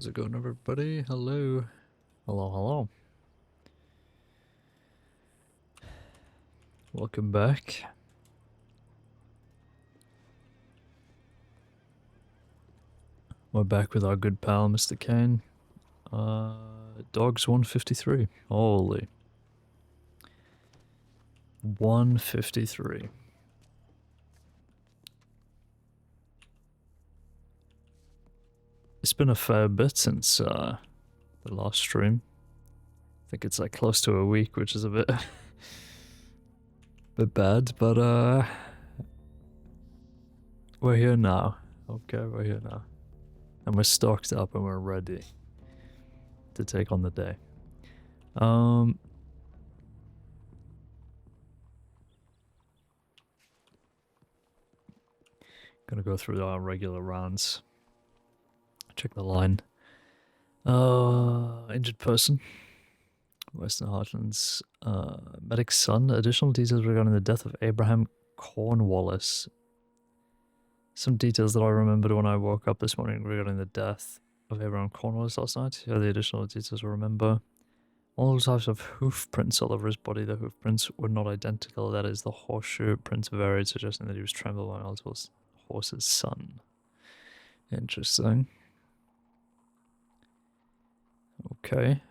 How's it going, everybody? Hello. Hello, hello. Welcome back. We're back with our good pal, Mr. Caine. Dogs 153. Holy. 153. It's been a fair bit since the last stream. I think it's like close to a week, which is a bit bit bad, but we're here now. Okay, we're here now. And we're stocked up and we're ready to take on the day. Gonna go through our regular rounds. Check the line. Injured person. Western Heartlands. Medic's son. Additional details regarding the death of Abraham Cornwallis. Some details that I remembered when I woke up this morning regarding the death of Abraham Cornwallis last night. Here are the additional details I remember. All types of hoof prints all over his body. The hoof prints were not identical. That is, the horseshoe prints varied, suggesting that he was trampled by multiple horse's son. Interesting. Okay.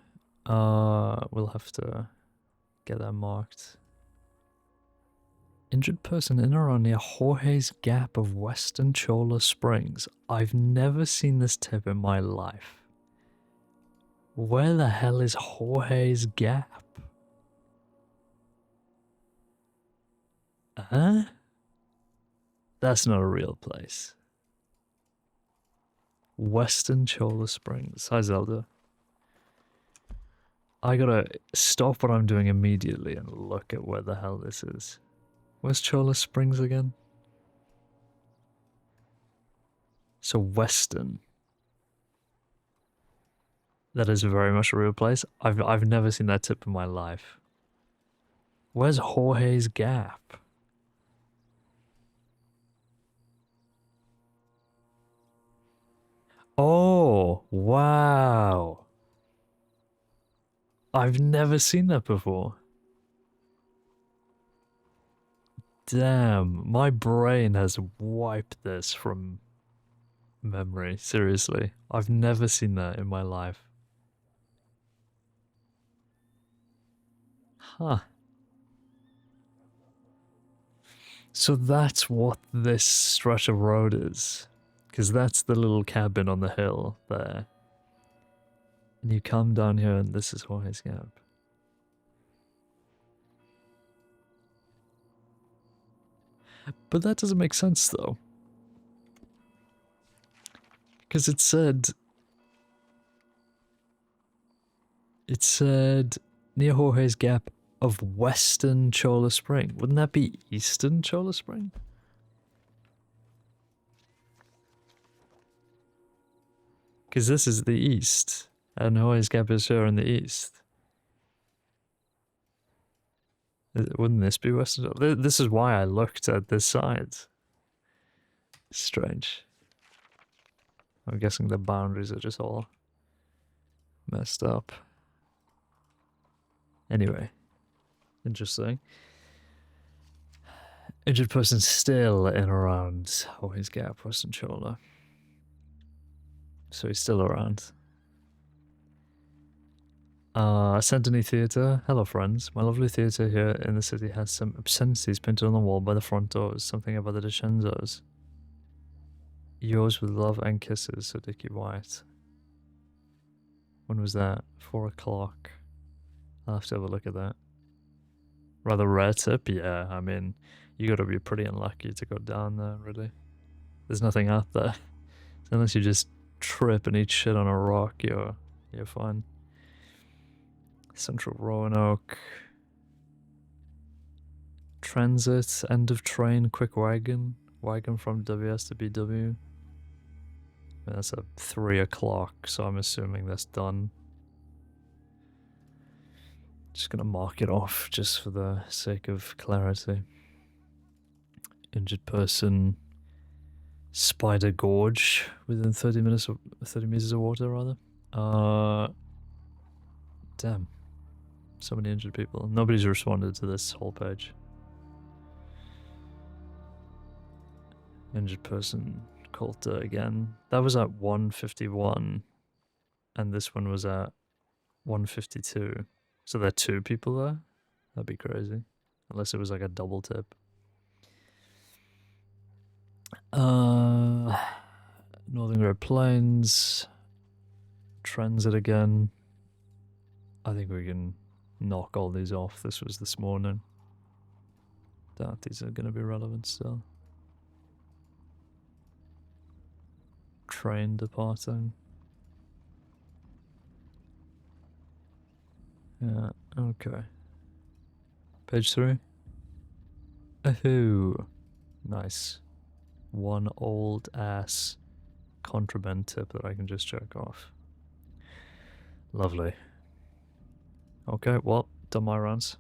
We'll have to get that marked. Injured person in or around near Jorge's Gap of Western Chola Springs. I've never seen this tip in my life. Where the hell is Jorge's Gap? Huh? That's not a real place. Western Chola Springs. Hi, Zelda. I gotta stop what I'm doing immediately and look at where the hell this is. Where's Chola Springs again? So Western. That is very much a real place. I've never seen that tip in my life. Where's Jorge's Gap? Oh, wow. I've never seen that before. Damn, my brain has wiped this from memory. Seriously, I've never seen that in my life. Huh. So that's what this stretch of road is. Because that's the little cabin on the hill there. And you come down here and this is Jorge's Gap. But that doesn't make sense though. Because it said near Jorge's Gap of Western Chola Spring. Wouldn't that be Eastern Chola Spring? Because this is the east, and Jorge's Gap is here in the east. Wouldn't this be Western? This is why I looked at this side. Strange. I'm guessing the boundaries are just all messed up. Anyway, interesting. Injured person still in around Jorge's Gap, Western Chola. So he's still around. Sentony Theatre. Hello, friends. My lovely theatre here in the city has some obscenities painted on the wall by the front doors. Something about the DeCenzos. Yours with love and kisses, so Dickie White. When was that? 4 o'clock. I'll have to have a look at that. Rather rare tip, yeah. I mean, you gotta be pretty unlucky to go down there, really. There's nothing out there. So unless you just trip and eat shit on a rock, you're fine. Central Roanoke. Transit, end of train, quick wagon. Wagon from WS to BW. That's at 3 o'clock, so I'm assuming that's done. Just gonna mark it off just for the sake of clarity. Injured person. Spider Gorge within 30 meters of water, rather. Damn. So many injured people. Nobody's responded to this whole page. Injured person, Coulter again. That was at 151, and this one was at 152. So there are 2 people there? That'd be crazy. Unless it was like a double tip. Northern Great Plains. Transit again. I think we can knock all these off. This was this morning. Doubt these are going to be relevant still. Train departing. Yeah, okay. Page 3. Ooh, nice. One old ass contraband tip that I can just check off. Lovely. Okay, well, done my runs.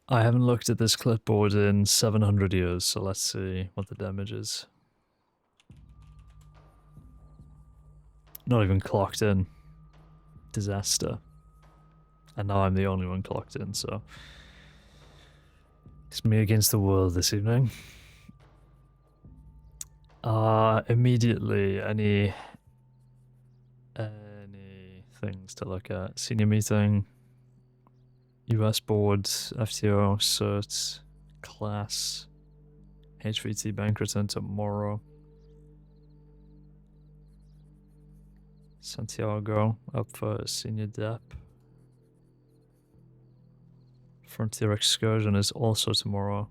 I haven't looked at this clipboard in 700 years, so let's see what the damage is. Not even clocked in. Disaster. And now I'm the only one clocked in, so... It's me against the world this evening. Immediately, any things to look at? Senior meeting, US board, FTO, certs, class, HVT bank return tomorrow. Santiago up for senior dep. Frontier excursion is also tomorrow.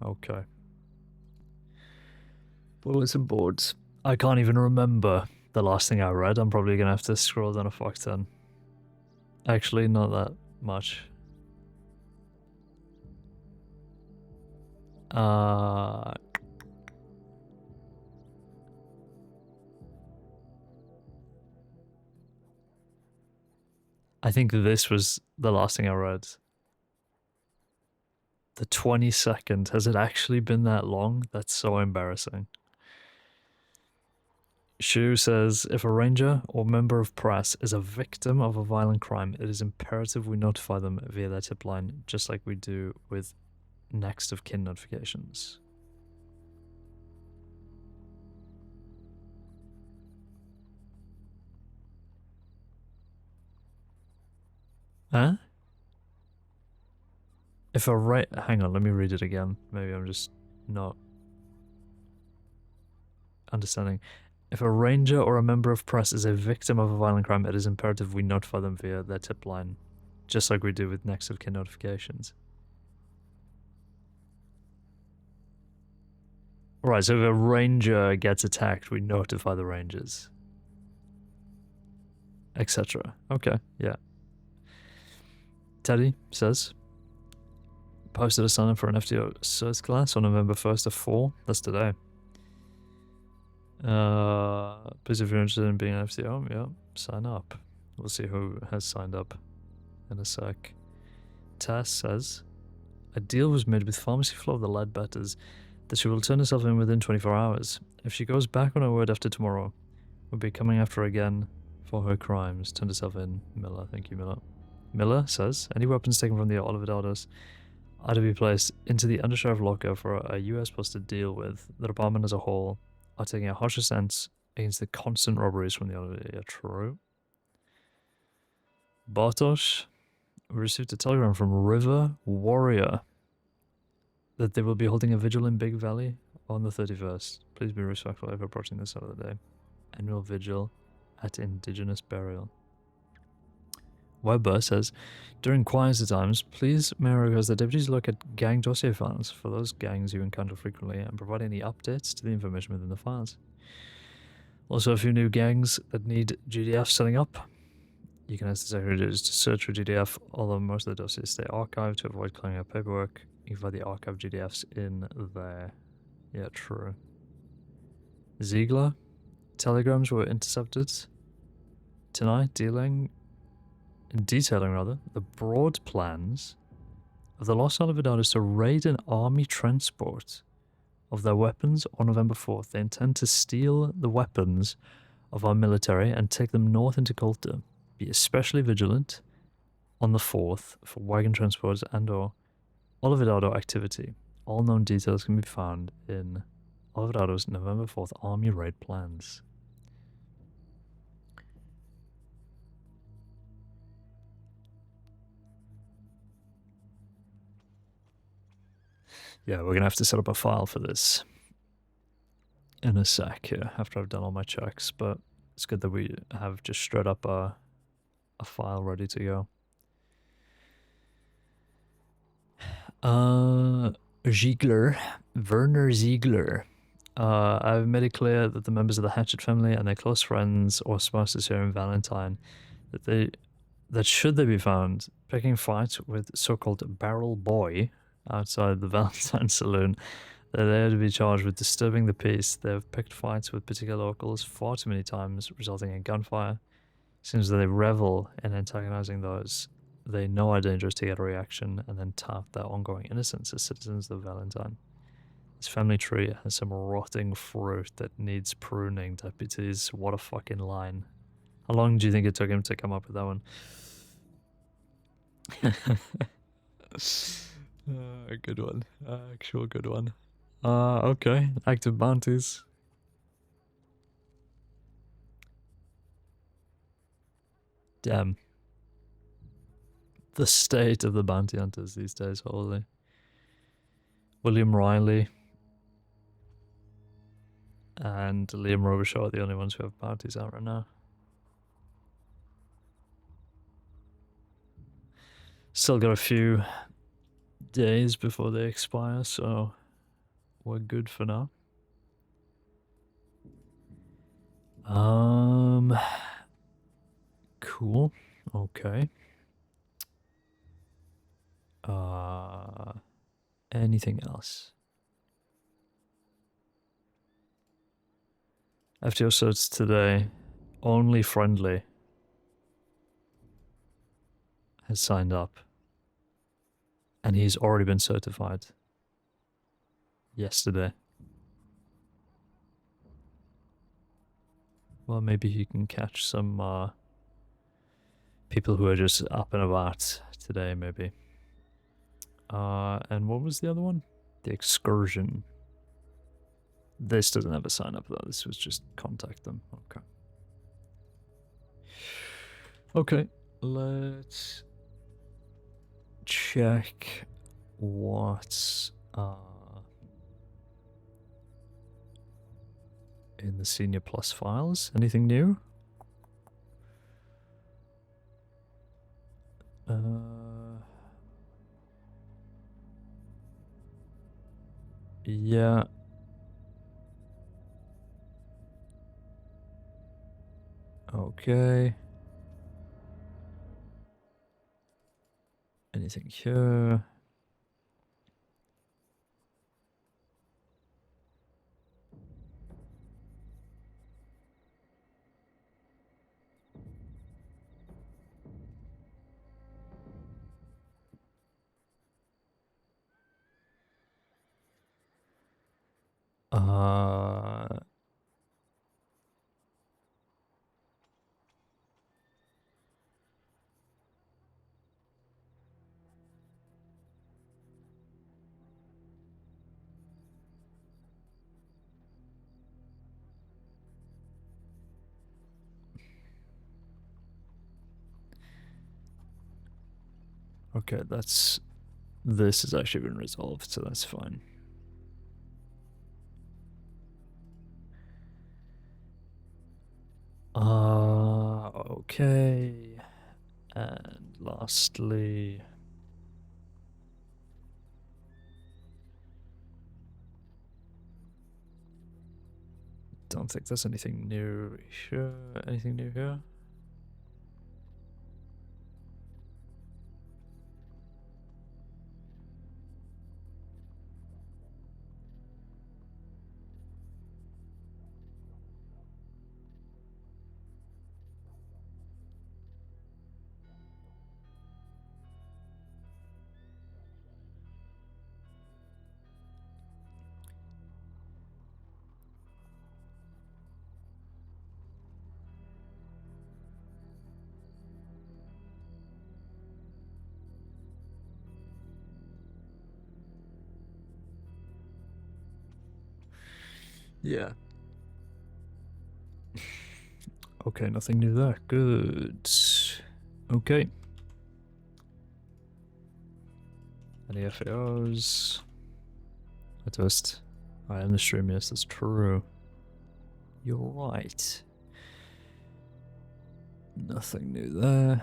Okay. Bulletin boards. I can't even remember the last thing I read. I'm probably gonna have to scroll down a fuck ton. Actually, not that much. I think this was the last thing I read. The 22nd. Has it actually been that long? That's so embarrassing. Shu says, if a ranger or member of press is a victim of a violent crime, it is imperative we notify them via their tip line, just like we do with next of kin notifications. Huh? If a hang on, let me read it again. Maybe I'm just not understanding. If a ranger or a member of press is a victim of a violent crime, it is imperative we notify them via their tip line, just like we do with next of kin notifications. Right, so if a ranger gets attacked, we notify the rangers. Etc. Okay, yeah. Teddy says, posted a sign up for an FTO cert class on November 1st at 4. That's today. Please, if you're interested in being an FTO, yeah, sign up. We'll see who has signed up in a sec. Tess says, a deal was made with Pharmacy Flow of the Leadbetters that she will turn herself in within 24 hours. If she goes back on her word after tomorrow, we'll be coming after her again for her crimes. Turned herself in. Miller, thank you, Miller. Miller says, any weapons taken from the Oliver Daughters are to be placed into the Undersheriff locker for a US post to deal with. The department as a whole are taking a harsher stance against the constant robberies from the Oliver. Yeah, true. Bartosz, we received a telegram from River Warrior that they will be holding a vigil in Big Valley on the 31st. Please be respectful of approaching this hour of the day. Annual vigil at Indigenous Burial. Weber says, during quieter times, please may I request that deputies look at gang dossier files for those gangs you encounter frequently and provide any updates to the information within the files. Also, a few new gangs that need GDF setting up. You can ask the secretaries to search for GDF, although most of the dossiers stay archived to avoid clearing up paperwork. You can find the archived GDFs in there. Yeah, true. Ziegler, telegrams were intercepted tonight dealing detailing rather, the broad plans of the Los Olvidados to raid an army transport of their weapons on November 4th. They intend to steal the weapons of our military and take them north into Colta. Be especially vigilant on the 4th for wagon transports and or Olvidado activity. All known details can be found in Olvidado's November 4th army raid plans. Yeah, we're going to have to set up a file for this in a sec here after I've done all my checks, but it's good that we have just straight up a file ready to go. Ziegler, Werner Ziegler. I've made it clear that the members of the Hatchet family and their close friends or spouses here in Valentine, that should they be found picking fights with so-called Barrel Boy outside the Valentine Saloon, that they are to be charged with disturbing the peace. They have picked fights with particular locals far too many times, resulting in gunfire. Seems that they revel in antagonizing those they know are dangerous to get a reaction, and then tout their ongoing innocence as citizens of Valentine. This family tree has some rotting fruit that needs pruning, deputies. What a fucking line. How long do you think it took him to come up with that one? Good one. Actual good one. Okay. Active bounties. Damn. The state of the bounty hunters these days, holy. William Riley and Liam Robichaud are the only ones who have bounties out right now. Still got a few days before they expire, so we're good for now. Cool. Okay. Anything else? FTO certs today. Only Friendly has signed up. And he's already been certified. Yesterday. Well, maybe he can catch some people who are just up and about today, maybe. And what was the other one? The Excursion. This doesn't have a sign up though. This was just contact them. Okay. Okay, let's check what's in the Senior Plus files. Anything new? Yeah. Okay. Anything here? Okay, this has actually been resolved, so that's fine. Okay. And lastly, don't think there's anything new here. Anything new here? Yeah. Okay, nothing new there. Good. Okay. Any FAOs? I twist. I am the stream, yes, that's true. You're right. Nothing new there.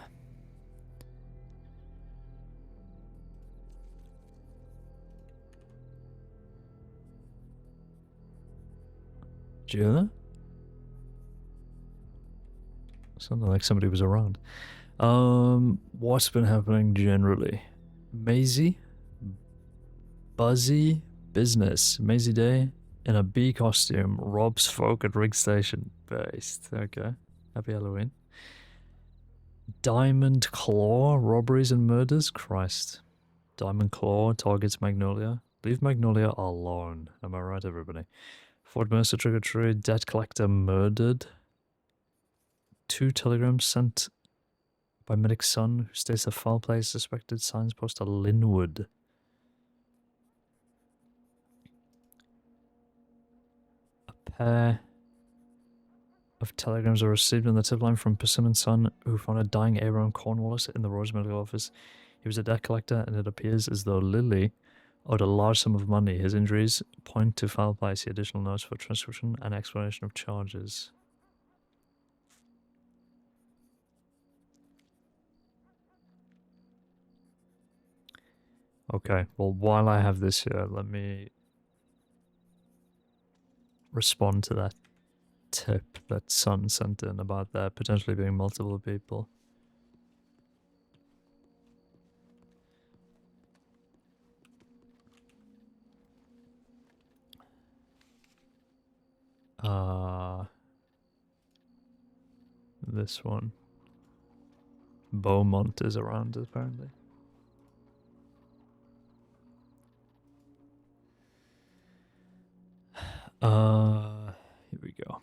Did you hear that? Sounded like somebody was around. What's been happening generally? Maisie? Buzzy? Business. Maisie Day? In a bee costume, robs folk at rig station. Based. Okay. Happy Halloween. Diamond Claw? Robberies and murders? Christ. Diamond Claw targets Magnolia. Leave Magnolia alone. Am I right, everybody? Fort Mercer trick or treat. Debt collector murdered. 2 telegrams sent by Medic's son, who states the foul play is suspected. Signs poster Linwood. A pair of telegrams are received on the tip line from Persimmon's son, who found a dying Abraham Cornwallis in the Royal Medical Office. He was a debt collector, and it appears as though Lily owed a large sum of money. His injuries point to foul play. See additional notes for transcription and explanation of charges. Okay, well, while I have this here, let me respond to that tip that Sun sent in about there potentially being multiple people. This one. Beaumont is around, apparently. Here we go.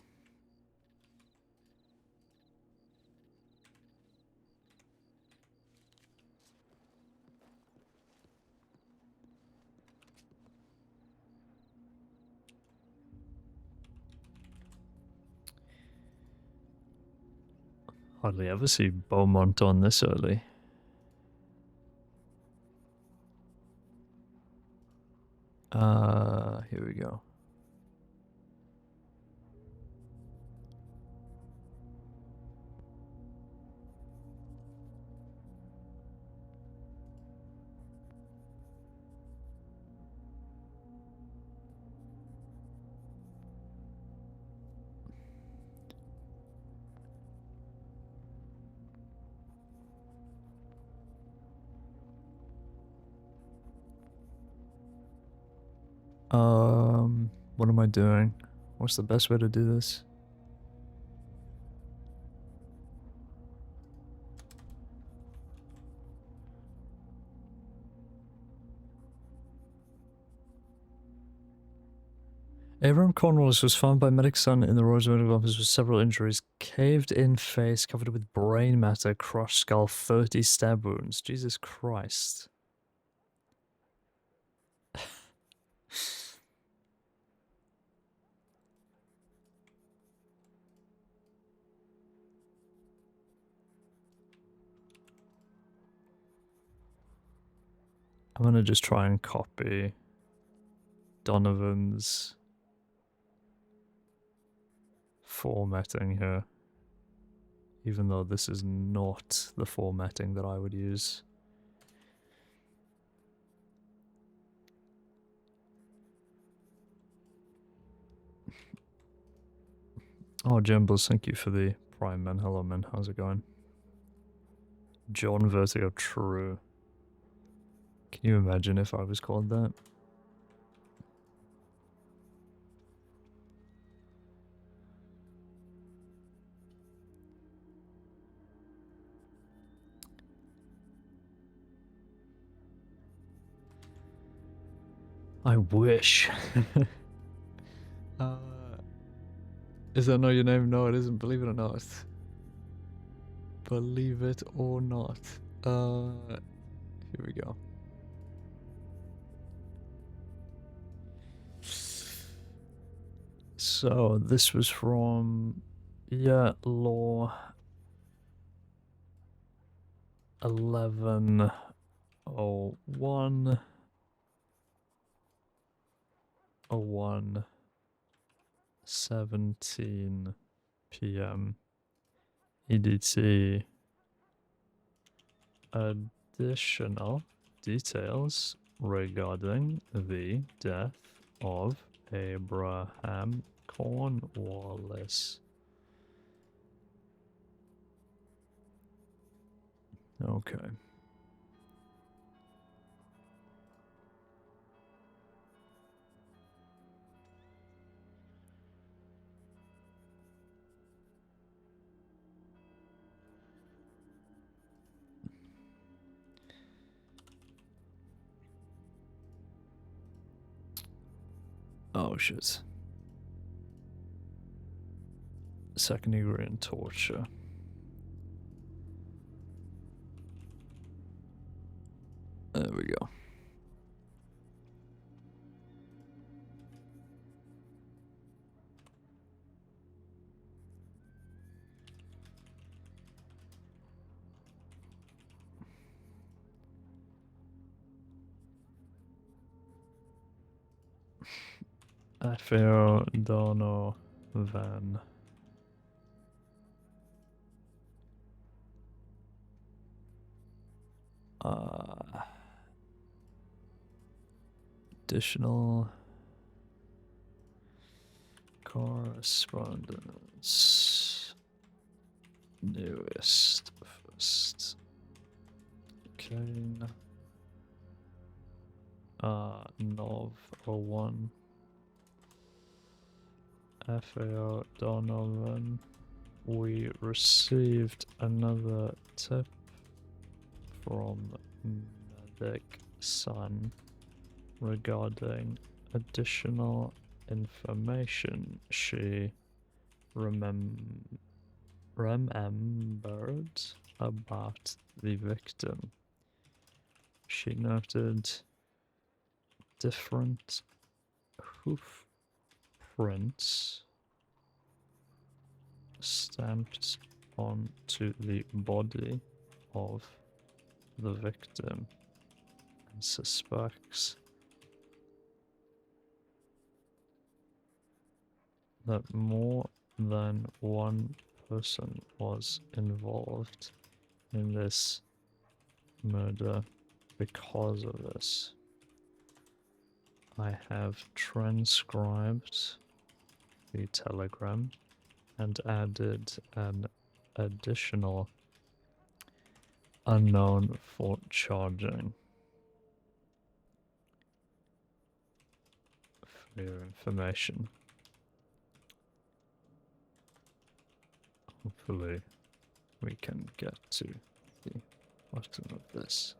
Hardly ever see Beaumont on this early. Here we go. What am I doing? What's the best way to do this? Abraham Cornwallis was found by Medic's son in the Royal Medical Office with several injuries. Caved in face, covered with brain matter, crushed skull, 30 stab wounds. Jesus Christ. I'm gonna just try and copy Donovan's formatting here, even though this is not the formatting that I would use. Oh, Jumbles, thank you for the Prime, man. Hello, man. How's it going? John Vertigo, true. Can you imagine if I was called that? I wish. Is that not your name? No, it isn't. Believe it or not. Believe it or not. Here we go. So this was from, yeah, law 1101 17 p.m. EDT. Additional details regarding the death of Abraham Cornwallis. Okay. Oh shit. Second degree and torture. There we go. Afeo Donovan. Additional correspondence. Newest first. Caine. Nov 01. FAO Donovan. We received another tip from Medic Sun regarding additional information she remembered about the victim. She noted different hoof prints stamped onto the body of the victim and suspects that more than one person was involved in this murder because of this. I have transcribed the telegram and added an additional unknown for charging. For your information. Hopefully we can get to the bottom of this.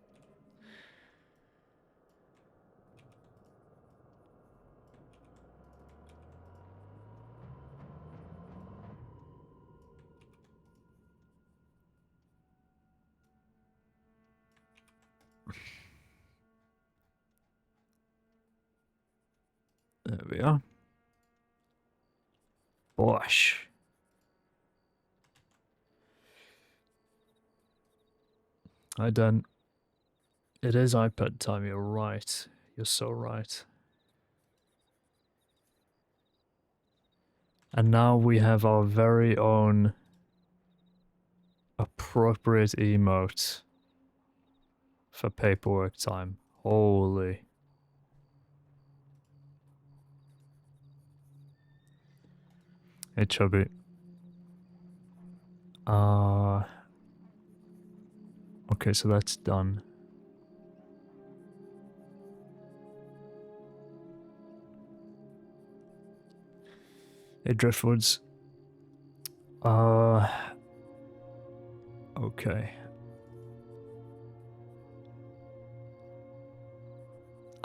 There we are. Bosh. Hi, Dan. It is iPad time, you're right. You're so right. And now we have our very own appropriate emote for paperwork time. Holy. Hey, Chubby. Okay, so that's done. Hey, Driftwoods. Okay.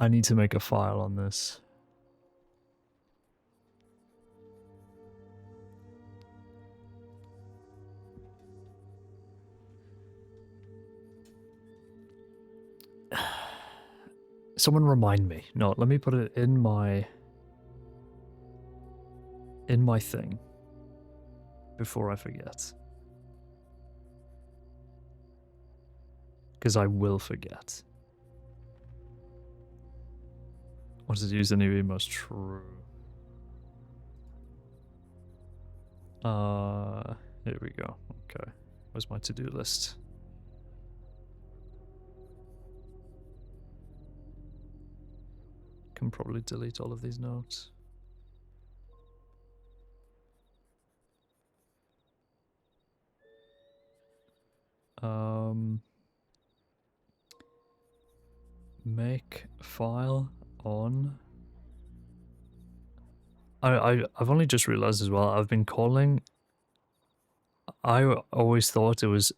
I need to make a file on this. Someone remind me. No, let me put it in my... in my thing before I forget. Because I will forget. What does it use the new emotes? True. Here we go. Okay. Where's my to-do list? Can probably delete all of these notes. Make file on. I've only just realized as well, I've been calling. I always thought it was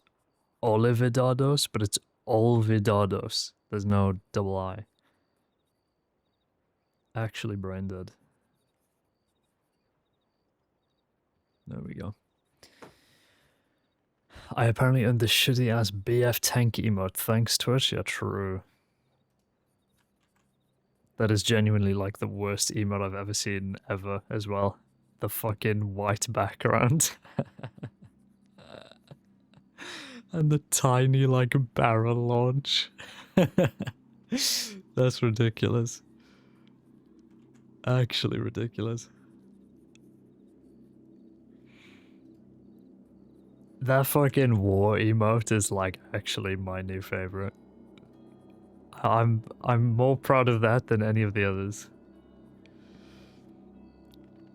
Olividados, but it's Olvidados. There's no double I. Actually brain dead. There we go. I apparently earned the shitty ass BF tank emote thanks to it. Yeah, true. That is genuinely like the worst emote I've ever seen ever as well. The fucking white background. And the tiny like barrel launch. That's ridiculous. Actually ridiculous. That fucking war emote is like actually my new favorite. I'm more proud of that than any of the others.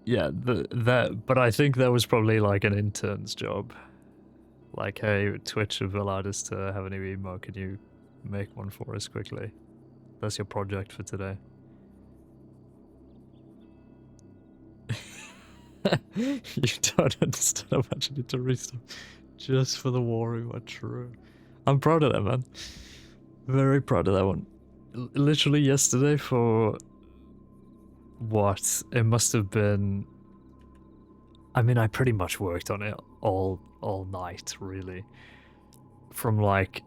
Yeah, but I think that was probably like an intern's job. Like, hey, Twitch have allowed us to have a new emote. Can you make one for us quickly? That's your project for today. You don't understand how much I need to restart just for the war emote. True. I'm proud of that, man. Very proud of that one. Literally yesterday for what? It must have been. I mean, I pretty much worked on it all night, really. From like,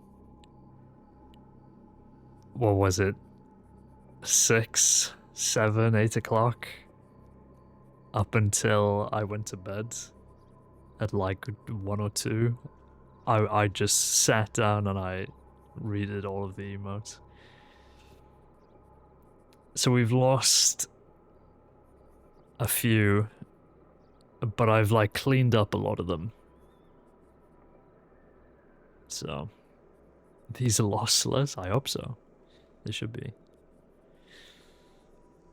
what was it? 6, 7, 8 o'clock. Up until I went to bed at like 1 or 2. I just sat down and I redid all of the emotes. So we've lost a few, but I've like cleaned up a lot of them. So these are lossless? I hope so. They should be.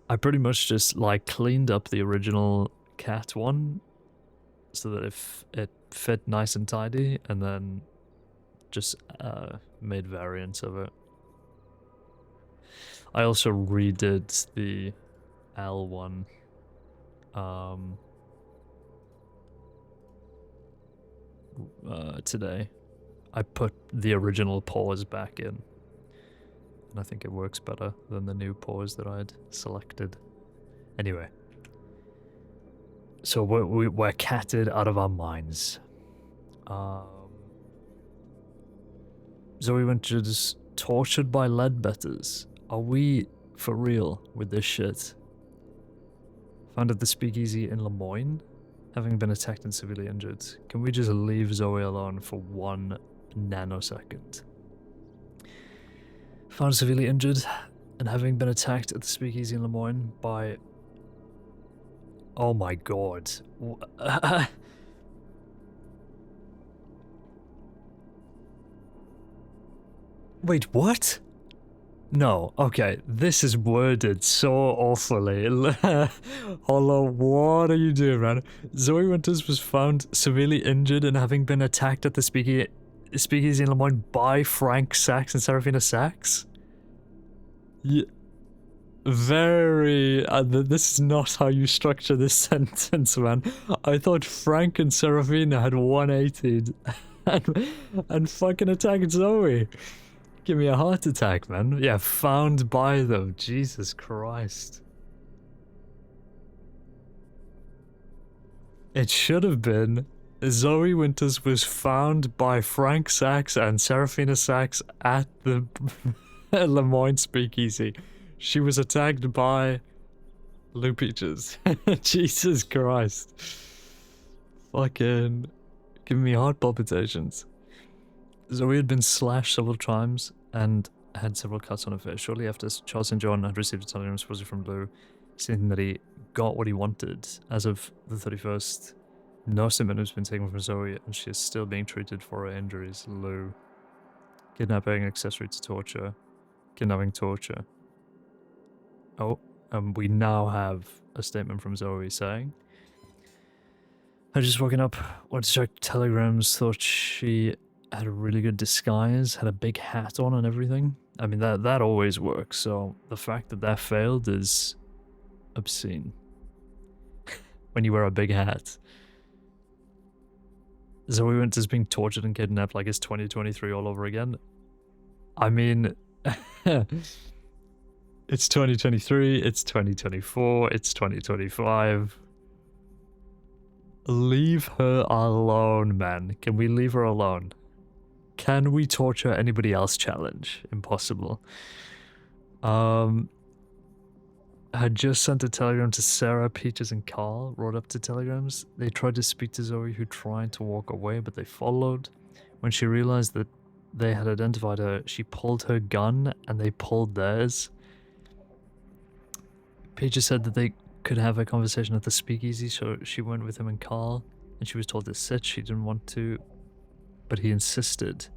I pretty much just like cleaned up the original cat one so that if it fit nice and tidy, and then just made variants of it. I also redid the L one. Today. I put the original pause back in. And I think it works better than the new pause that I'd selected. Anyway. So we're catted out of our minds. Zoe Winters, tortured by leadbetters. Are we for real with this shit? Found at the speakeasy in Lemoyne, having been attacked and severely injured. Can we just leave Zoe alone for 1 nanosecond? Found severely injured and having been attacked at the speakeasy in Lemoyne by... Oh my god. Wait, what? No, okay, this is worded so awfully. Hello, what are you doing, man? Zoe Winters was found severely injured and having been attacked at the speakeasy in Lemoyne by Frank Sachs and Serafina Sachs? Yeah. Very... this is not how you structure this sentence, man. I thought Frank and Serafina had 180'd and fucking attacked Zoe. Give me a heart attack, man. Yeah, found by them. Jesus Christ. It should have been Zoe Winters was found by Frank Sachs and Serafina Sachs at the Lemoyne speakeasy. She was attacked by Lou Peaches. Jesus Christ. Fucking giving me heart palpitations. Zoe had been slashed several times and had several cuts on her face. Shortly after, Charles St. John had received a telegram supposedly from Lou, stating that he got what he wanted. As of the 31st, no statement has been taken from Zoe, and she is still being treated for her injuries. Lou. Kidnapping, accessory to torture. Kidnapping, torture. Oh, we now have a statement from Zoe saying, I just woken up, went to check telegrams, thought she had a really good disguise, had a big hat on and everything. I mean, that always works, so the fact that that failed is obscene. When you wear a big hat. Zoe went as being tortured and kidnapped like it's 2023 all over again. I mean, it's 2023, it's 2024, it's 2025. Leave her alone, man. Can we leave her alone? Can we torture anybody else? Challenge. Impossible. I just sent a telegram to Sarah, Peaches, and Carl. Wrote up to telegrams. They tried to speak to Zoe, who tried to walk away, but they followed. When she realized that they had identified her, she pulled her gun, and they pulled theirs. Peaches said that they could have a conversation at the speakeasy, so she went with him and Carl, and she was told to sit. She didn't want to, but he insisted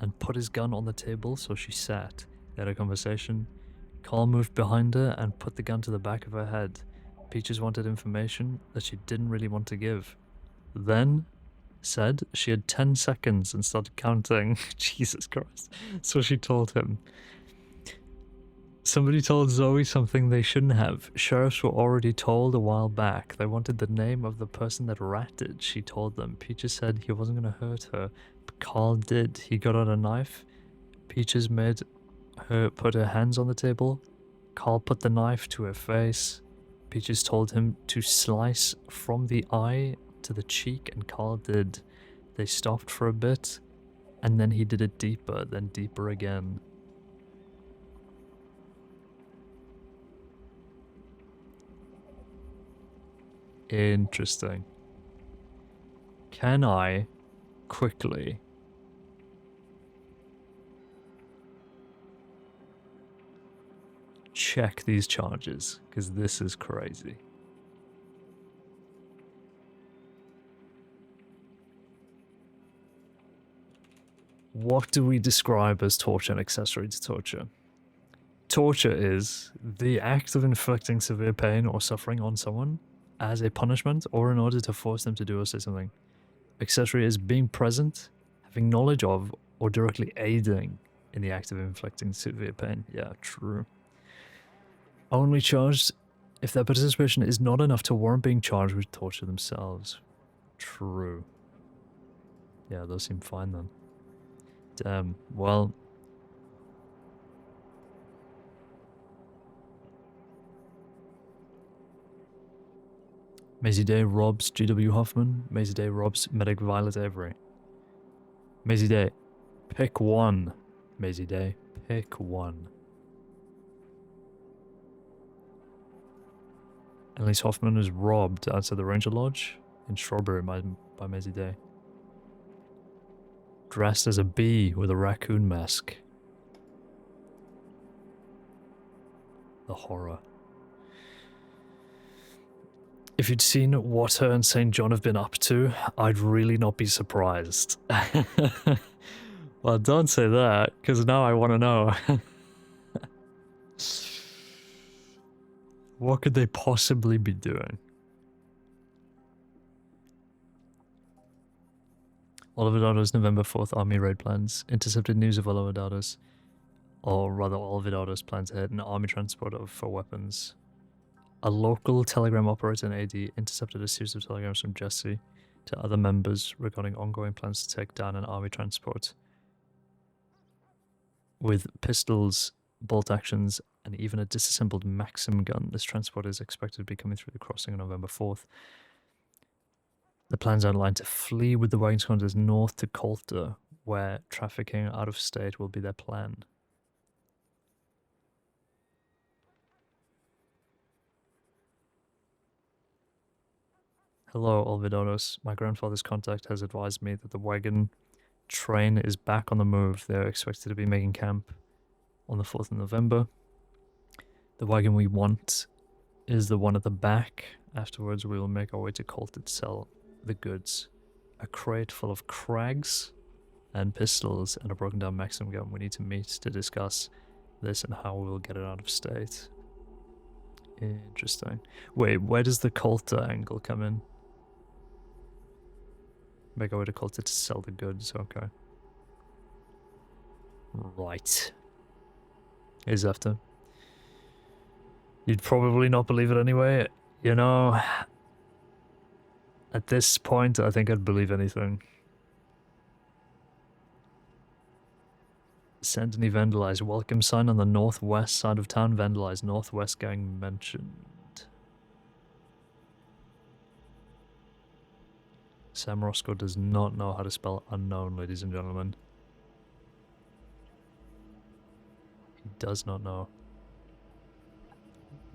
and put his gun on the table, so she sat. They had a conversation. Carl moved behind her and put the gun to the back of her head. Peaches wanted information that she didn't really want to give. Then said she had 10 seconds and started counting. Jesus Christ. So she told him. Somebody told Zoe something they shouldn't have. Sheriffs were already told a while back. They wanted the name of the person that ratted, she told them. Peaches said he wasn't going to hurt her, but Carl did. He got out a knife. Peaches made her put her hands on the table. Carl put the knife to her face. Peaches told him to slice from the eye to the cheek, and Carl did. They stopped for a bit, and then he did it deeper, then deeper again. Interesting. Can I quickly check these charges? Because this is crazy. What do we describe as torture and accessory to torture? Torture is the act of inflicting severe pain or suffering on someone as a punishment or in order to force them to do or say something. Accessory is being present, having knowledge of, or directly aiding in the act of inflicting severe pain. Yeah, true. Only charged if their participation is not enough to warrant being charged with torture themselves. True. Yeah, those seem fine then. Damn, well... Maisie Day robs G.W. Hoffman. Maisie Day robs medic Violet Avery. Maisie Day, pick one. Maisie Day, pick one. Annalise Hoffman is robbed outside the Ranger Lodge in Strawberry by Maisie Day. Dressed as a bee with a raccoon mask. The horror. If you'd seen what her and St. John have been up to, I'd really not be surprised. Well, don't say that, because now I want to know. What could they possibly be doing? Olivedado's November 4th army raid plans. Intercepted news of Olivedado's, or rather Olivedado's plan to hit an army transport for weapons. A local telegram operator in AD intercepted a series of telegrams from Jesse to other members regarding ongoing plans to take down an army transport. With pistols, bolt actions, and even a disassembled Maxim gun, this transport is expected to be coming through the crossing on November 4th. The plans outline to flee with the wagon squadrons north to Colter, where trafficking out of state will be their plan. Hello, Olvidados. My grandfather's contact has advised me that the wagon train is back on the move. They're expected to be making camp on the 4th of November. The wagon we want is the one at the back. Afterwards, we will make our way to Colted to sell the goods. A crate full of crags and pistols and a broken down Maxim gun. We need to meet to discuss this and how we will get it out of state. Interesting. Wait, where does the Colter angle come in? Make our way to Colter to sell the goods, okay. Right. Is after. You'd probably not believe it anyway. You know, at this point, I think I'd believe anything. Send any vandalized. Welcome sign on the northwest side of town. Vandalized. Northwest gang mentioned. Sam Roscoe does not know how to spell unknown, ladies and gentlemen. He does not know.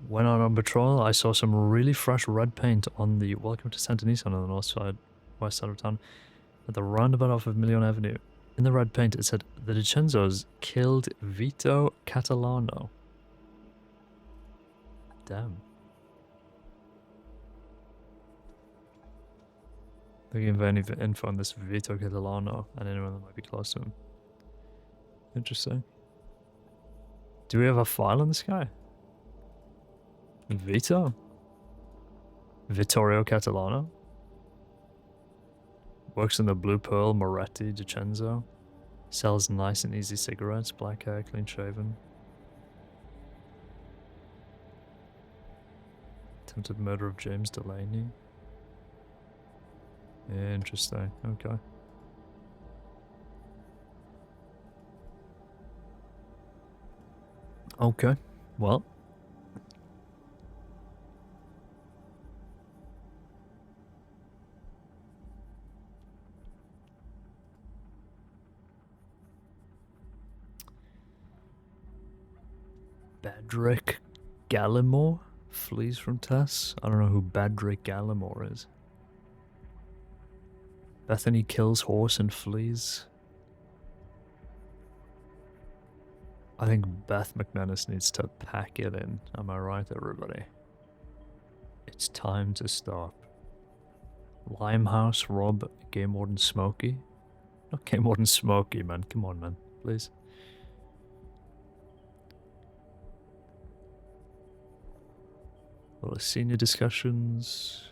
When I'm on patrol, I saw some really fresh red paint on the Welcome to Santa Nissan on the north side, west side of town, at the roundabout off of Million Avenue. In the red paint, it said, the DiCenzos killed Vito Catalano. Damn. Looking for any info on this Vito Catalano and anyone that might be close to him. Interesting. Do we have a file on this guy? Vito? Vittorio Catalano? Works in the Blue Pearl, Moretti, DiCenzo. Sells nice and easy cigarettes, black hair, clean shaven. Attempted murder of James Delaney. Interesting, okay. Okay, well. Badrick Gallimore flees from Tess. I don't know who Badrick Gallimore is. Bethany kills horse and flees. I think Beth McManus needs to pack it in. Am I right, everybody? It's time to stop. Limehouse, Rob, Game Warden Smokey. Not Game Warden Smokey, man. Come on, man. Please. Well, senior discussions.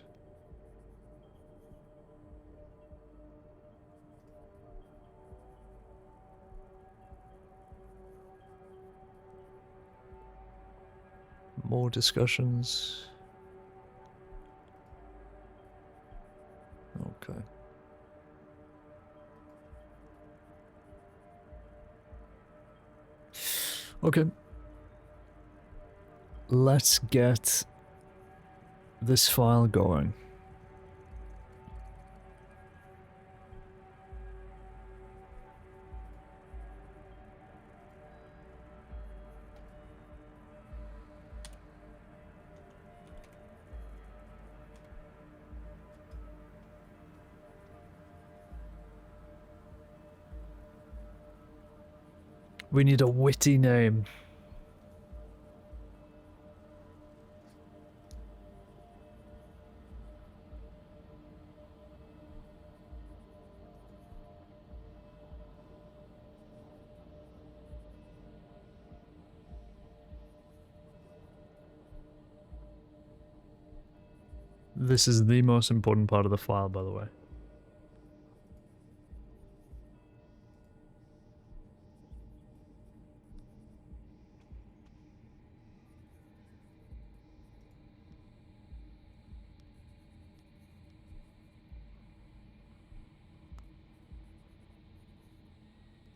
More discussions. Okay. Okay. Let's get this file going. We need a witty name. This is the most important part of the file, by the way.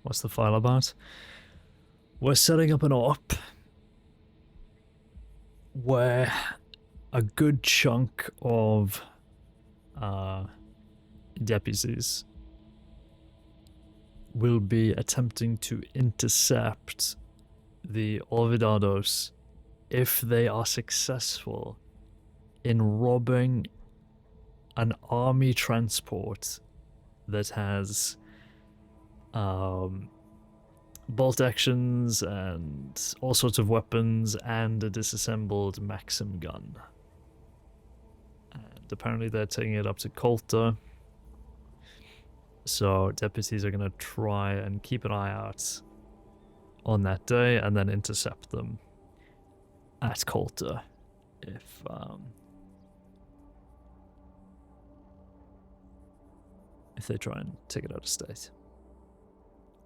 What's the file about? We're setting up an op where a good chunk of deputies will be attempting to intercept the Olvidados if they are successful in robbing an army transport that has bolt actions and all sorts of weapons and a disassembled Maxim gun. And apparently they're taking it up to Coulter. So deputies are going to try and keep an eye out on that day and then intercept them at Coulter if they try and take it out of state.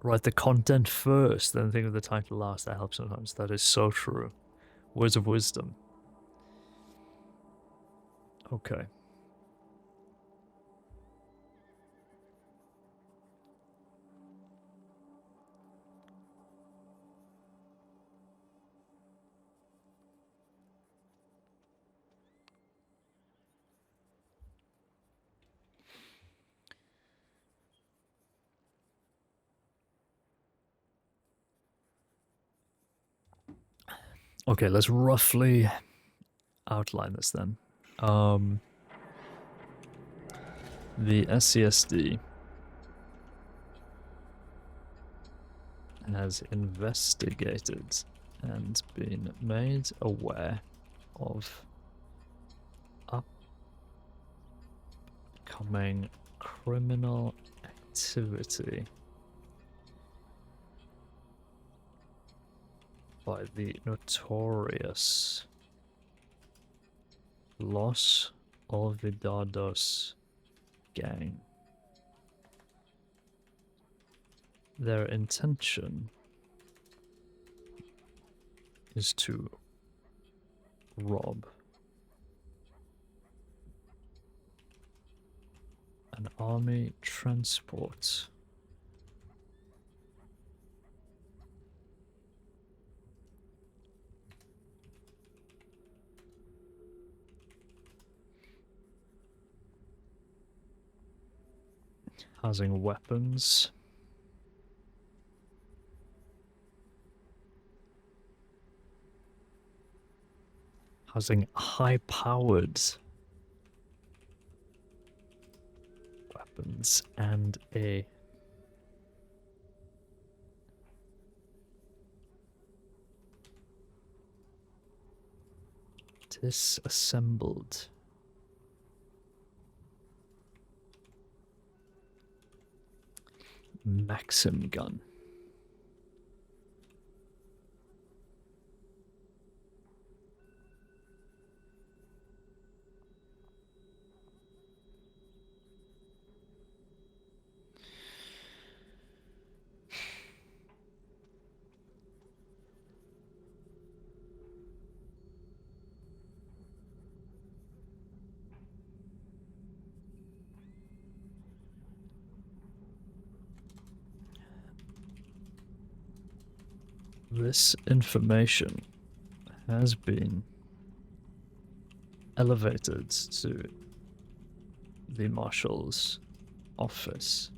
Write the content first, then think of the title last. That helps sometimes. That is so true. Words of wisdom. Okay. Okay, let's roughly outline this then. The SCSD has investigated and been made aware of upcoming criminal activity by the notorious Los Olvidados gang. Their intention is to rob an army transport housing weapons, housing high-powered weapons, and a disassembled Maxim gun. This information has been elevated to the Marshal's office,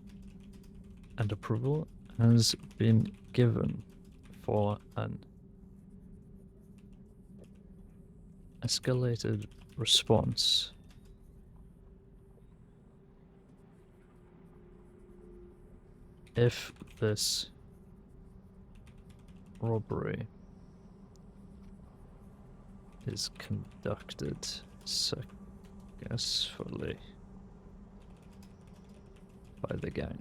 and approval has been given for an escalated response. If this robbery is conducted successfully by the gang,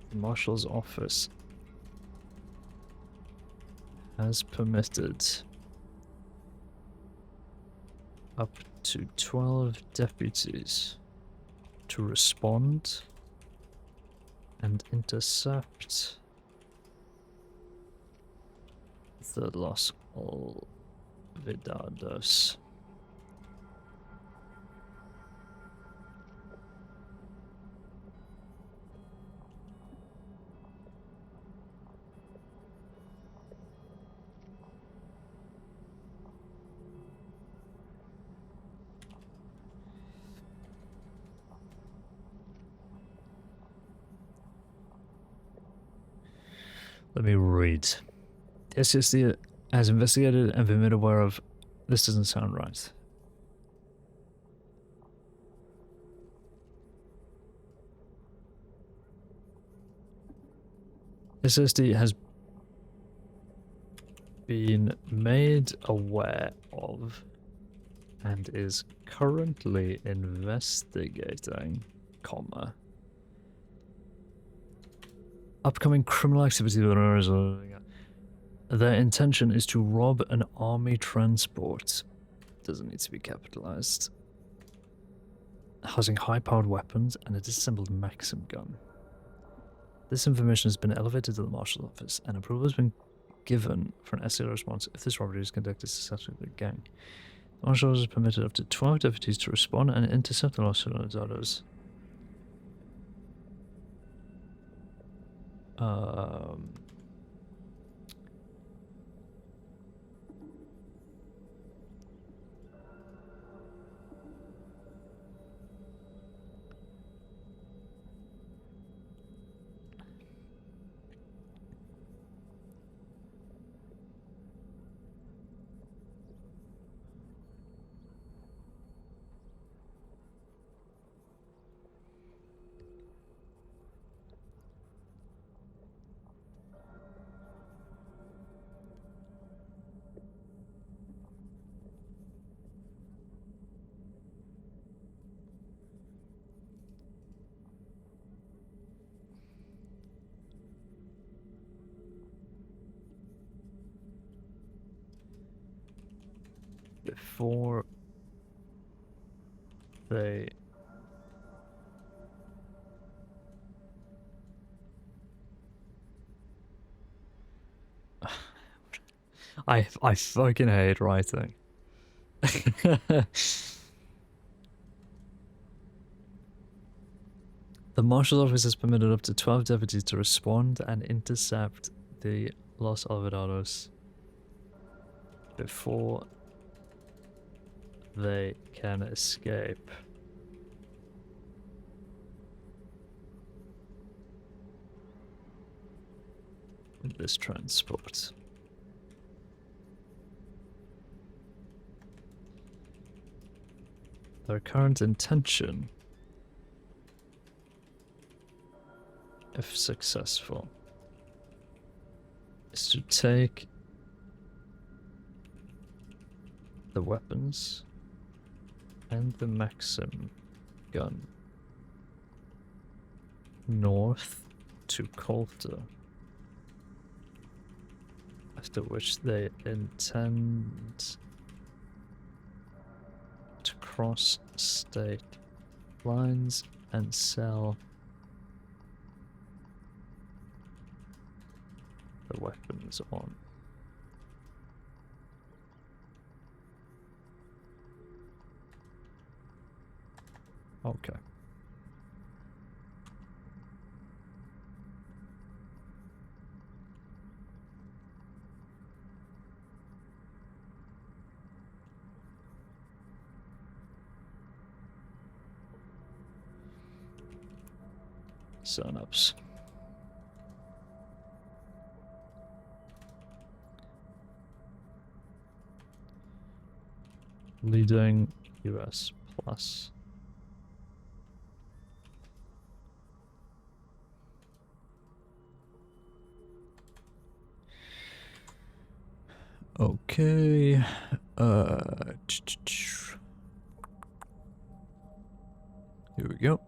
the Marshal's office has permitted up to 12 deputies to respond and intercept the Los Olvidados. Let me read. SSD has investigated and been made aware of. This doesn't sound right. SSD has been made aware of and is currently investigating, comma, upcoming criminal activity. Their intention is to rob an army transport. Doesn't need to be capitalized. Housing high-powered weapons and a disassembled Maxim gun. This information has been elevated to the Marshal's office, and approval has been given for an escalated response if this robbery is conducted successfully with the gang. The Marshal has permitted up to 12 deputies to respond and intercept the lost Armadillos. Before they I fucking hate writing. The Marshal's office has permitted up to 12 deputies to respond and intercept the Los Alvarados before they can escape. With this transport. Their current intention, if successful, is to take the weapons and the Maxim gun north to Coulter, after which they intend to cross state lines and sell the weapons on. Okay. Sign-ups. Leading US plus. Okay. Here we go.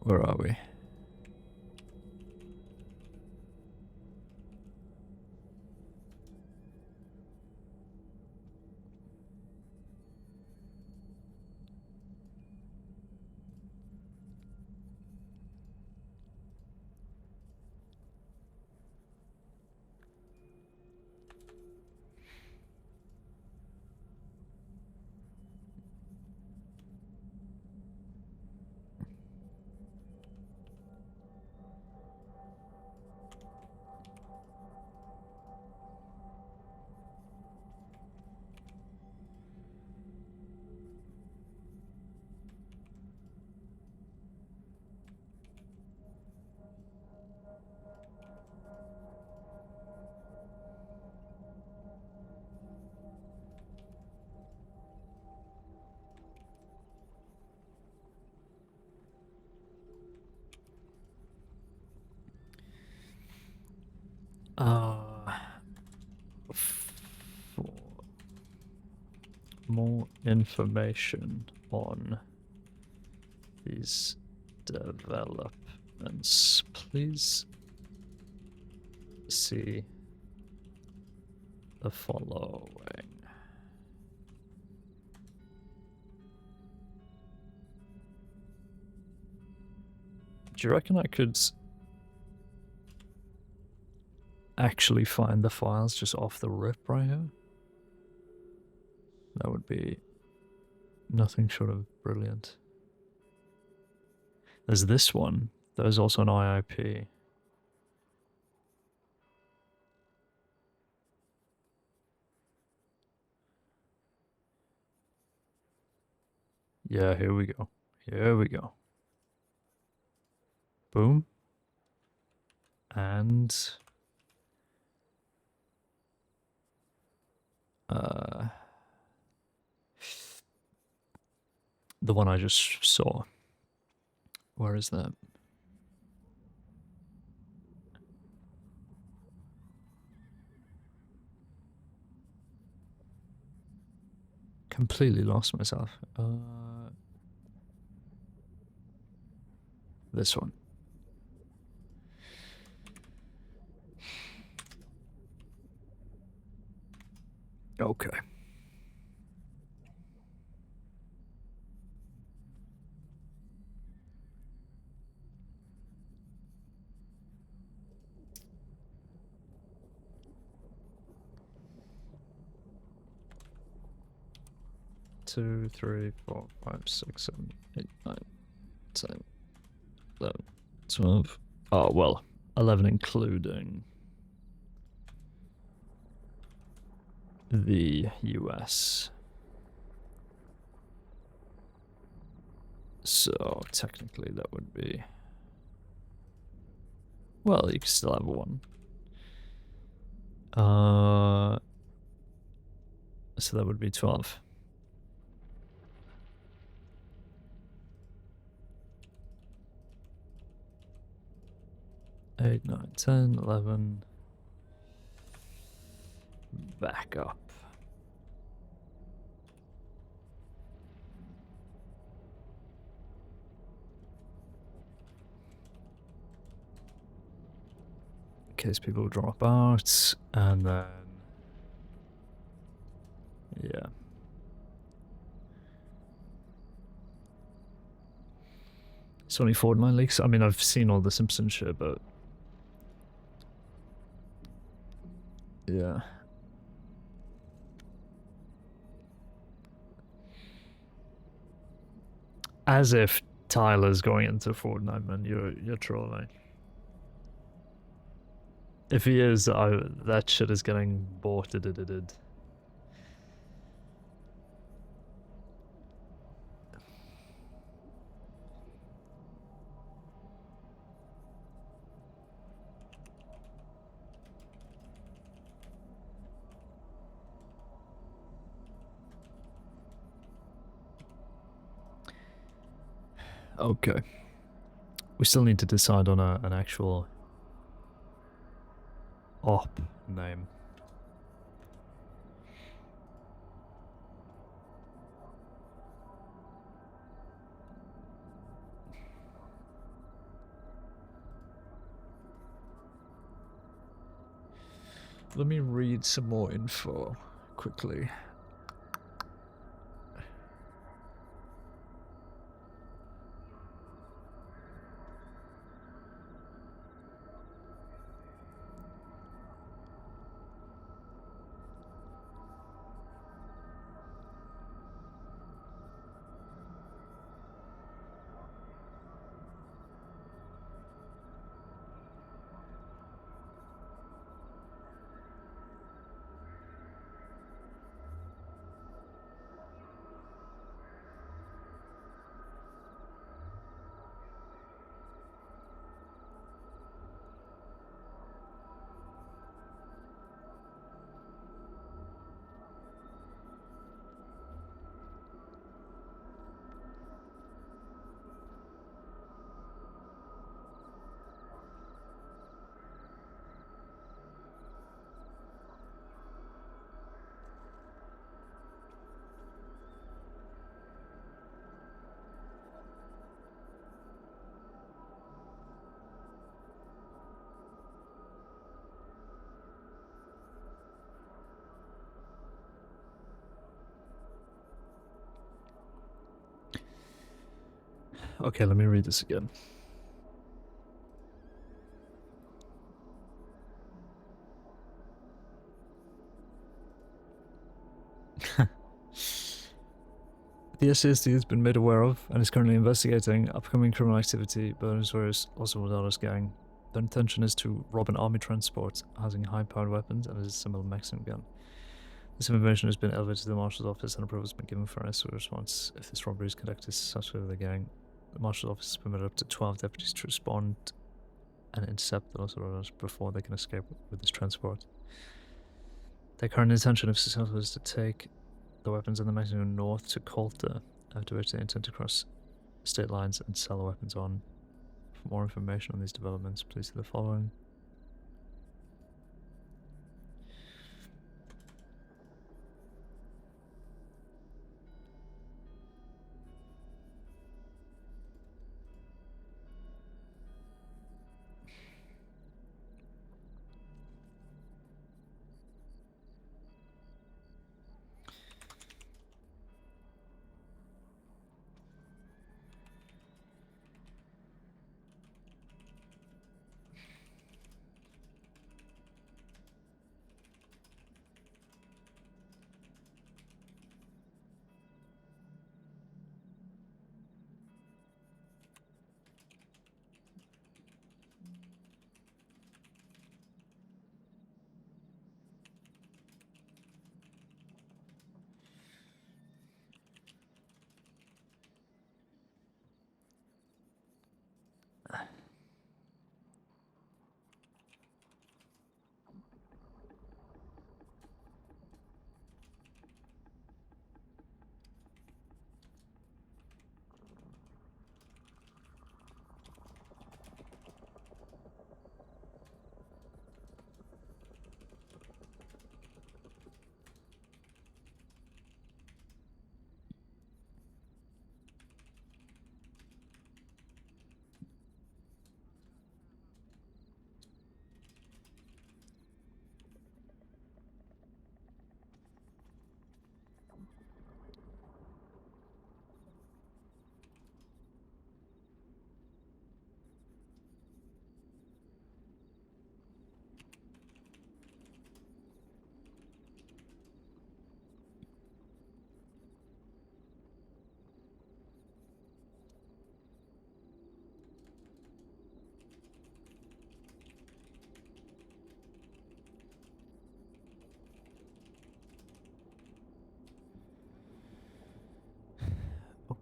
Where are we? information on these developments, please see the following. Do you reckon I could actually find the files just off the rip right here? That would be nothing short of brilliant. There's this one. There's also an IIP. Yeah, here we go. Here we go. Boom. And the one I just saw. Where is that? Completely lost myself. This one. Okay. Two, 3, 4, 5, 6, 7, 8, 9, 10, 11, 12. Oh, well, 11 including the US. So technically that would be, well, you could still have one. So that would be 12. Eight, 9, 10, 11. Back up. In case people drop out, and then yeah. It's only 49 leaks. I mean, I've seen all the Simpsons shit, but yeah. As if Tyler's going into Fortnite, man. You're trolling. If he is, that shit is getting bought. Okay. We still need to decide on an actual op name. Let me read some more info quickly. Okay, let me read this again. The SASD has been made aware of and is currently investigating upcoming criminal activity by the notorious Los Soldados gang. Their intention is to rob an army transport housing high-powered weapons and a similar Mexican gun. This information has been elevated to the Marshal's office and approval has been given for an SOE response. If this robbery is conducted successfully with the gang, the Marshal's office has permitted up to 12 deputies to respond and intercept the Los Soldados before they can escape with this transport. Their current intention, if successful, is to take the weapons in the Mexican north to Colta, after which they intend to cross state lines and sell the weapons on. For more information on these developments, please see the following.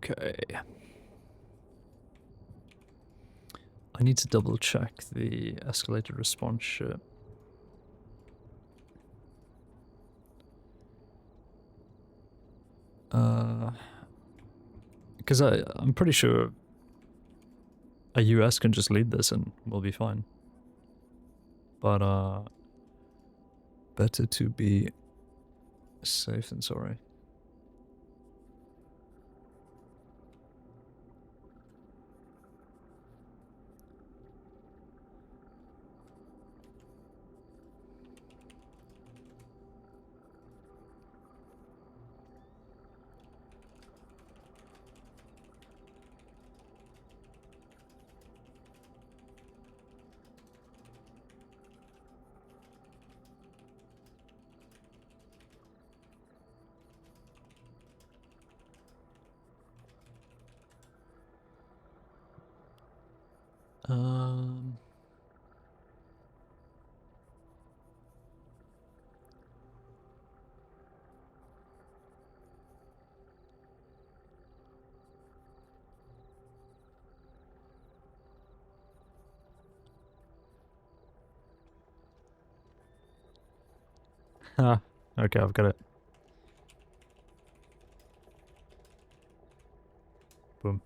Okay. I need to double check the escalated response shit. Because I'm pretty sure a US can just lead this and we'll be fine. But better to be safe than sorry. Okay, I've got it. Boom.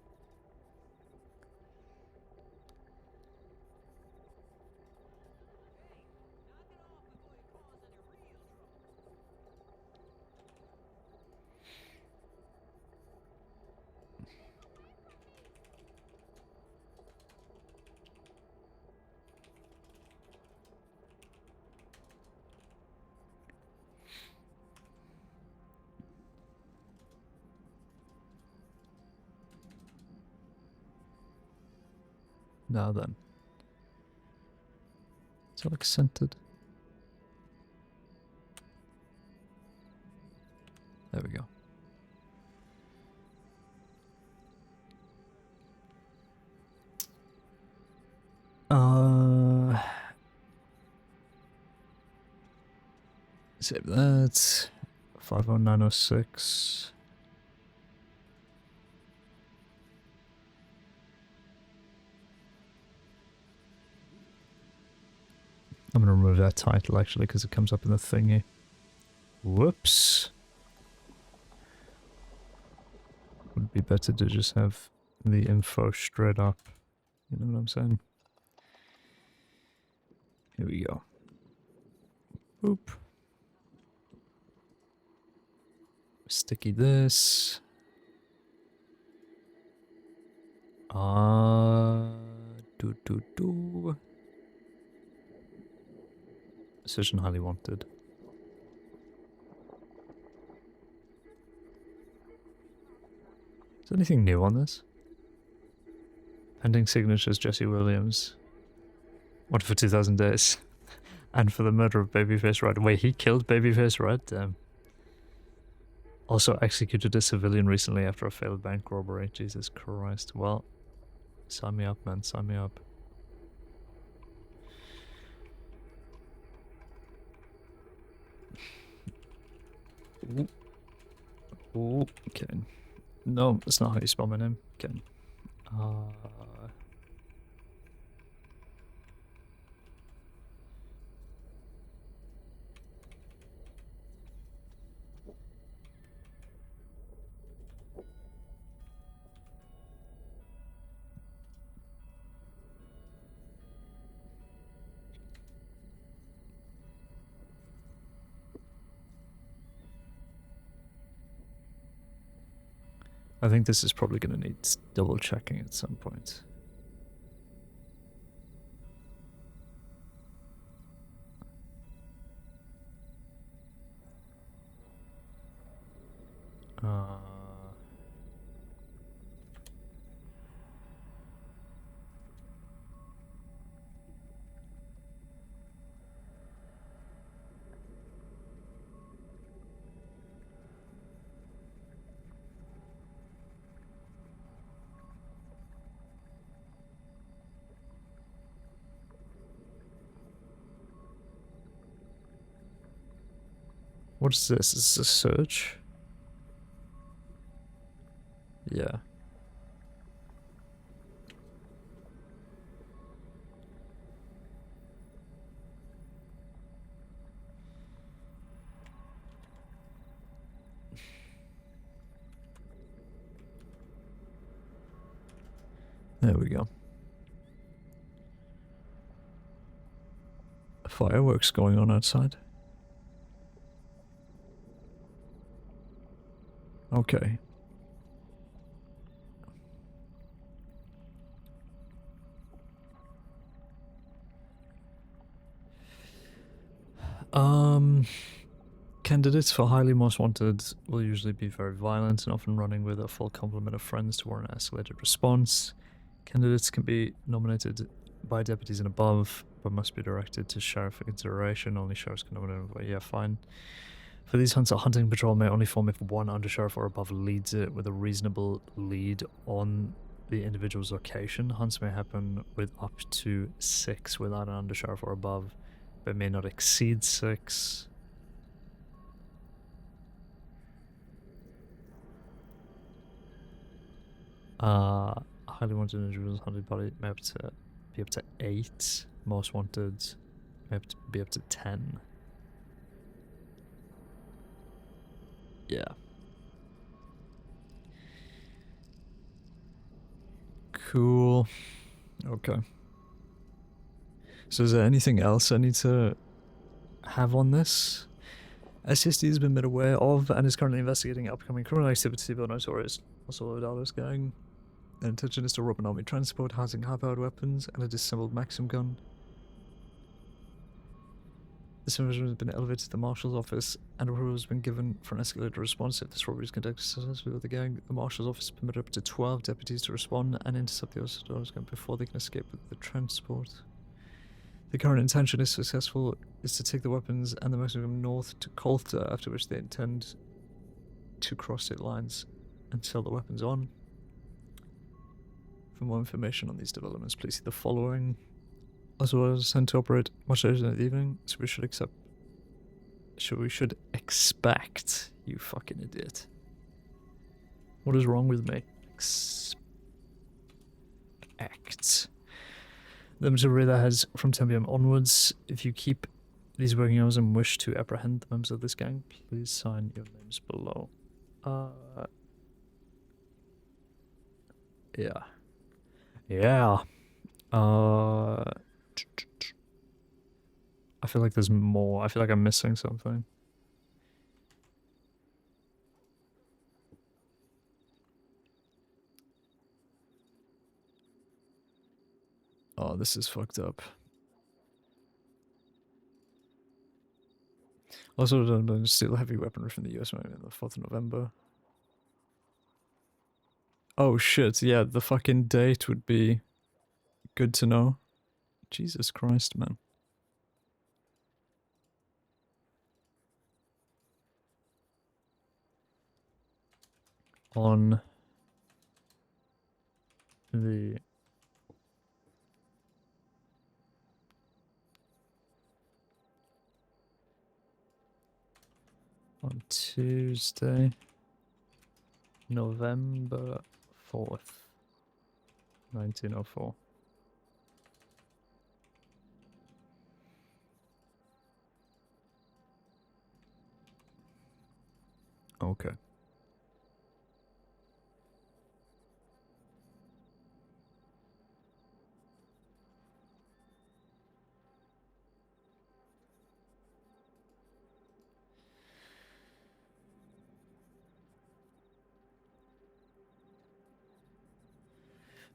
Now then. Is that like scented? There we go. Save that. 50906. I'm going to remove that title actually because it comes up in the thingy. Whoops. Would be better to just have the info straight up. You know what I'm saying? Here we go. Boop. Sticky this. Do. Decision highly wanted. Is there anything new on this? Pending signatures, Jesse Williams. One for 2,000 days. And for the murder of Babyface Red. Wait, he killed Babyface Red? Damn. Also executed a civilian recently after a failed bank robbery. Jesus Christ. Well, sign me up, man. Sign me up. Ooh, Caine. No, that's not how you spell my name. Caine. I think this is probably going to need double checking at some point. What is this? Is this a search? Yeah. There we go. Fireworks going on outside. Okay. Candidates for highly most wanted will usually be very violent and often running with a full complement of friends to warrant an escalated response. Candidates can be nominated by deputies and above, but must be directed to sheriff for consideration. Only sheriffs can nominate. Yeah, fine. For these hunts, a hunting patrol may only form if one undersheriff or above leads it with a reasonable lead on the individual's location. Hunts may happen with up to 6 without an undersheriff or above, but may not exceed 6. Highly wanted individuals hunted body may be up to 8. Most wanted may be up to 10. Yeah. Cool. Okay. So is there anything else I need to have on this? SCSD has been made aware of and is currently investigating upcoming criminal activity by notorious also Dallas gang. Their intention is to rob an army transport, housing high-powered weapons, and a disassembled Maxim gun. This information has been elevated to the Marshal's office, and approval has been given for an escalated response. If this robbery is conducted successfully with the gang, the Marshal's office permitted up to 12 deputies to respond and intercept the hostages before they can escape with the transport. The current intention, if successful, is to take the weapons and the Mexican north to Colter, after which they intend to cross state lines and sell the weapons on. For more information on these developments, please see the following. As well as sent to operate much later in the evening, so we should expect, you fucking idiot. What is wrong with me? Expect them to rear their heads from 10 PM onwards. If you keep these working hours and wish to apprehend the members of this gang, please sign your names below. Yeah. I feel like there's more. I feel like I'm missing something. Oh, this is fucked up. Also, don't steal heavy weaponry from the US on the 4th of November. Oh shit, yeah, the fucking date would be good to know. Jesus Christ, man. On the on Tuesday, November 4th, 1904. Okay.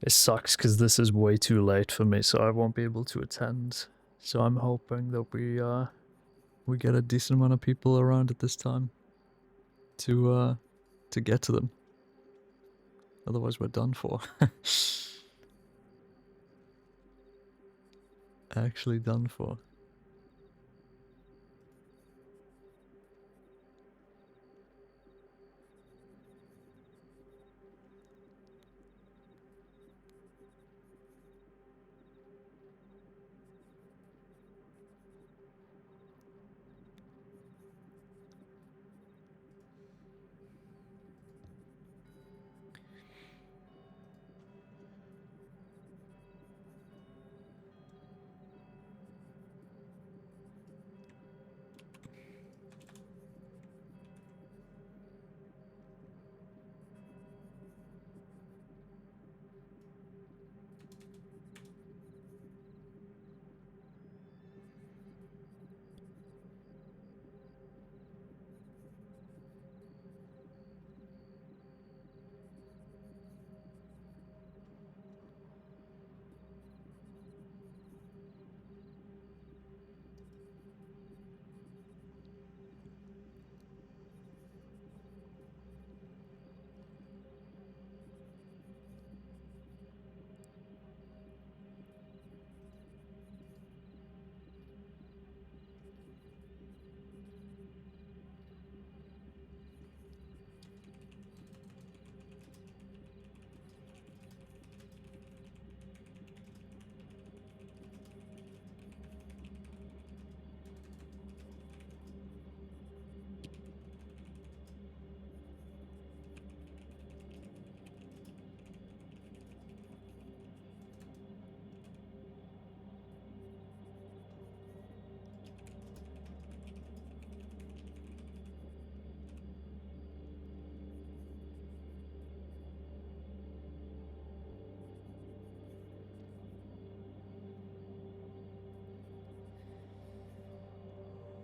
It sucks because this is way too late for me, so I won't be able to attend. So I'm hoping that we get a decent amount of people around at this time to get to them. Otherwise, we're done for. Actually done for.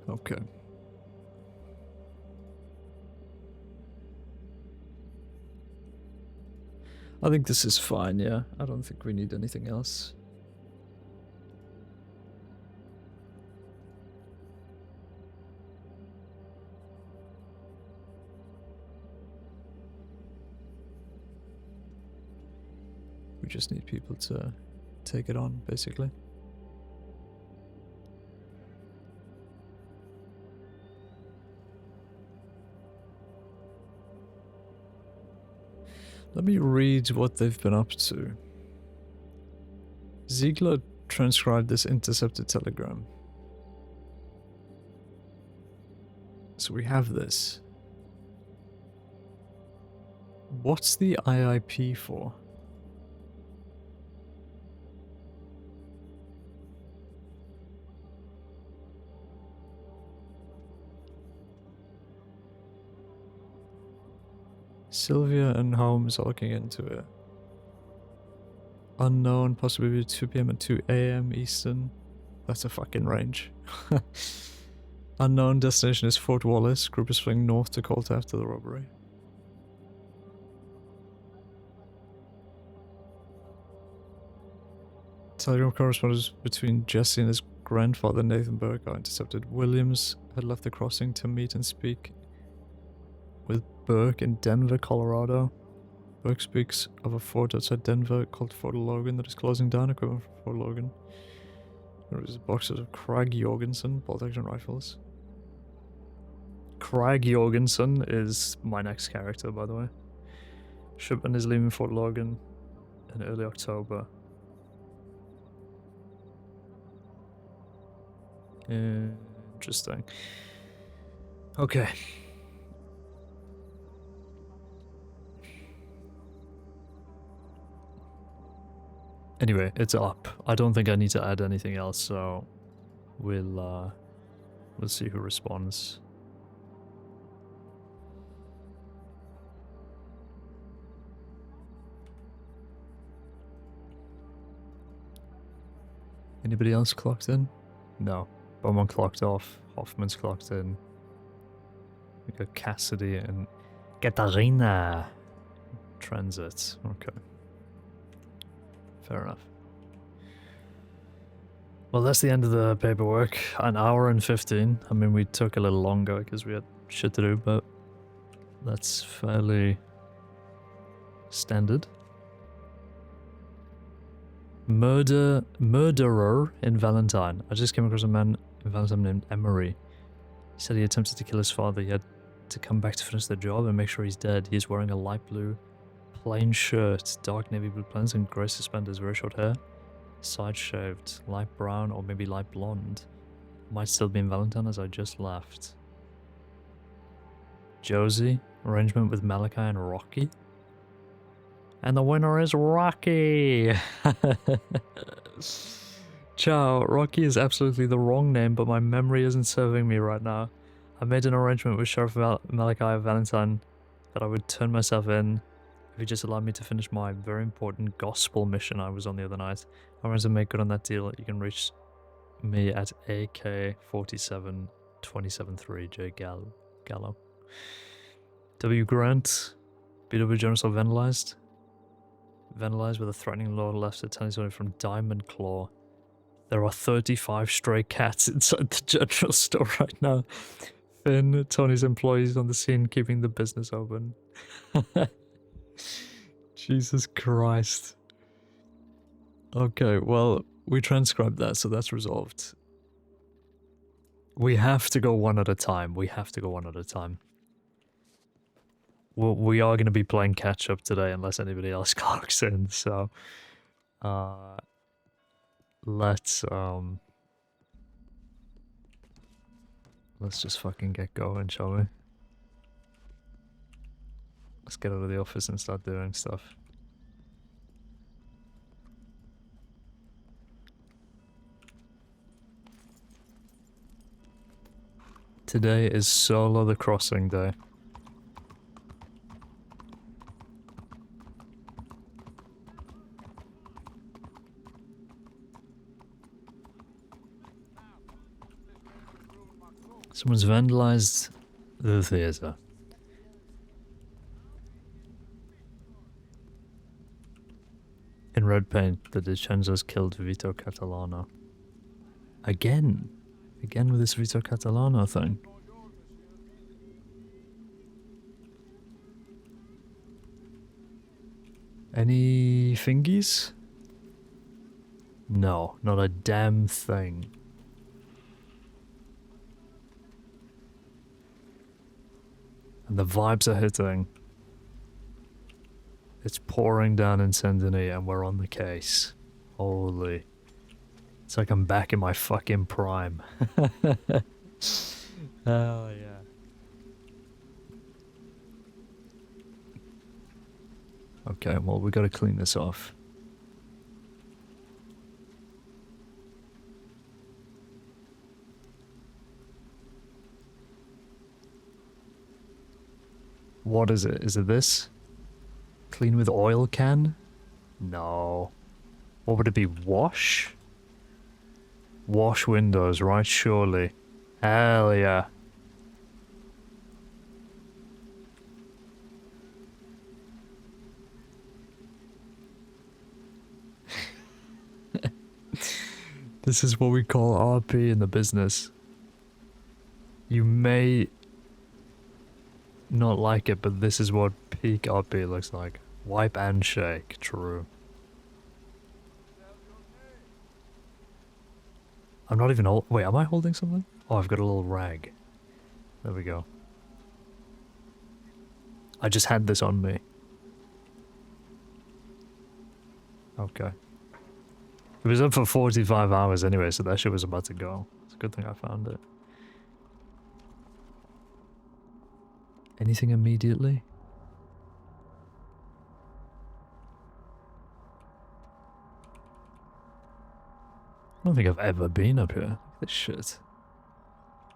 Okay. I think this is fine, yeah. I don't think we need anything else. We just need people to take it on, basically. Let me read what they've been up to. Ziegler transcribed this intercepted telegram. So we have this. What's the IIP for? Sylvia and Holmes are looking into it. Unknown, possibly 2 PM and 2 AM Eastern. That's a fucking range. Unknown, destination is Fort Wallace. Group is flying north to Colt after the robbery. Telegram correspondence between Jesse and his grandfather Nathan Burke are intercepted. Williams had left the crossing to meet and speak with Burke in Denver, Colorado. Burke speaks of a fort outside Denver called Fort Logan that is closing down. Equipment from Fort Logan. There is boxes of Krag Jorgensen bolt action rifles. Krag Jorgensen is my next character, by the way. Shipment is leaving Fort Logan in early October. Interesting. Okay. Anyway, it's up. I don't think I need to add anything else, so we'll see who responds. Anybody else clocked in? No. Bowman clocked off. Hoffman's clocked in. We got Cassidy and Katarina. Transit. Okay. Fair enough. Well, that's the end of the paperwork. An hour and 15. I mean, we took a little longer because we had shit to do, but that's fairly standard. Murderer in Valentine. I just came across a man in Valentine named Emery. He said he attempted to kill his father. He had to come back to finish the job and make sure he's dead. He's wearing a light blue plain shirt, dark navy blue pants, and grey suspenders, very short hair. Side shaved, light brown or maybe light blonde. Might still be in Valentine as I just left. Josie, arrangement with Malachi and Rocky. And the winner is Rocky! Ciao, Rocky is absolutely the wrong name, but my memory isn't serving me right now. I made an arrangement with Sheriff Malachi Valentine that I would turn myself in if he just allowed me to finish my very important gospel mission I was on the other night. I wanted to make good on that deal. You can reach me at AK47273 J Gallo. W. Grant, BW Jonas are vandalized. Vandalized with a threatening law left at Tony's from Diamond Claw. There are 35 stray cats inside the general store right now. Finn, Tony's employees on the scene, keeping the business open. Jesus Christ. Okay, well, we transcribed that, so that's resolved. We have to go one at a time. We have to go one at a time. Well, we are going to be playing catch up today unless anybody else clocks in, so let's just fucking get going, shall we? Let's get out of the office and start doing stuff. Today is Solo the Crossing Day. Someone's vandalized the theater. In red paint, the DiCenzos killed Vito Catalano. Again? Again with this Vito Catalano thing. Any fingies? No, not a damn thing. And the vibes are hitting. It's pouring down in Saint-Denis and we're on the case. Holy. It's like I'm back in my fucking prime. Hell yeah. Okay, well, we gotta clean this off. What is it? Is it this? Clean with oil can? No. What would it be? Wash? Wash windows, right? Surely. Hell yeah. This is what we call RP in the business. You may not like it, but this is what peak RP looks like. Wipe and shake, true. I'm not even wait, am I holding something? Oh, I've got a little rag. There we go. I just had this on me. Okay. It was up for 45 hours anyway, so that shit was about to go. It's a good thing I found it. Anything immediately? I don't think I've ever been up here. Look at this shit.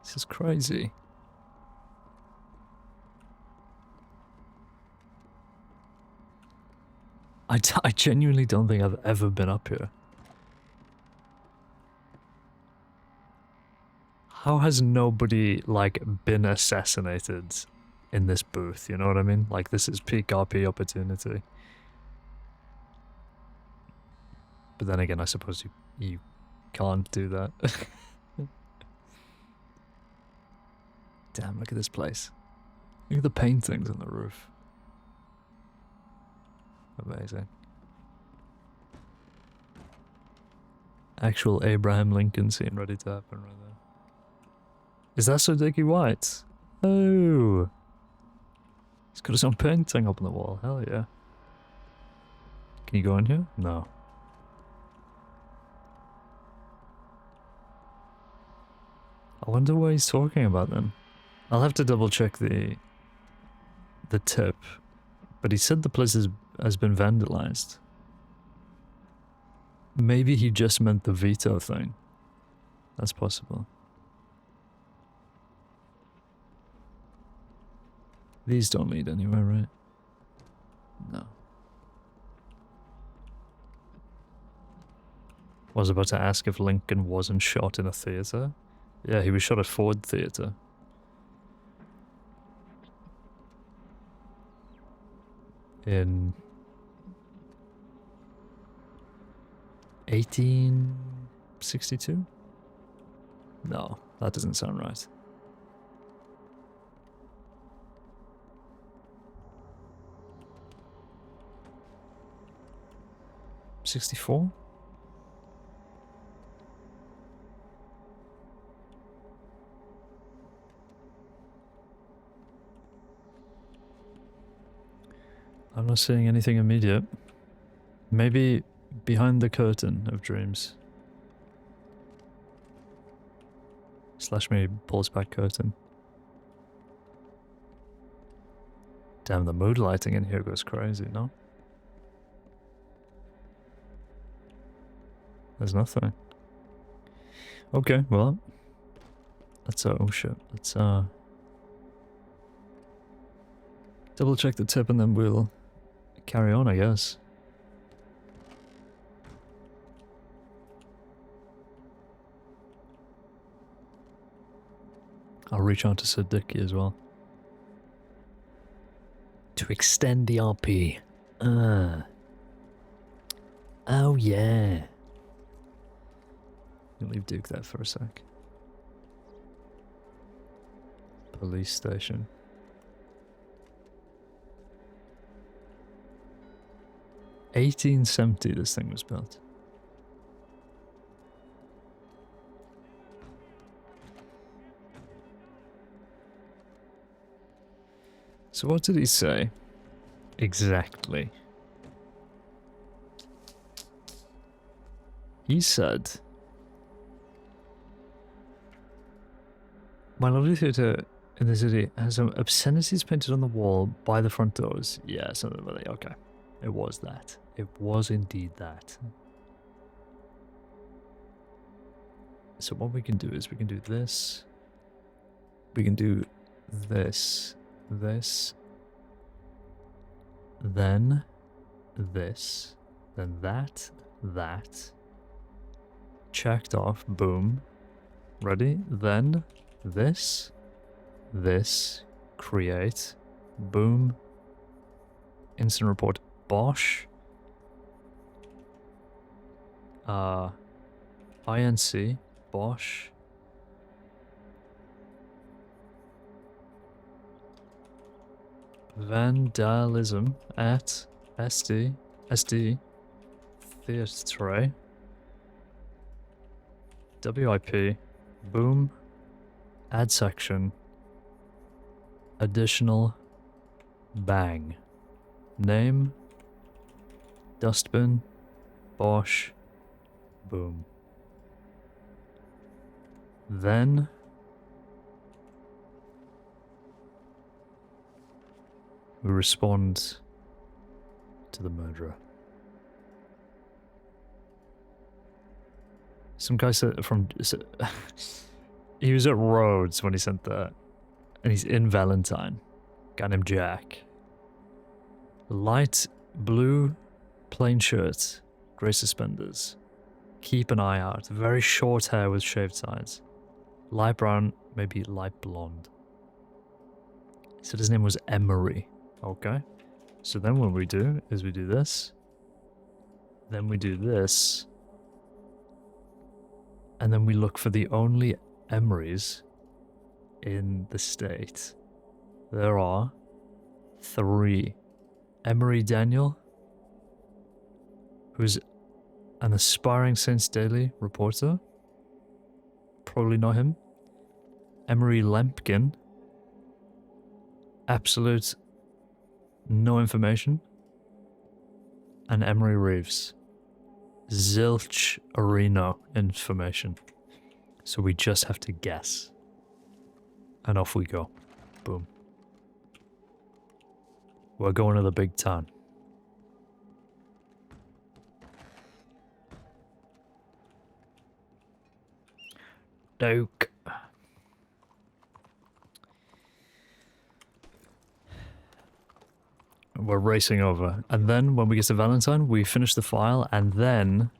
This is crazy. I genuinely don't think I've ever been up here. How has nobody, like, been assassinated in this booth? You know what I mean? Like, this is peak RP opportunity. But then again, I suppose you can't do that. Damn, look at this place. Look at the paintings on the roof. Amazing. Actual Abraham Lincoln scene ready to happen right there. Is that so Dickie White? Oh! He's got his own painting up on the wall. Hell yeah. Can you go in here? No. I wonder what he's talking about then. I'll have to double check the tip. But he said the place has been vandalized. Maybe he just meant the veto thing. That's possible. These don't lead anywhere, right? No. I was about to ask if Lincoln wasn't shot in a theatre. Yeah, he was shot at Ford Theatre. In 1862? No, that doesn't sound right. '64? I'm not seeing anything immediate. Maybe behind the curtain of dreams. Slash maybe pulls back curtain. Damn, the mood lighting in here goes crazy, no? There's nothing. Okay, well. Let's, oh shit. Let's, double check the tip and then we'll carry on, I guess. I'll reach out to Sir Dicky as well. To extend the RP. Oh yeah. I'll leave Duke there for a sec. Police station. 1870 this thing was built. So what did he say? Exactly. He said, my lovely theatre in the city has some obscenities painted on the wall by the front doors. Yeah, something like that. Okay. It was that. It was indeed that. So what we can do is we can do this. We can do this. This. Then this. Then that. That. Checked off. Boom. Ready? Then this. This. Create. Boom. Instant report. Bosch. INC. Bosch. Vandalism at SD Theatre WIP boom add section additional bang name dustbin Bosch boom. Then we respond to the murderer. Some guy said from... he was at Rhodes when he sent that. And he's in Valentine. Guy named Jack. Light blue plain shirt. Grey suspenders. Keep an eye out. Very short hair with shaved sides. Light brown, maybe light blonde. He said his name was Emery. Okay. So then what we do is we do this. Then we do this. And then we look for the only Emerys in the state. There are 3. Emery Daniel, who's an aspiring Saints Daily reporter. Probably not him. Emery Lempkin. Absolute no information. And Emery Reeves. Zilch Areno information. So we just have to guess. And off we go. Boom. We're going to the big town. Doke. We're racing over. And then when we get to Valentine, we finish the file and then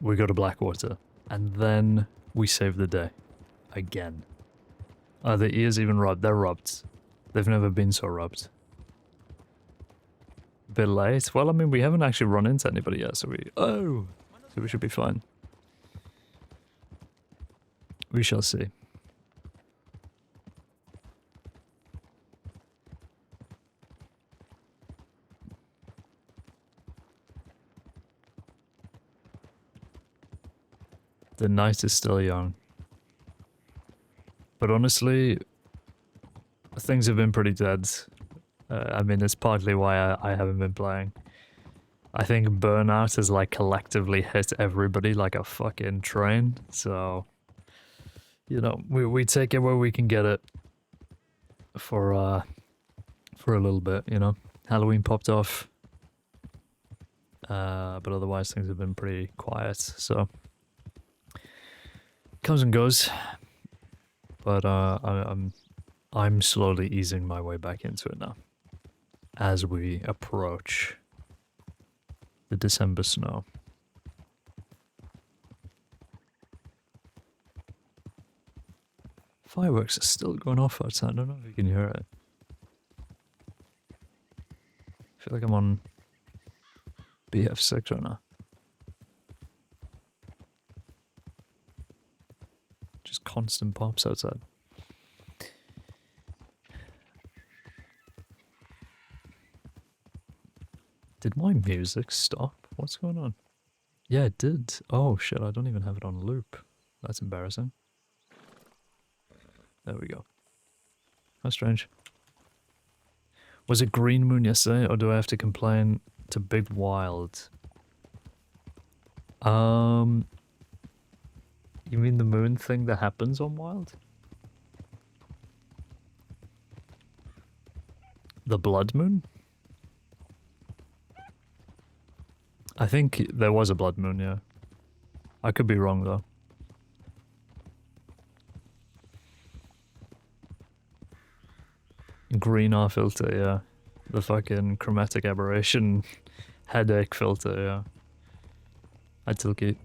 we go to Blackwater. And then we save the day. Again. Are the ears even rubbed? They're rubbed. They've never been so rubbed. Bit late. Well, I mean, we haven't actually run into anybody yet, so we... Oh! So we should be fine. We shall see. The night is still young. But honestly, things have been pretty dead. I mean, it's partly why I haven't been playing. I think burnout has like collectively hit everybody like a fucking train. So, you know, we take it where we can get it for a little bit, you know. Halloween popped off. But otherwise things have been pretty quiet, so... Comes and goes, but I'm slowly easing my way back into it now, as we approach the December snow. Fireworks are still going off outside. I don't know if you can hear it. I feel like I'm on BF6 right now. Just constant pops outside. my music stop? What's going on? Yeah, it did. Oh shit, I don't even have it on loop. That's embarrassing. There we go. How strange. Was it Green Moon yesterday, or do I have to complain to Big Wild? You mean the moon thing that happens on Wild? The blood moon? I think there was a blood moon, yeah. I could be wrong though. Green R filter, yeah. The fucking chromatic aberration headache filter, yeah. I took it.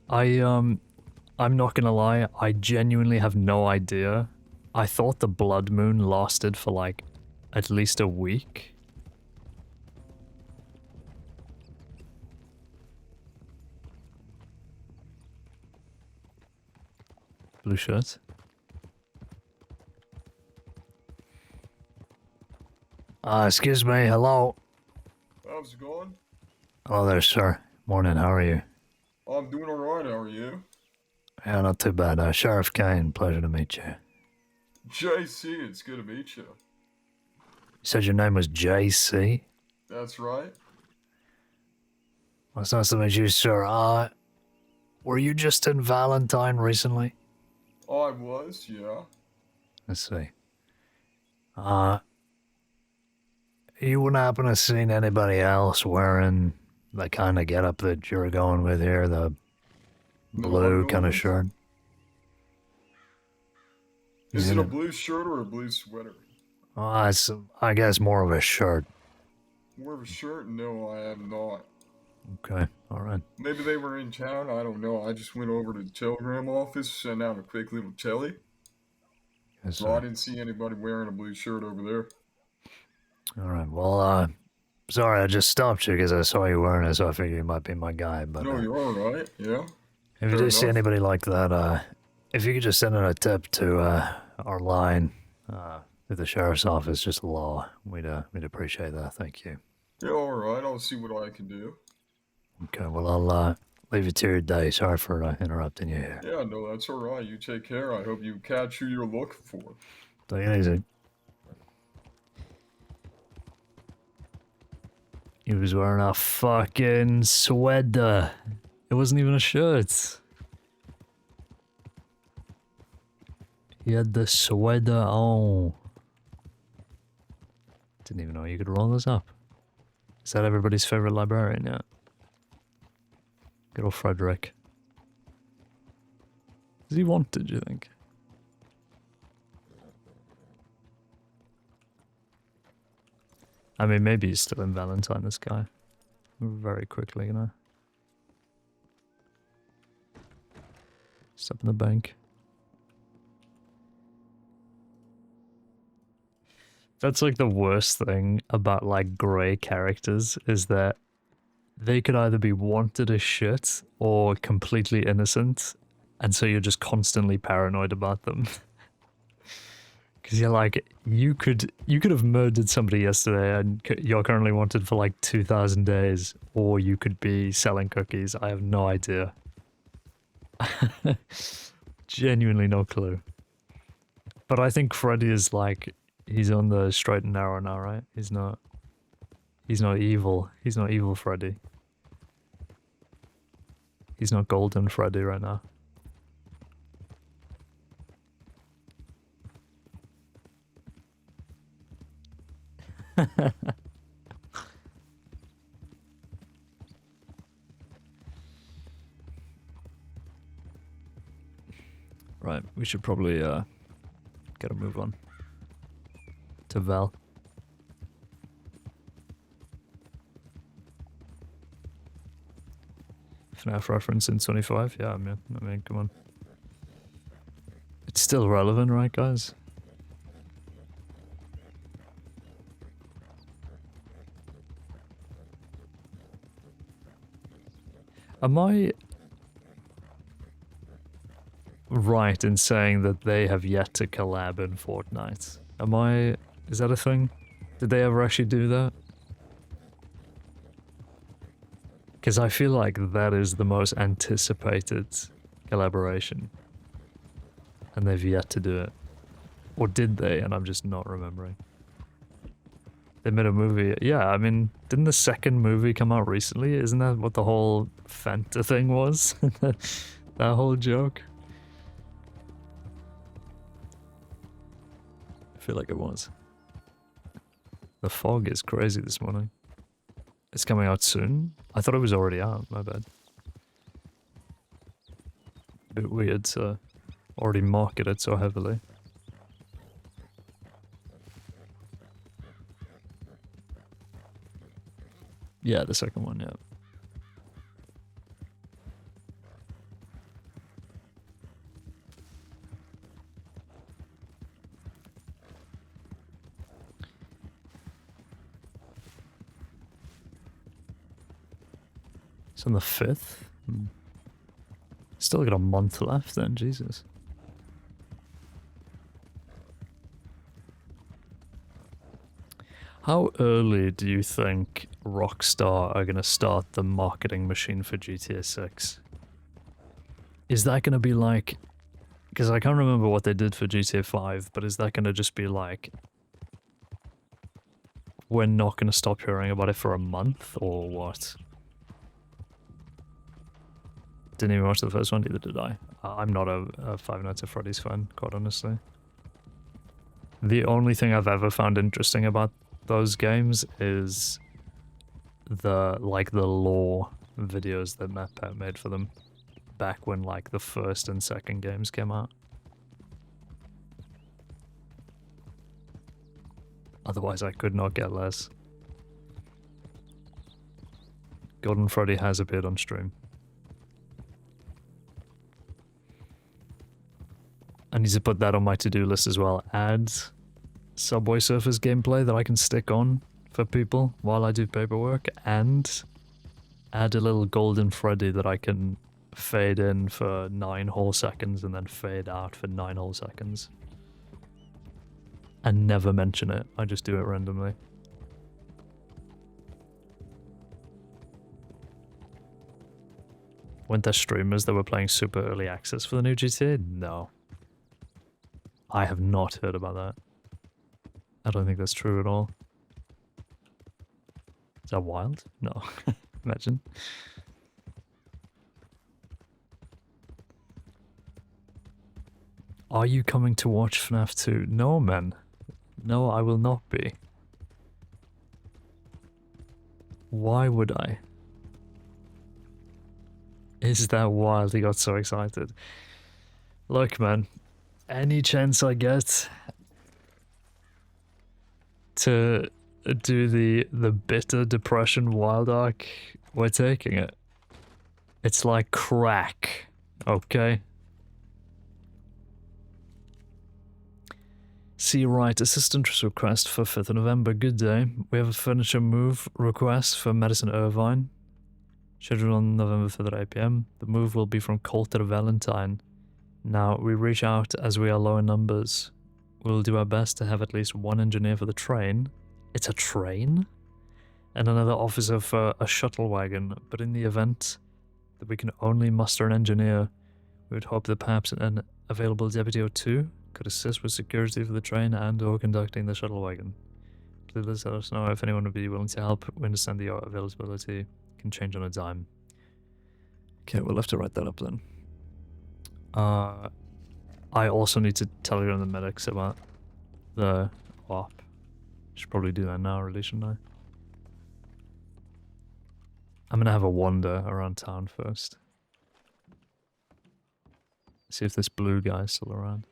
I'm not gonna lie, I genuinely have no idea. I thought the blood moon lasted for like at least a week. Blue shirt. Excuse me, hello. How's it going? Hello there, sir. Morning, how are you? I'm doing alright, how are you? Yeah, not too bad. Sheriff Caine, pleasure to meet you. JC, it's good to meet you. You said your name was JC? That's right. Well, it's nice to meet you, sir. Were you just in Valentine recently? Oh, I was, yeah. Let's see. You wouldn't happen to have seen anybody else wearing the kind of getup that you're going with here, the blue kind of shirt? Is it a blue shirt or a blue sweater? It's, I guess, more of a shirt. More of a shirt? No, I have not. Okay, alright. Maybe they were in town, I don't know. I just went over to the telegram office, sent out a quick little telly. Yes, so I didn't see anybody wearing a blue shirt over there. Alright, well, sorry, I just stopped you because I saw you wearing it, so I figured you might be my guy, but... No, you're alright, yeah. If you do see anybody like that, if you could just send in a tip to, our line, to the sheriff's office, just law, we'd appreciate that, thank you. Yeah, alright, I'll see what I can do. Okay, well, I'll, leave you to your day. Sorry for, interrupting you here. Yeah, no, that's alright. You take care. I hope you catch who you're looking for. Take it easy. He was wearing a fucking sweater. It wasn't even a shirt. He had the sweater on. Didn't even know you could roll this up. Is that everybody's favorite librarian yet? Good old Frederick. Is he wanted, do you think? I mean, maybe he's still in Valentine, this guy. Very quickly, you know. Step in the bank. That's like the worst thing about like grey characters is that they could either be wanted as shit or completely innocent, and so you're just constantly paranoid about them. Because you're like, you could have murdered somebody yesterday and you're currently wanted for like 2,000 days, or you could be selling cookies. I have no idea. Genuinely no clue. But I think Freddy is like, he's on the straight and narrow now, right? He's not evil. He's not evil Freddy. He's not golden Freddy right now. Right, we should probably get a move on to Val. FNAF reference in 25? Yeah, I mean, come on. It's still relevant, right, guys? Am I right in saying that they have yet to collab in Fortnite? Is that a thing? Did they ever actually do that? Because I feel like that is the most anticipated collaboration. And they've yet to do it. Or did they? And I'm just not remembering. They made a movie. Yeah, I mean, didn't the second movie come out recently? Isn't that what the whole Fanta thing was? That whole joke? I feel like it was. The fog is crazy this morning. It's coming out soon? I thought it was already out, my bad. Bit weird to already market it so heavily. Yeah, the second one, yeah. It's on the 5th? Still got a month left then, Jesus. How early do you think Rockstar are going to start the marketing machine for GTA 6? Is that going to be like... Because I can't remember what they did for GTA 5, but is that going to just be like... We're not going to stop hearing about it for a month, or what? Didn't even watch the first one, neither did I. I'm not a Five Nights at Freddy's fan, quite honestly. The only thing I've ever found interesting about those games is the lore videos that MatPat made for them back when like the first and second games came out. Otherwise I could not get less. Golden Freddy has appeared on stream. I need to put that on my to-do list as well. Add Subway Surfers gameplay that I can stick on for people while I do paperwork, and add a little Golden Freddy that I can fade in for 9 whole seconds and then fade out for 9 whole seconds. And never mention it, I just do it randomly. Weren't there streamers that were playing super early access for the new GTA? No. I have not heard about that. I don't think that's true at all. Is that wild? No. Imagine. Are you coming to watch FNAF 2? No, man. No, I will not be. Why would I? Is that wild? He got so excited. Look, man. Any chance I get to do the bitter depression wild arc, we're taking it. It's like crack, okay? See, right, assistant request for 5th of November, good day. We have a furniture move request for Madison Irvine. Scheduled on November 5th at 8 PM. The move will be from Coulter to Valentine. Now, we reach out as we are low in numbers. We'll do our best to have at least one engineer for the train. It's a train? And another officer for a shuttle wagon, but in the event that we can only muster an engineer, we would hope that perhaps an available deputy or two could assist with security for the train and or conducting the shuttle wagon. Please let us know if anyone would be willing to help. We understand the availability can change on a dime. Okay, we'll have to write that up then. I also need to telegram the medics about the op. Should probably do that now, really, shouldn't I? I'm gonna have a wander around town first. See if this blue guy's still around.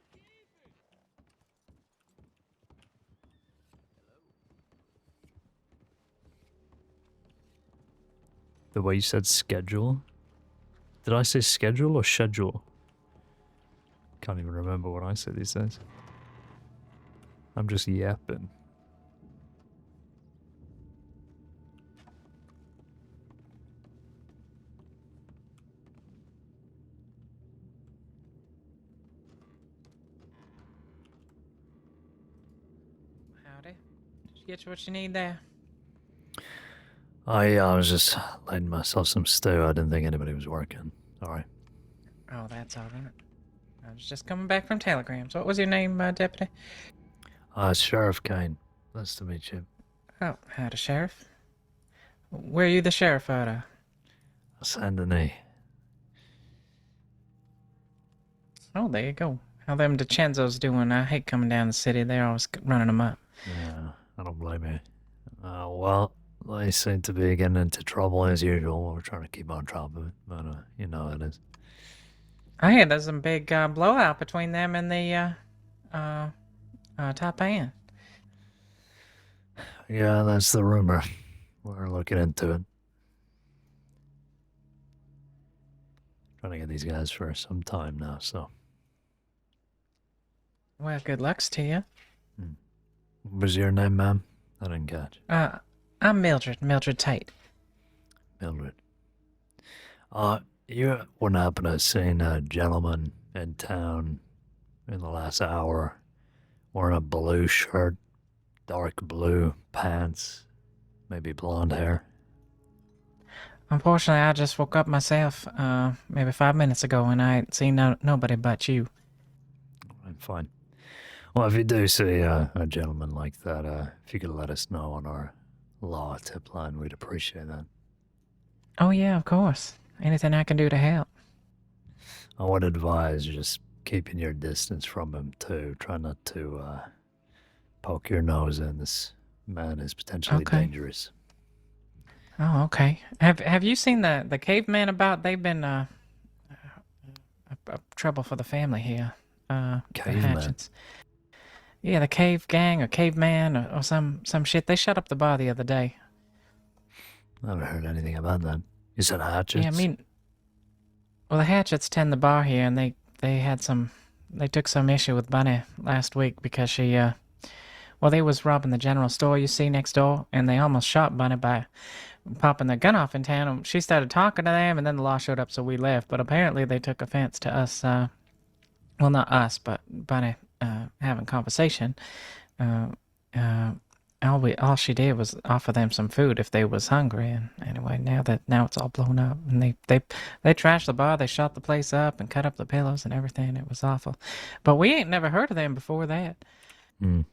The way you said schedule? Did I say schedule or schedule? Can't even remember what I say these days. I'm just yapping. Howdy. Did you get what you need there? I was just letting myself some stew. I didn't think anybody was working. Sorry. Oh, that's all right. I was just coming back from telegrams. What was your name, Deputy? Sheriff Caine. Nice to meet you. Oh, howdy, Sheriff. Where are you the sheriff out of? Saint Denis. Oh, there you go. How them DiCenzos doing? I hate coming down the city. They're always running them up. Yeah, I don't blame you. Well, they seem to be getting into trouble as usual. We're trying to keep on top of it, but you know how it is. I hear there's some big blowout between them and the top end. Yeah, that's the rumor. We're looking into it. Trying to get these guys for some time now, so. Well, good lucks to you. What was your name, ma'am? I didn't catch. I'm Mildred Tate. Mildred. You wouldn't happen to have seen a gentleman in town in the last hour wearing a blue shirt, dark blue pants, maybe blonde hair? Unfortunately, I just woke up myself, maybe 5 minutes ago, and I ain't seen nobody but you. I'm fine. Well, if you do see a gentleman like that, if you could let us know on our law tip line, we'd appreciate that. Oh, yeah, of course. Anything I can do to help. I would advise just keeping your distance from him, too. Try not to poke your nose in. This man is potentially dangerous. Oh, okay. Have you seen the caveman about? They've been a trouble for the family here. Caveman? Yeah, the cave gang or caveman or some shit. They shut up the bar the other day. I haven't heard anything about that. You said Hatchets? Yeah, I mean, well, the Hatchets tend the bar here, and they took some issue with Bunny last week because she, well, they was robbing the general store you see next door, and they almost shot Bunny by popping their gun off in town. And she started talking to them, and then the law showed up, so we left. But apparently they took offense to us, well, not us, but Bunny having conversation. All she did was offer them some food if they was hungry. And anyway, now it's all blown up, and they trashed the bar. They shot the place up and cut up the pillows and everything. It was awful, but we ain't never heard of them before that. No,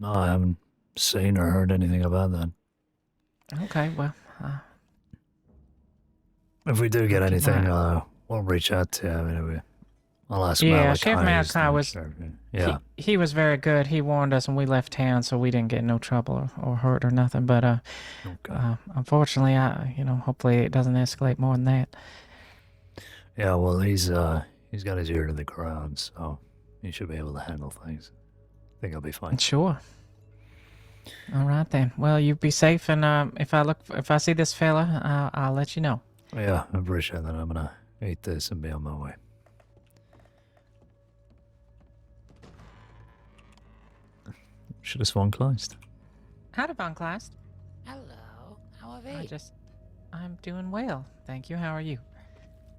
I haven't seen or heard anything about that. Okay, well, if we do get anything, we'll reach out to you. I mean, I'll ask Sheriff Malachi was. Yeah, he was very good. He warned us when we left town, so we didn't get no trouble or hurt or nothing. But unfortunately, hopefully it doesn't escalate more than that. Yeah, well, he's got his ear to the ground, so he should be able to handle things. I think he'll be fine. Sure. All right then. Well, you be safe, and if I see this fella, I'll let you know. Yeah, I appreciate that. I'm gonna eat this and be on my way. Should have swung closed. Howdy, Von Kleist. Hello, how are we? I'm doing well, thank you. How are you?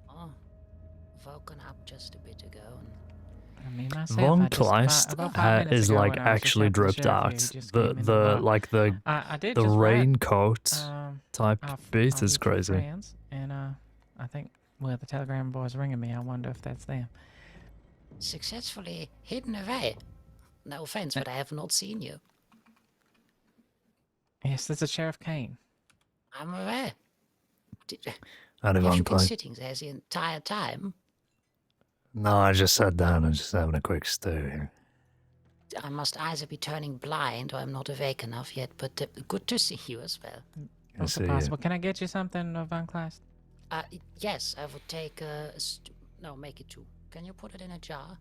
Oh, woken up just a bit ago. Von Kleist is like actually dripped out. The raincoat type beat is crazy. And I think the telegram boy's ringing me. I wonder if that's them. Successfully hidden away. No offense, but I have not seen you. Yes, this is Sheriff Caine. I'm aware. Have you been sitting there the entire time? No, I just sat down and just having a quick stew here. I must either be turning blind or I'm not awake enough yet, but good to see you as well. Also possible. Can I get you something, Von Kleist? Yes, I would take no, make it 2. Can you put it in a jar?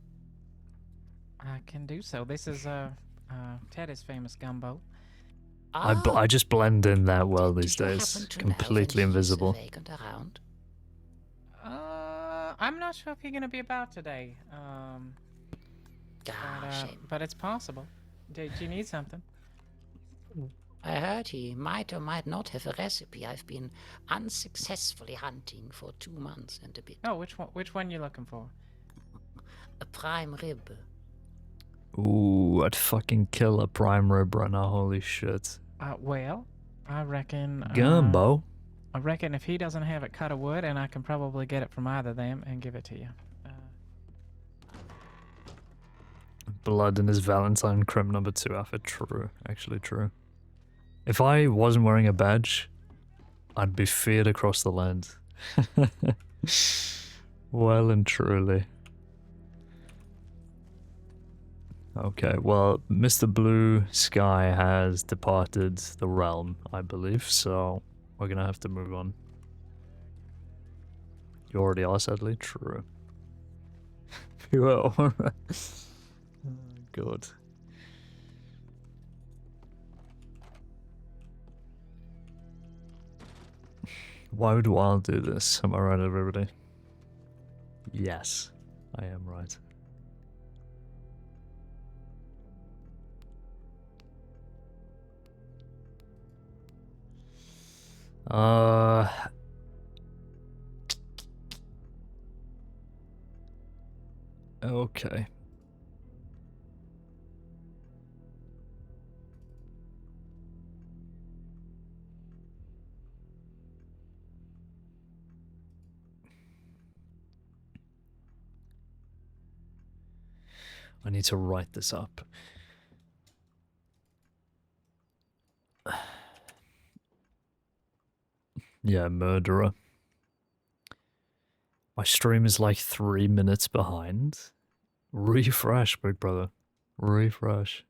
I can do so. This is Teddy's famous gumbo. I just blend in that well these days. Completely invisible. I'm not sure if you're gonna be about today. But it's possible. Do you need something? I heard he might or might not have a recipe. I've been unsuccessfully hunting for 2 months and a bit. Oh, which one you looking for? A prime rib. Ooh, I'd fucking kill a prime rib right now, holy shit. Well, I reckon. Gumbo. I reckon if he doesn't have it, cut a wood, and I can probably get it from either of them and give it to you. Blood in his Valentine crim number 2 outfit. True. Actually true. If I wasn't wearing a badge, I'd be feared across the land. Well and truly. Okay, well, Mr. Blue Sky has departed the realm, I believe, so we're gonna have to move on. You already are, sadly. True. You are alright. Good. Why would Wild do this? Am I right, everybody? Yes, I am right. Okay. I need to write this up. Yeah, murderer. My stream is like 3 minutes behind. Refresh, big brother. Refresh.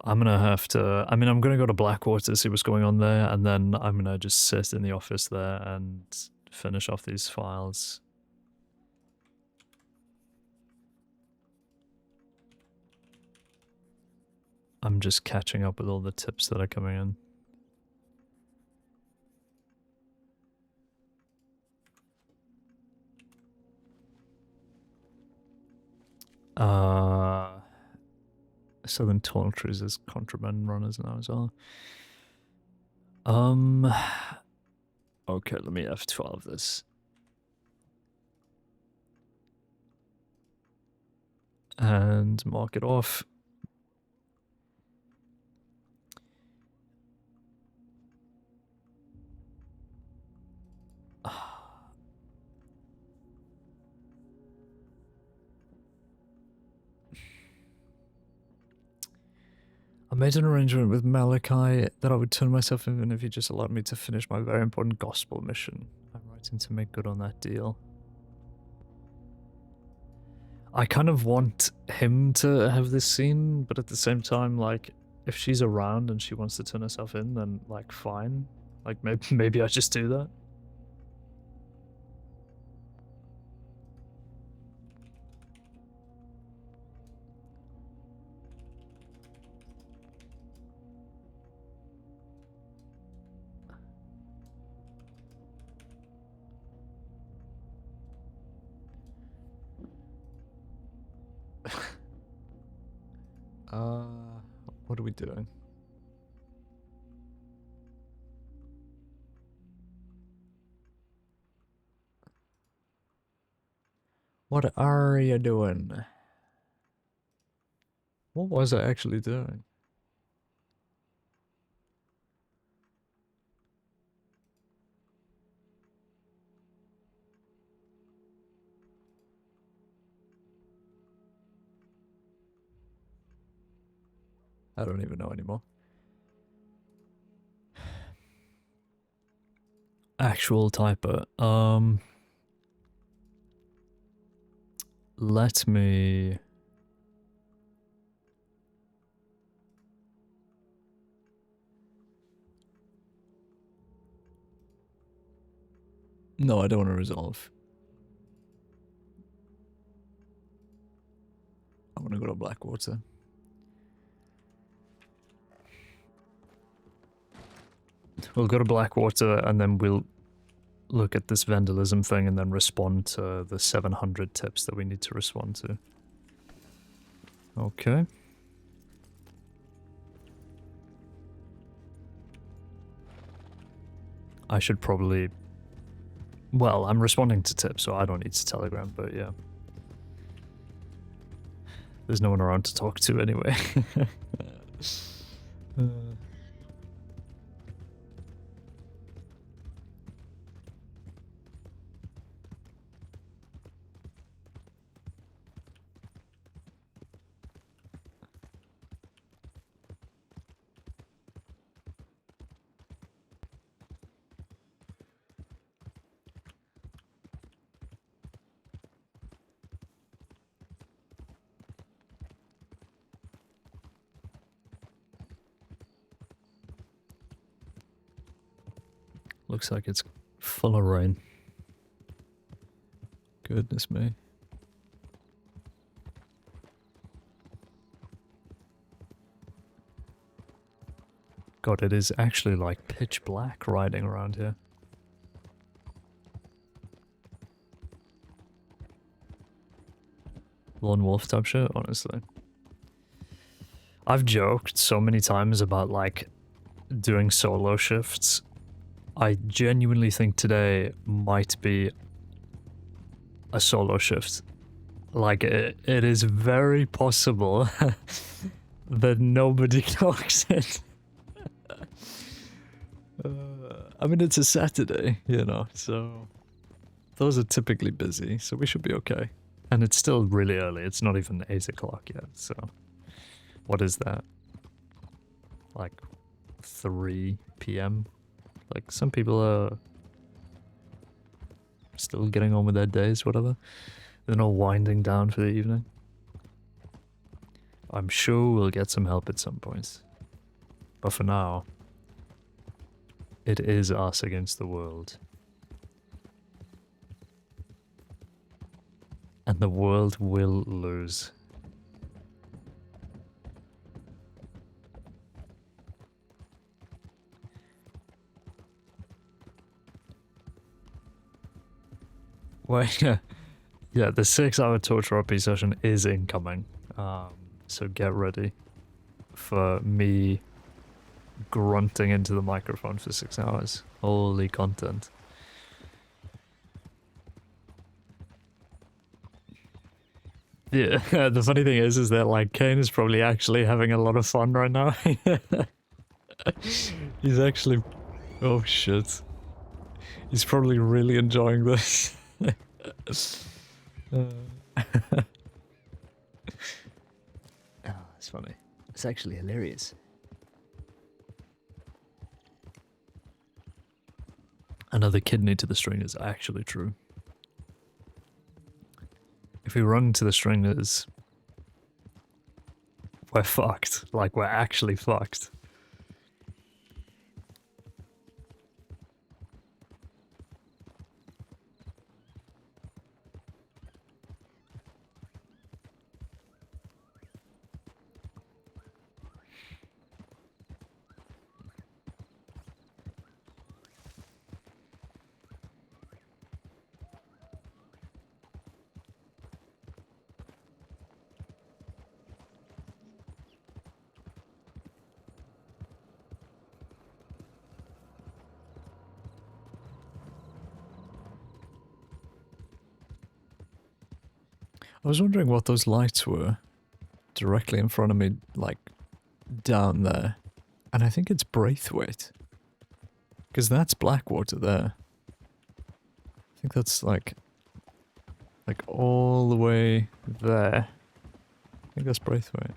I'm gonna have to, I mean, I'm gonna go to Blackwater to see what's going on there, and then I'm gonna just sit in the office there and finish off these files. I'm just catching up with all the tips that are coming in. Southern Toiletries is contraband runners now as well. Okay, let me F12 this. And mark it off. I made an arrangement with Malachi that I would turn myself in if he just allowed me to finish my very important gospel mission. I'm writing to make good on that deal. I kind of want him to have this scene, but at the same time, like, if she's around and she wants to turn herself in, then, like, fine. Like, maybe I just do that. What are we doing? What are you doing? What was I actually doing? I don't even know anymore. Actual typer. Let me... No, I don't want to resolve. I want to go to Blackwater. We'll go to Blackwater and then we'll look at this vandalism thing and then respond to the 700 tips that we need to respond to. Okay. I should probably... Well, I'm responding to tips, so I don't need to telegram, but yeah. There's no one around to talk to anyway. Looks like it's full of rain. Goodness me. God, it is actually like pitch black riding around here. Lone wolf type shit, honestly. I've joked so many times about like doing solo shifts. I genuinely think today might be a solo shift. Like, it is very possible that nobody clocks it. I mean, it's a Saturday, you know, so those are typically busy, so we should be okay. And it's still really early. It's not even 8 o'clock yet, so... What is that? Like, 3 p.m.? Like, some people are still getting on with their days, whatever. They're not winding down for the evening. I'm sure we'll get some help at some point. But for now, it is us against the world. And the world will lose. Well, yeah, the 6-hour WildRP session is incoming. So get ready for me grunting into the microphone for 6 hours. Holy content. Yeah, the funny thing is that like Caine is probably actually having a lot of fun right now. He's actually... Oh shit. He's probably really enjoying this. Oh, that's funny. It's actually hilarious. Another kidney to the string is actually true. If we run to the stringers, we're fucked. Like, we're actually fucked. I was wondering what those lights were directly in front of me, like, down there. And I think it's Braithwaite. Because that's Blackwater there. I think that's, like all the way there. I think that's Braithwaite.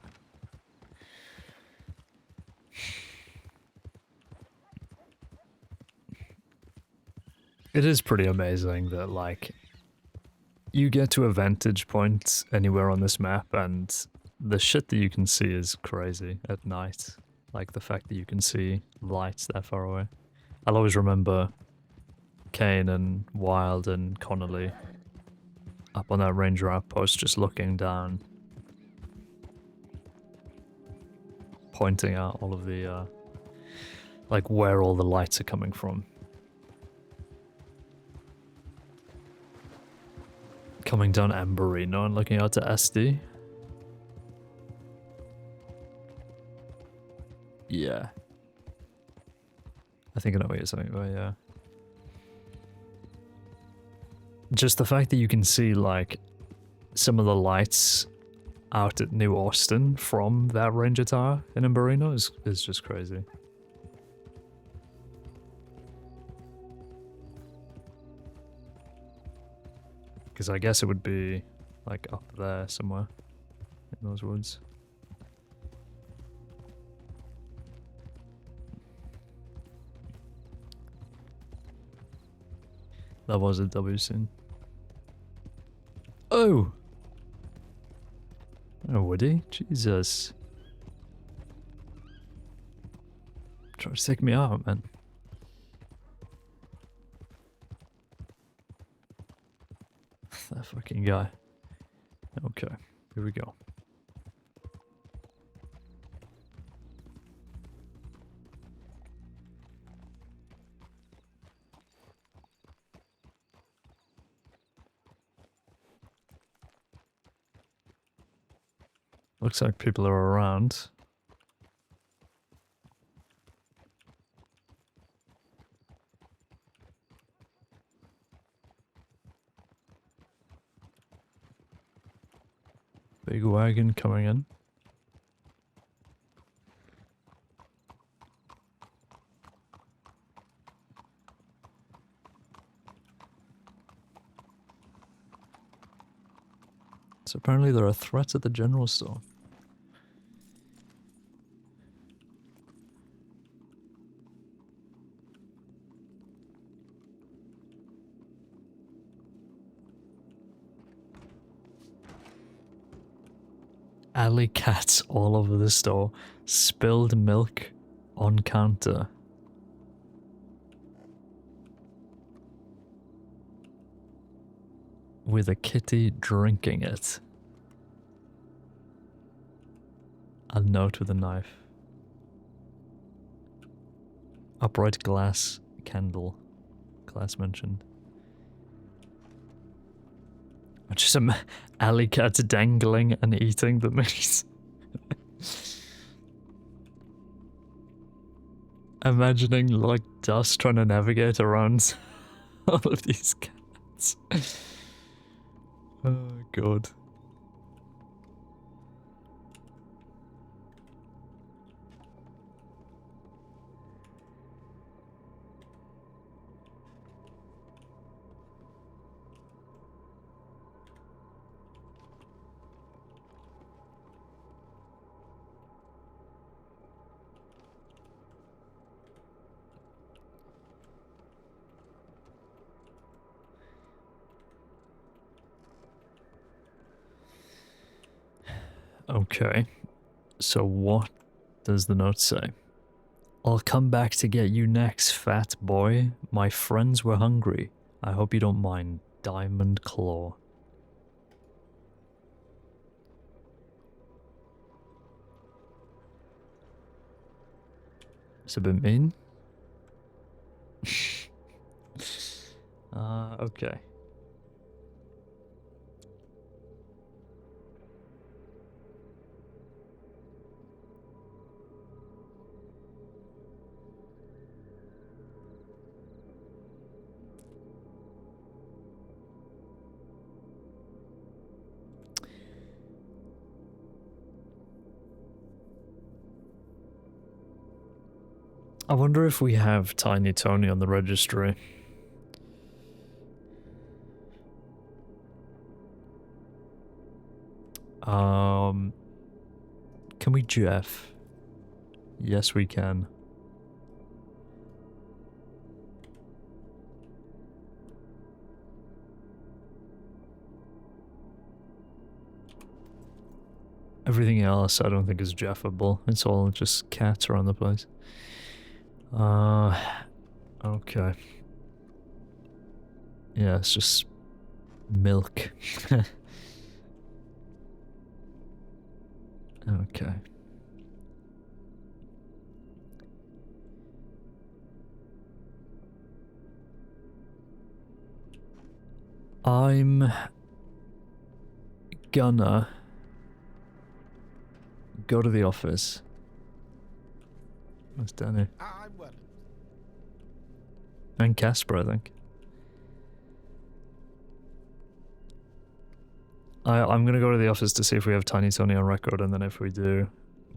It is pretty amazing that, like, you get to a vantage point anywhere on this map and the shit that you can see is crazy at night. Like the fact that you can see lights that far away. I'll always remember Caine and Wild and Connolly up on that ranger outpost just looking down, pointing out all of the like where all the lights are coming from. Coming down Amberino and looking out to SD. Yeah. I think I know what you're saying, but yeah. Just the fact that you can see, like, some of the lights out at New Austin from that Ranger Tower in Amberino is just crazy. Because I guess it would be, like, up there somewhere in those woods. That was a W scene. Oh! Oh, would he? Jesus. Try to take me out, man. That fucking guy. Okay, here we go. Looks like people are around. Big wagon coming in. So apparently there are threats at the general store. Alley cats all over the store. Spilled milk on counter. With a kitty drinking it. A note with a knife. Upright glass candle. Glass mentioned. Just some alley cats dangling and eating the meat. Imagining like dust trying to navigate around all of these cats. Oh god. Okay, so what does the note say? I'll come back to get you next, fat boy. My friends were hungry. I hope you don't mind. Diamond Claw. It's a bit mean. Okay. I wonder if we have Tiny Tony on the registry. Can we Jeff? Yes, we can. Everything else I don't think is Jeffable. It's all just cats around the place. Okay. Yeah, it's just milk. Okay. I'm gonna go to the office. That's Danny. And Casper, I think. I'm gonna go to the office to see if we have Tiny Tony on record, and then if we do,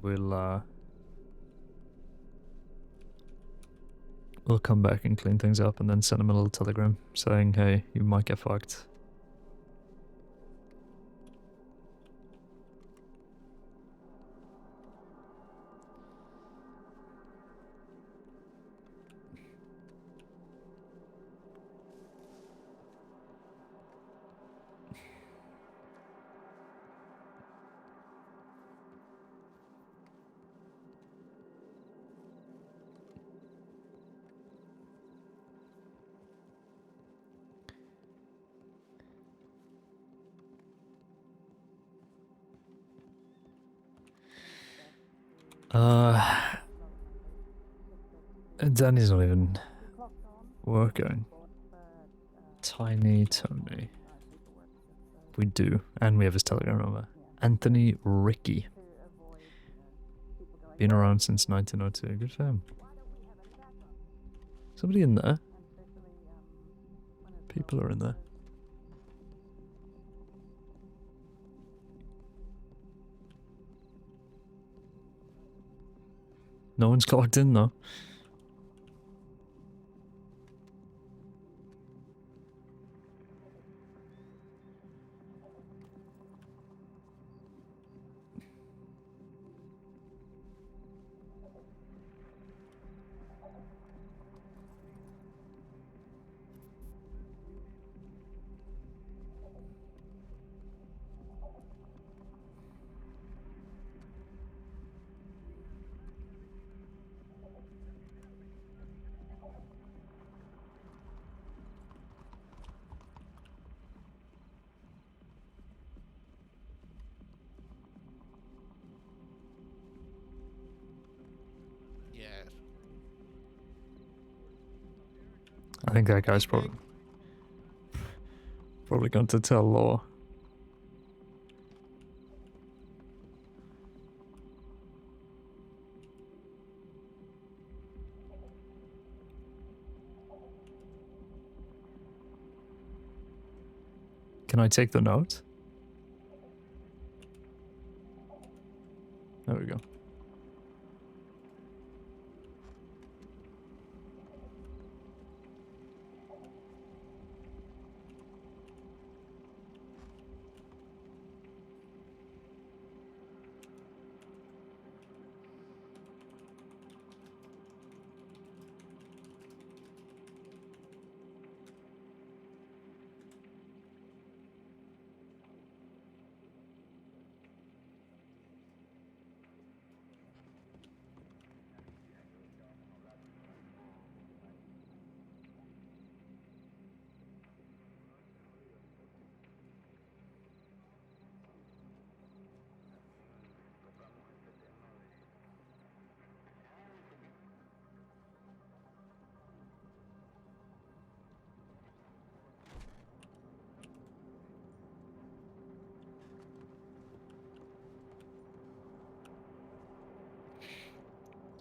we'll come back and clean things up, and then send him a little telegram saying, hey, you might get fucked. Danny's not even working. Tiny Tony. We do, and we have his telegram number. Anthony Ricky. Been around since 1902. Good for him. Somebody in there? People are in there. No one's clocked in though. I think that guy's probably going to tell Law. Can I take the note? There we go.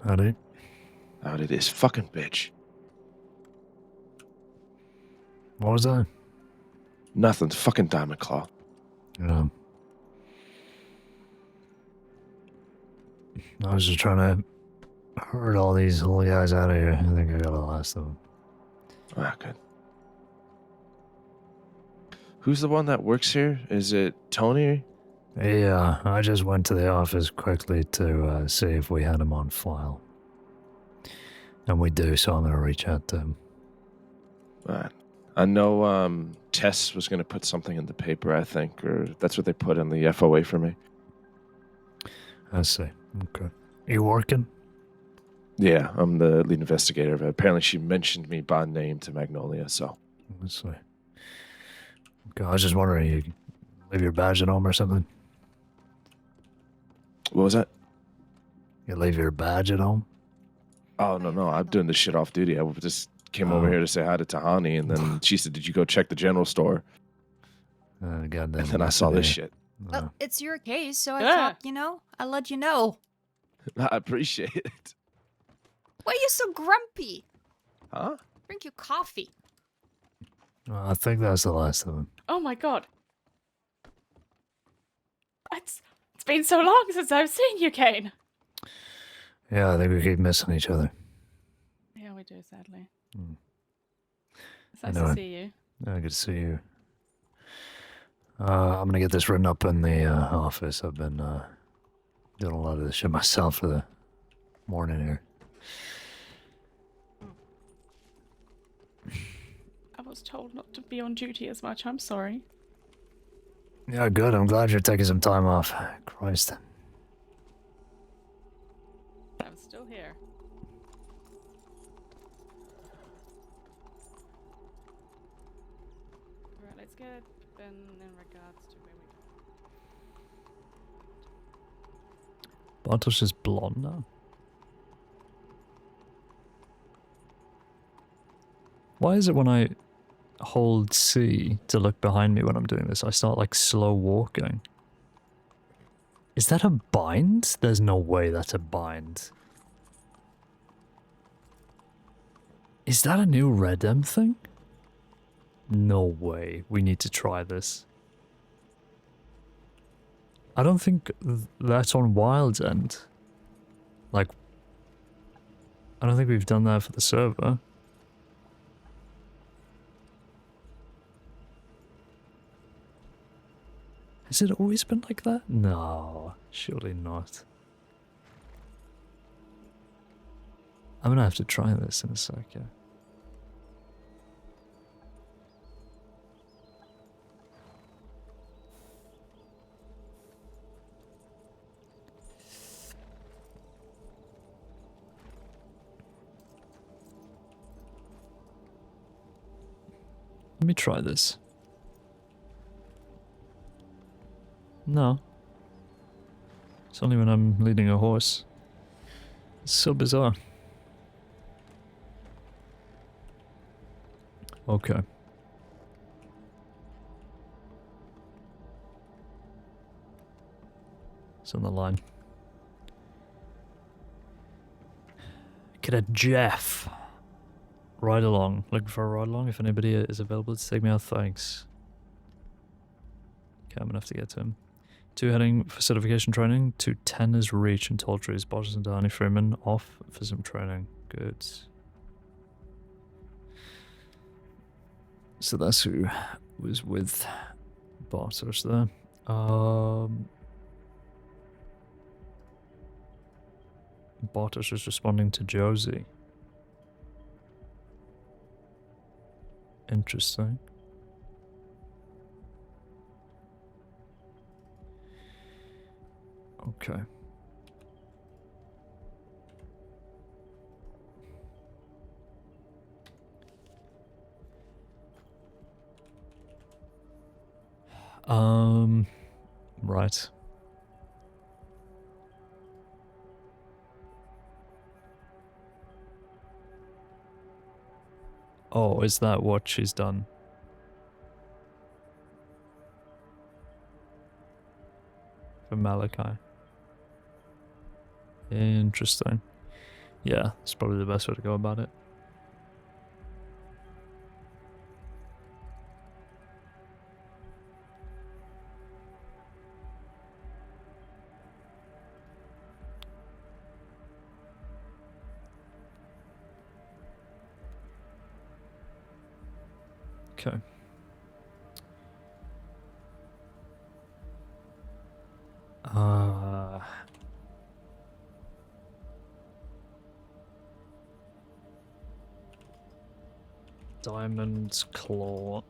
Howdy. Howdy, this fucking bitch. What was that? Nothing. Fucking Diamond Claw. I was just trying to herd all these little guys out of here. I think I got the last of them. Ah, good. Who's the one that works here? Is it Tony? Yeah, I just went to the office quickly to see if we had him on file. And we do, so I'm going to reach out to him. I know Tess was going to put something in the paper, I think, or that's what they put in the FOA for me. I see. Okay. Are you working? Yeah, I'm the lead investigator. Apparently she mentioned me by name to Magnolia, so. Let's see. Okay, I was just wondering, you leave your badge at home or something? What was that? You leave your badge at home? Oh, no, I'm doing this shit off duty. I just came over here to say hi to Tahani, and then she said, did you go check the general store? Goddamn. And then I saw this shit. Well, it's your case, so I Yeah. thought, I'll let you know. I appreciate it. Why are you so grumpy? Huh? Drink your coffee. I think that's the last of them. Oh my god. It's been so long since I've seen you, Caine. Yeah, I think we keep missing each other. Yeah, we do, sadly. It's I nice know to it. see you. Yeah, good to see you. I'm gonna get this written up in the office. I've been doing a lot of this shit myself for the morning here. I was told not to be on duty as much. I'm sorry. Yeah, good. I'm glad you're taking some time off. Christ. I'm still here. Alright, let's get Ben in regards to where we Bartosz is blonde now. Why is it when I hold C to look behind me when I'm doing this, I start like slow walking? Is that a bind? There's no way that's a bind. Is that a new Redem thing? No way. We need to try this. I don't think that's on Wild's end. Like, I don't think we've done that for the server. Has it always been like that? No, surely not. I'm gonna have to try this in a sec, yeah. Let me try this. No. It's only when I'm leading a horse. It's so bizarre. Okay. It's on the line. Cadet Jeff. Ride along. Looking for a ride along. If anybody is available to take me out, thanks. Okay, I'm gonna have to get to him. 2 heading for certification training. 2 tenors reach and tall trees. Bosses and Danny Freeman off for some training. Good. So that's who was with Bartosz there. Bartosz is responding to Josie. Interesting. Okay. Right. Oh, is that what she's done? For Malachi. Interesting. Yeah, that's probably the best way to go about it. Okay. Diamond's Claw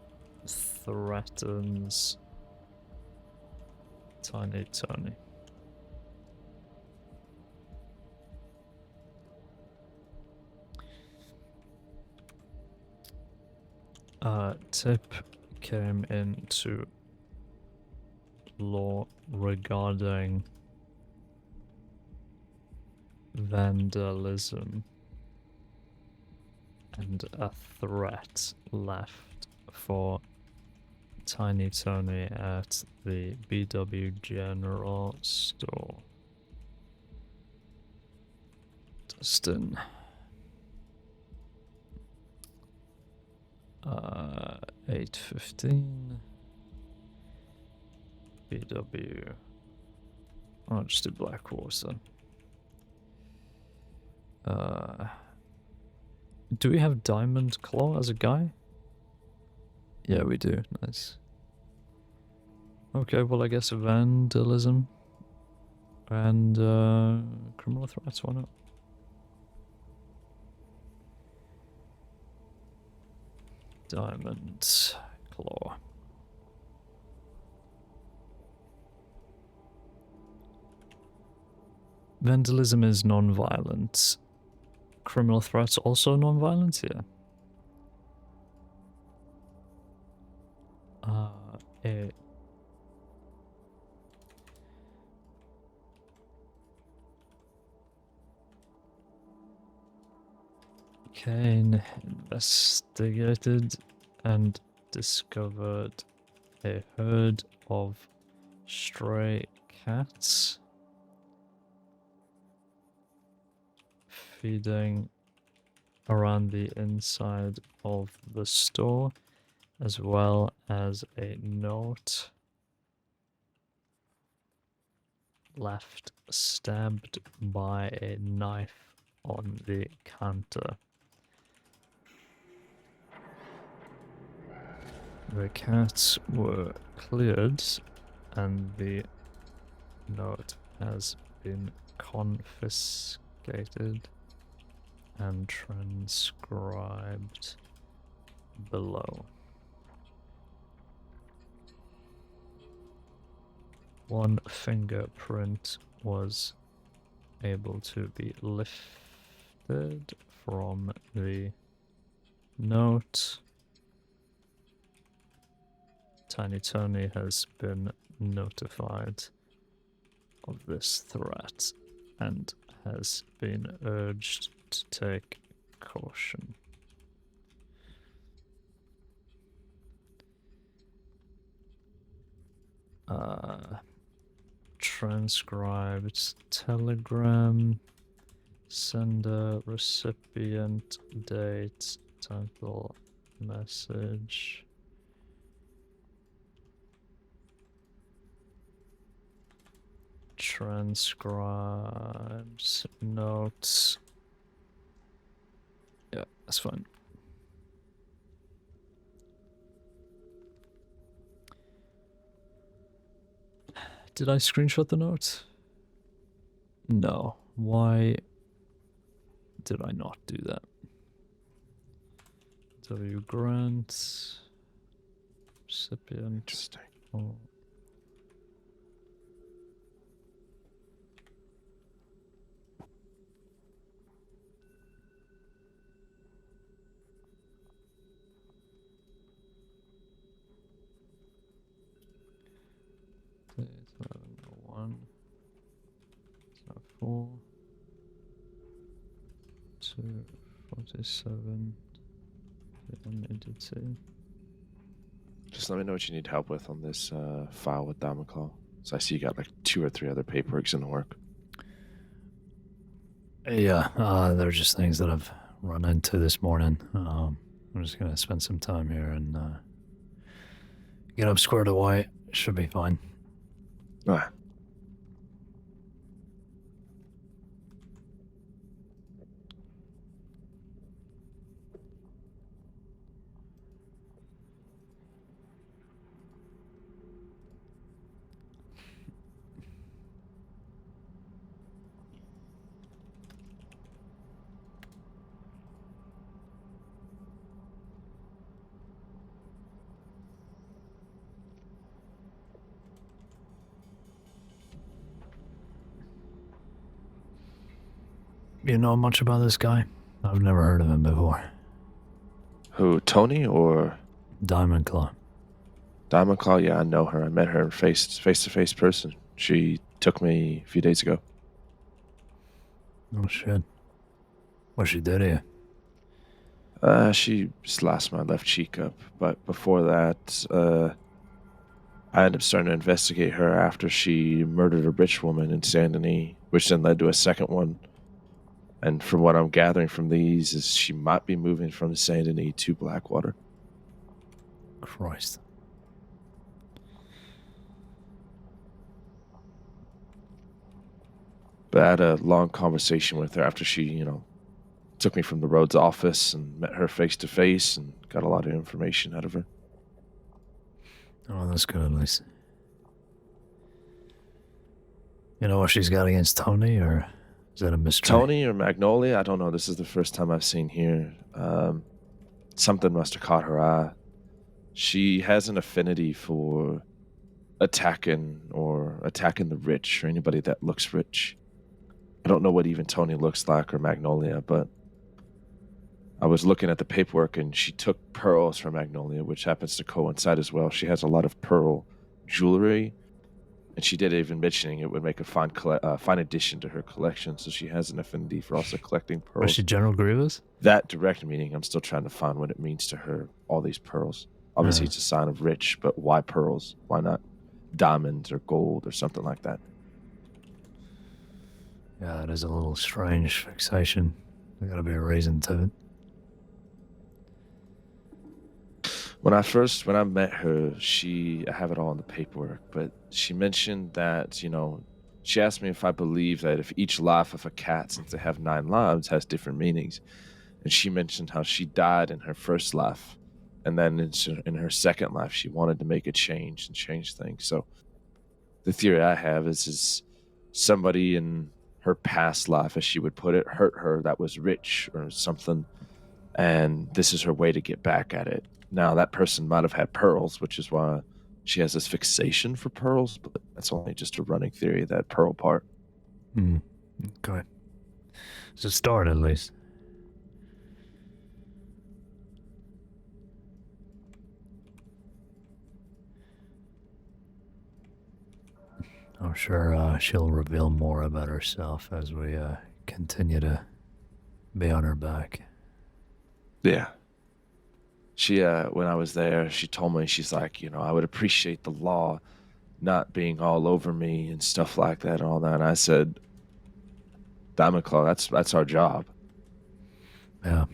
threatens Tiny Tony. Tip came into law regarding vandalism and a threat left for Tiny Tony at the BW General Store. Dustin. 8:15. BW. I'll just do Blackwater. Do we have Diamond Claw as a guy? Yeah, we do. Nice. Okay, well, I guess vandalism and criminal threats. Why not? Diamond Claw. Vandalism is non-violent. Criminal threats also non-violent, yeah. Caine investigated and discovered a herd of stray cats feeding around the inside of the store, as well as a note left stabbed by a knife on the counter. The cats were cleared and the note has been confiscated and transcribed below. One fingerprint was able to be lifted from the note. Tiny Tony has been notified of this threat and has been urged to take caution. Transcribed telegram, sender, recipient, date, title, message. Transcribes notes. Yeah, that's fine. Did I screenshot the note? No. Why did I not do that? W Grant. Recipient. Interesting. Oh. One, 4, 2, 47, two. Just let me know what you need help with on this file with Damoclaw. So I see you got like 2 or 3 other paperworks in the work. Yeah, they're just things that I've run into this morning. I'm just gonna spend some time here and get up squared away. Should be fine. Ah. You know much about this guy? I've never heard of him before. Who, Tony or Diamond Claw. Diamond Claw? Yeah, I know her. I met her in face-to-face person. She took me a few days ago. Oh shit. What she did to you? She slashed my left cheek up, but before that, I ended up starting to investigate her after she murdered a rich woman in Saint Denis, which then led to a second one. And from what I'm gathering from these is she might be moving from Saint Denis to Blackwater. Christ. But I had a long conversation with her after she, took me from the Rhodes office and met her face to face and got a lot of information out of her. Oh, that's good at least. You know what she's got against Tony, or is that a mystery? Tony or Magnolia? I don't know. This is the first time I've seen here. Something must have caught her eye. She has an affinity for attacking the rich or anybody that looks rich. I don't know what even Tony looks like or Magnolia, but I was looking at the paperwork and she took pearls from Magnolia, which happens to coincide as well. She has a lot of pearl jewelry, and she did even mentioning it would make a fine addition to her collection. So she has an affinity for also collecting pearls. Was she General Grievous? That direct meaning, I'm still trying to find what it means to her, all these pearls. Obviously, it's a sign of rich, but why pearls? Why not diamonds or gold or something like that? Yeah, it is a little strange fixation. There gotta be a reason to it. When I met her, I have it all in the paperwork, but she mentioned that, she asked me if I believe that if each life of a cat, since they have 9 lives, has different meanings. And she mentioned how she died in her first life. And then in her second life, she wanted to make a change and change things. So the theory I have is somebody in her past life, as she would put it, hurt her that was rich or something. And this is her way to get back at it. Now, that person might have had pearls, which is why she has this fixation for pearls, but that's only just a running theory, that pearl part. Okay. It's a start, at least. I'm sure she'll reveal more about herself as we continue to be on her back. Yeah. She, when I was there, she told me, she's like, I would appreciate the law not being all over me and stuff like that and all that. And I said, Diamond Claw, that's our job. Yeah.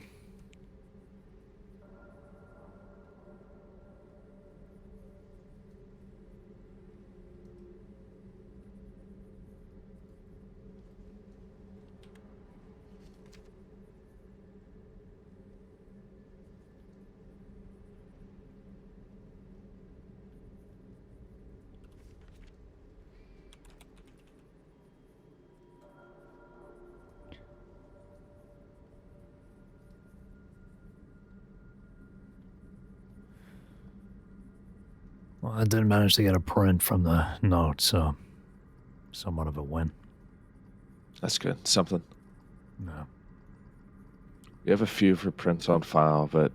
Well, I did manage to get a print from the note, so somewhat of a win. That's good. Something. No. We have a few of her prints on file, but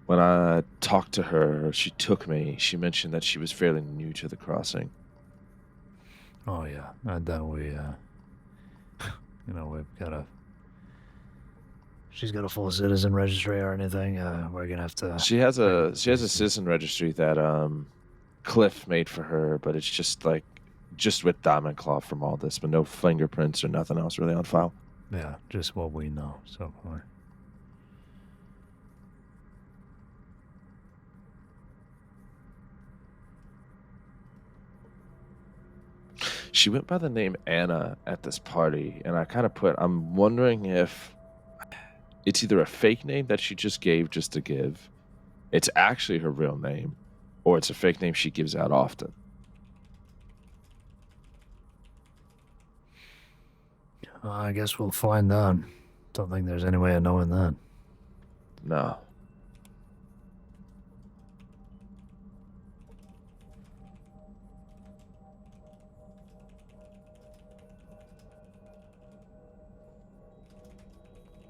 when I talked to her, she took me, she mentioned that she was fairly new to the crossing. Oh, yeah. I doubt we've got a... She's got a full citizen registry or anything. We're gonna have to... She has a citizen registry that Cliff made for her, but it's just with Diamond Claw from all this, but no fingerprints or nothing else really on file. Yeah, just what we know so far. She went by the name Anna at this party, and I'm wondering if it's either a fake name that she just gave just to give, it's actually her real name, or it's a fake name she gives out often. I guess we'll find out. Don't think there's any way of knowing that. No.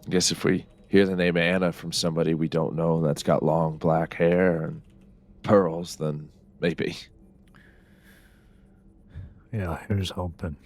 I guess if we hear the name Anna from somebody we don't know that's got long black hair and pearls, then maybe. Yeah, here's hoping.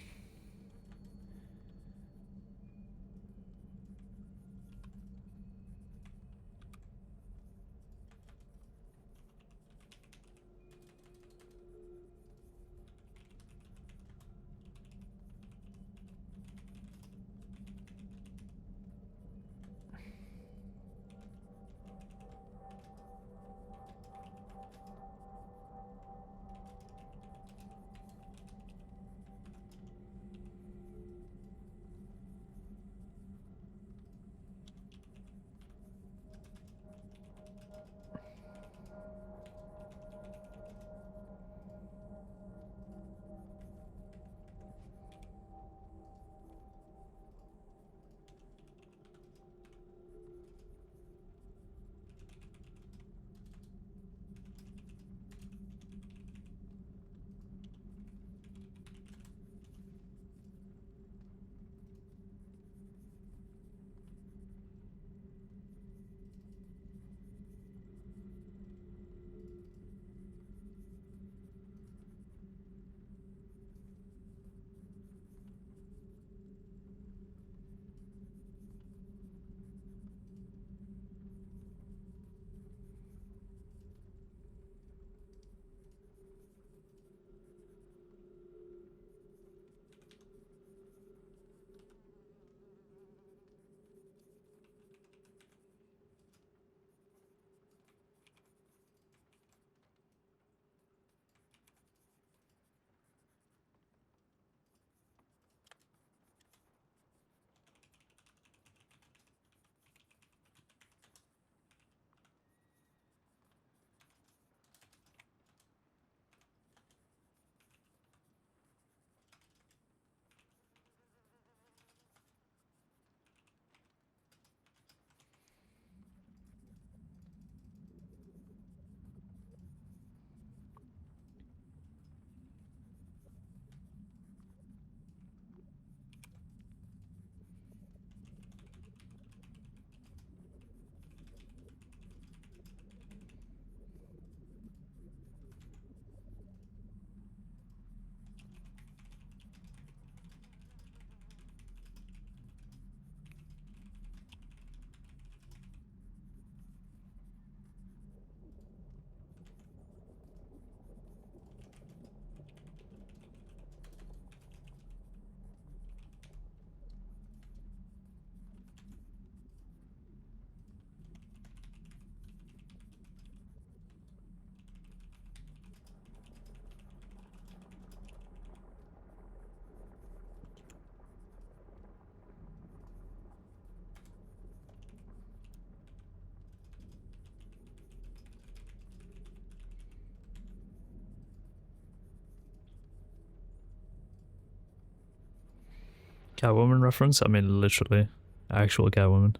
Catwoman reference? I mean, literally. Actual Catwoman.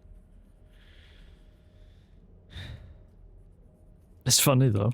It's funny though.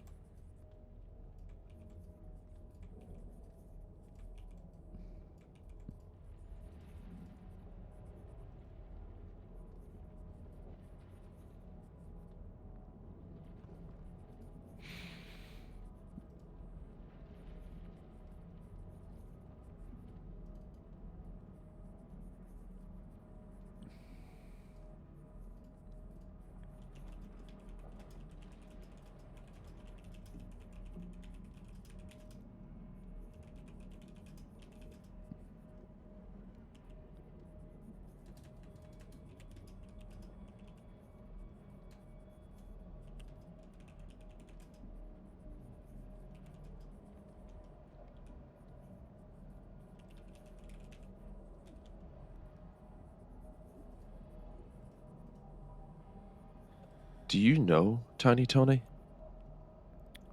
Do you know Tiny Tony?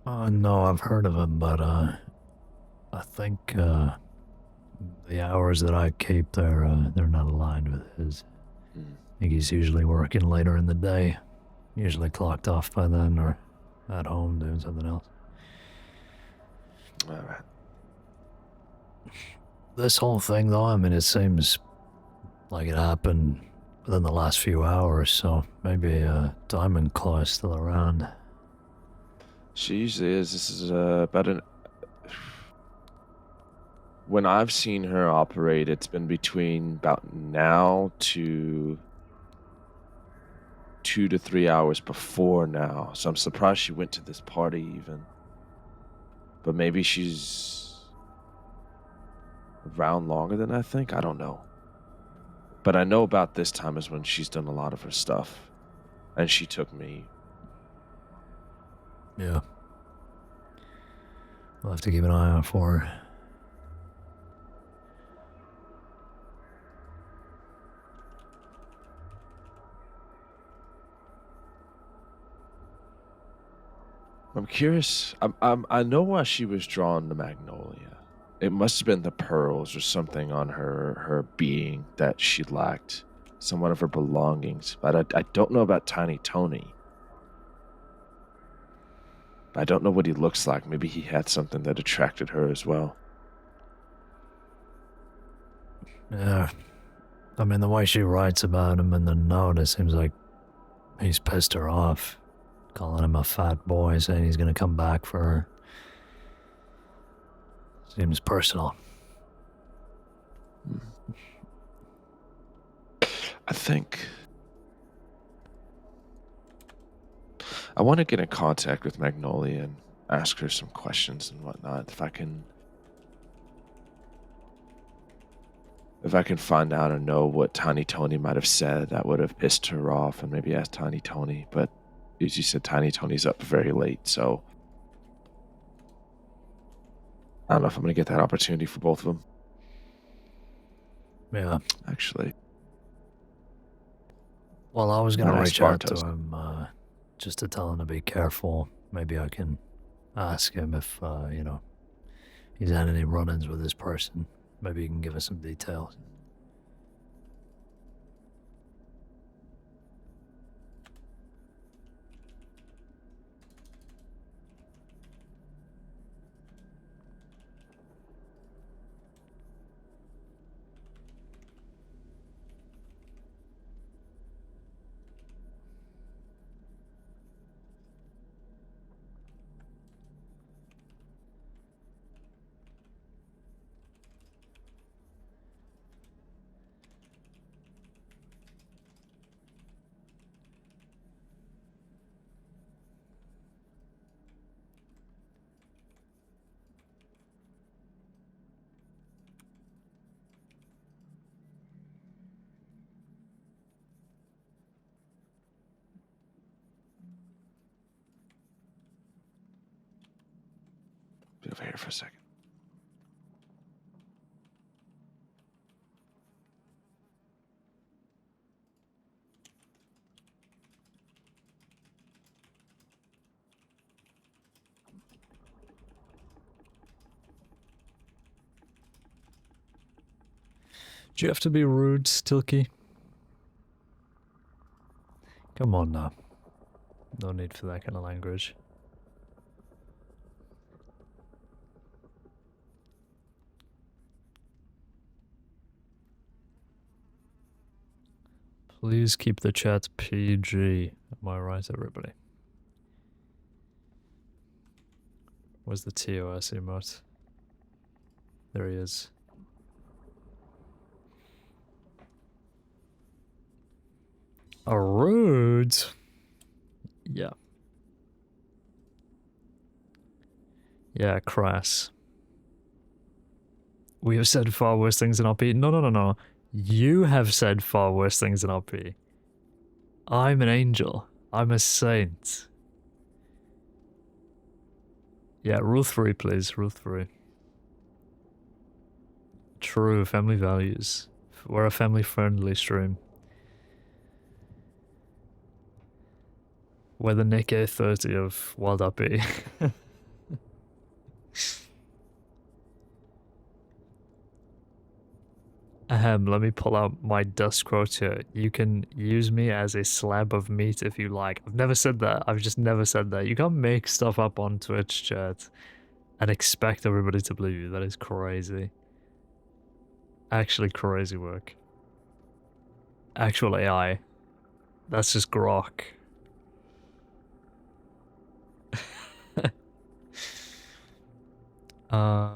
No, I've heard of him, but I think the hours that I keep they're not aligned with his. Hmm. I think he's usually working later in the day, usually clocked off by then or at home doing something else. All right. This whole thing, though, I mean, it seems like it happened within the last few hours, so maybe Diamond Claw is still around. She usually is. This is about an. When I've seen her operate, it's been between about now to 2 to 3 hours before now. So I'm surprised she went to this party even. But maybe she's around longer than I think. I don't know. But I know about this time is when she's done a lot of her stuff. And she took me. Yeah. We'll have to keep an eye out for her. I'm curious. I know why she was drawn to Magnolia. It must have been the pearls or something on her being that she lacked. Some one of her belongings. But I don't know about Tiny Tony. I don't know what he looks like. Maybe he had something that attracted her as well. Yeah. I mean, the way she writes about him in the note, it seems like he's pissed her off. Calling him a fat boy, saying he's gonna come back for her. Seems personal. I think I want to get in contact with Magnolia and ask her some questions and whatnot. If I can find out or know what Tiny Tony might have said that would have pissed her off, and maybe ask Tiny Tony. But as you said, Tiny Tony's up very late, so I don't know if I'm going to get that opportunity for both of them. Yeah. Actually. Well, I was gonna Nice reach out to Bartos. him just to tell him to be careful. Maybe I can ask him if, he's had any run-ins with this person. Maybe he can give us some details. Be over here for a second. Do you have to be rude, Stilky? Come on now. No need for that kind of language. Please keep the chat PG. Am I right, everybody? Where's the TOS emote? There he is. A rude. Yeah. Yeah, crass. We have said far worse things in RP. No. You have said far worse things in RP. I'm an angel. I'm a saint. Yeah, rule 3, please. Rule 3. True, family values. We're a family-friendly stream. We're the Nick A30 of WildRP. Let me pull out my dust quote here. You can use me as a slab of meat if you like. I've never said that. I've just never said that. You can't make stuff up on Twitch chat and expect everybody to believe you. That is crazy. Actually crazy work. Actual AI. That's just grok. uh...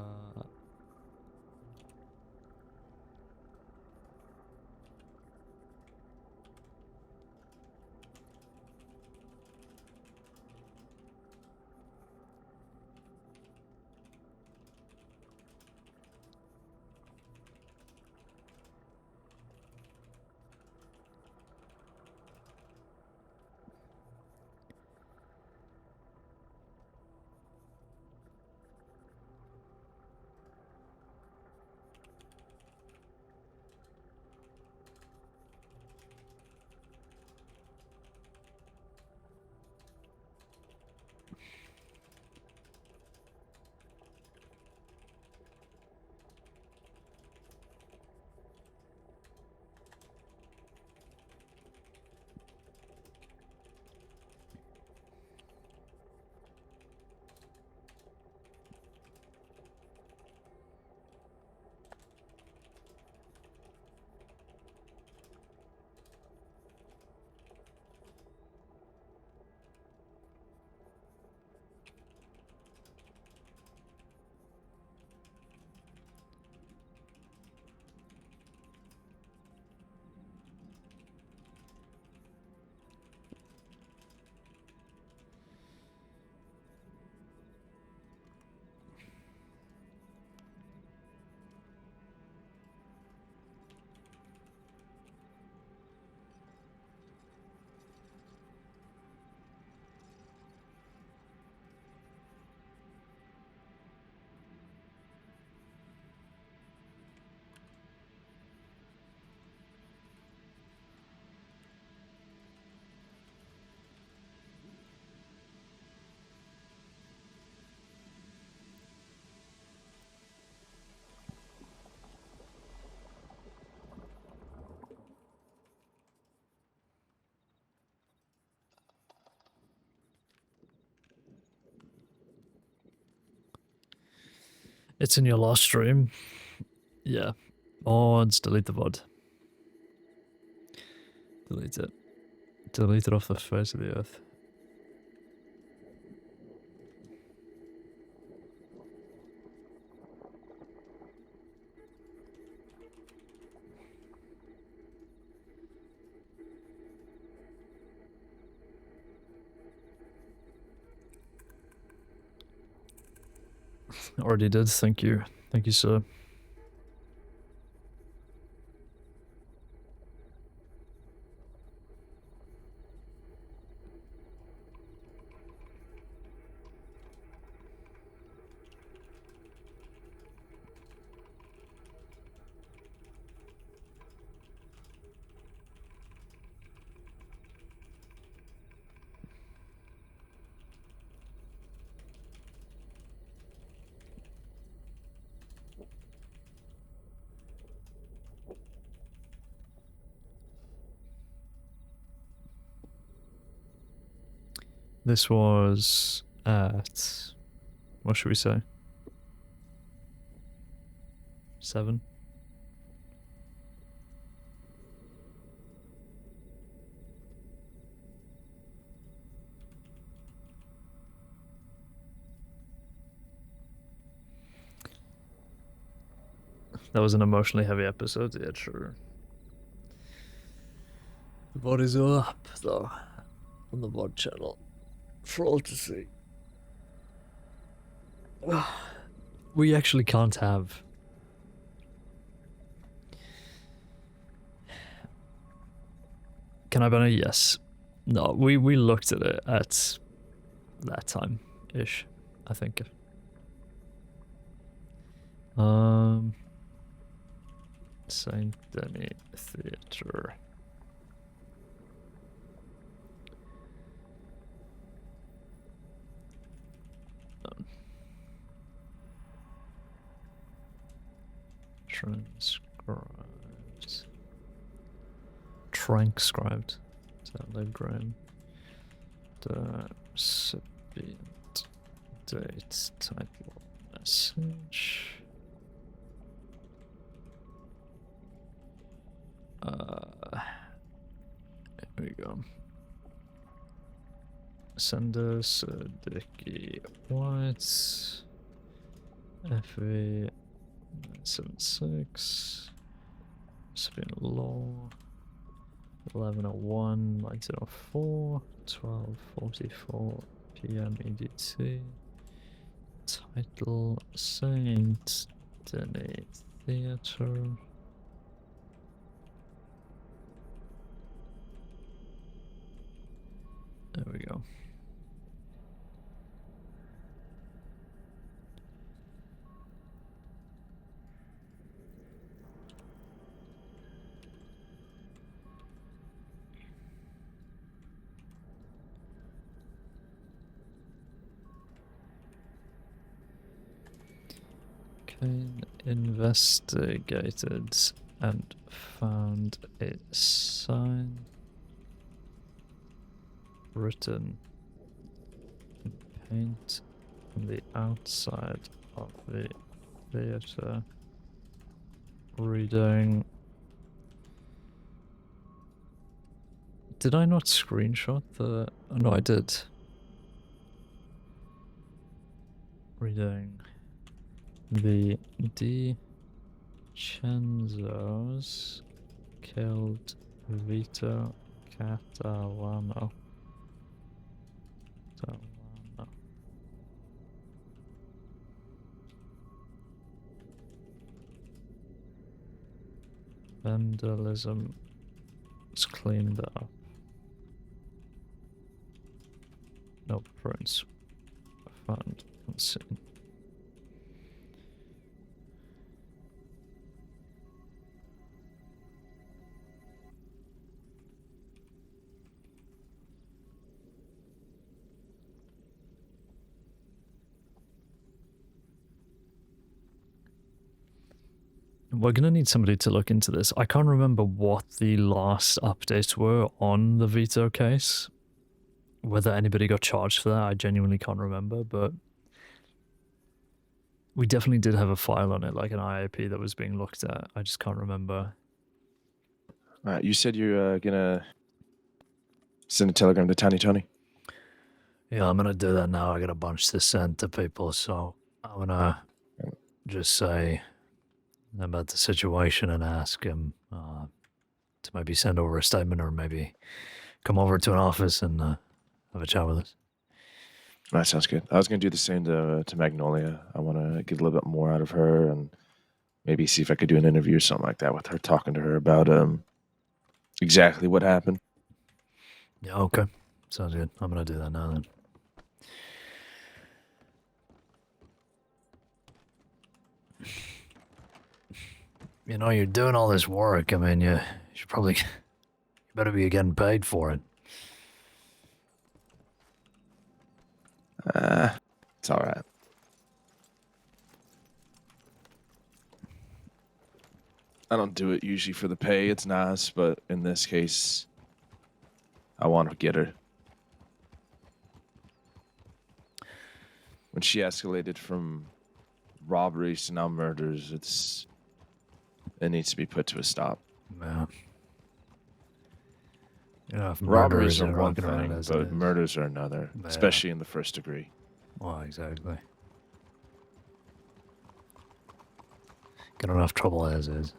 It's in your last stream. Yeah. Mods, delete the VOD. Delete it. Delete it off the face of the earth. Already did, thank you. Thank you, sir. This was at, what should we say? 7? That was an emotionally heavy episode, yeah, true. The bodies are up, though, on the VOD channel, for all to see. We actually can't have... Can I ban a yes? No, we looked at it at that time-ish, I think. Saint Denis Theatre. Transcribed. Telegram. The recipient. Date. Title. Message. Here we go. Sender Sadiki White. FV 76. Recipient law. 11:01, 19:04, 12:44 p.m. EDT. Title Saint Denis Theatre. There we go. Caine investigated and found a sign written in paint on the outside of the theatre reading. Did I not screenshot the... Oh, no, I did. Reading. The DiCenzos killed Vito Catalano. Vandalism is cleaned up. No prints found on scene. We're going to need somebody to look into this. I can't remember what the last updates were on the Vito case. Whether anybody got charged for that, I genuinely can't remember, but we definitely did have a file on it, like an IAP that was being looked at. I just can't remember. Alright, you said you're gonna send a telegram to Tiny Tony? Yeah, I'm going to do that now. I got a bunch to send to people, so I'm going to just say about the situation and ask him to maybe send over a statement or maybe come over to an office and have a chat with us. That sounds good. I was going to do the same to Magnolia. I want to get a little bit more out of her and maybe see if I could do an interview or something like that with her, talking to her about exactly what happened. Yeah, okay. Sounds good. I'm going to do that now then. You know, you're doing all this work. I mean, you should probably... You better be getting paid for it. It's all right. I don't do it usually for the pay. It's nice, but in this case, I want to get her. she escalated from robberies to now murders. It needs to be put to a stop. Yeah. You know, if Robberies murderers are are one walking around thing, as but it is. murders are another, Yeah. especially in the first degree. Well, exactly. Get enough trouble as is.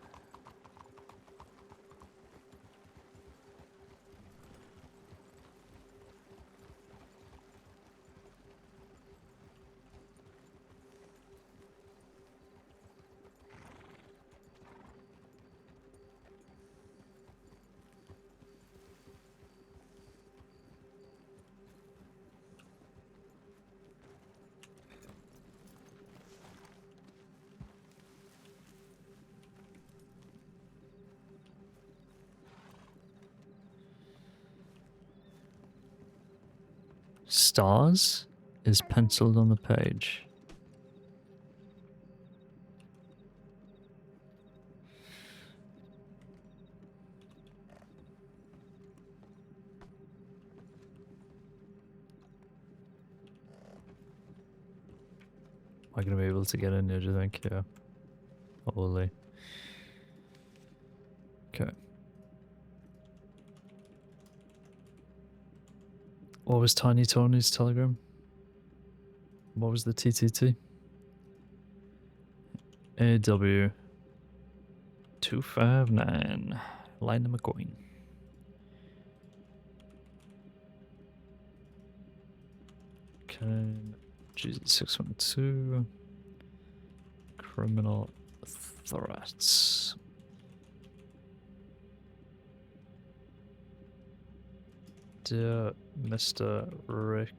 Stars is penciled on the page. Am I going to be able to get in here, do you think? Yeah. Probably. Okay. What was Tiny Tony's telegram? What was the TTT? AW 259. Lina McCoy. Caine, GZ612. Criminal threats. Dear Mr. Ricky,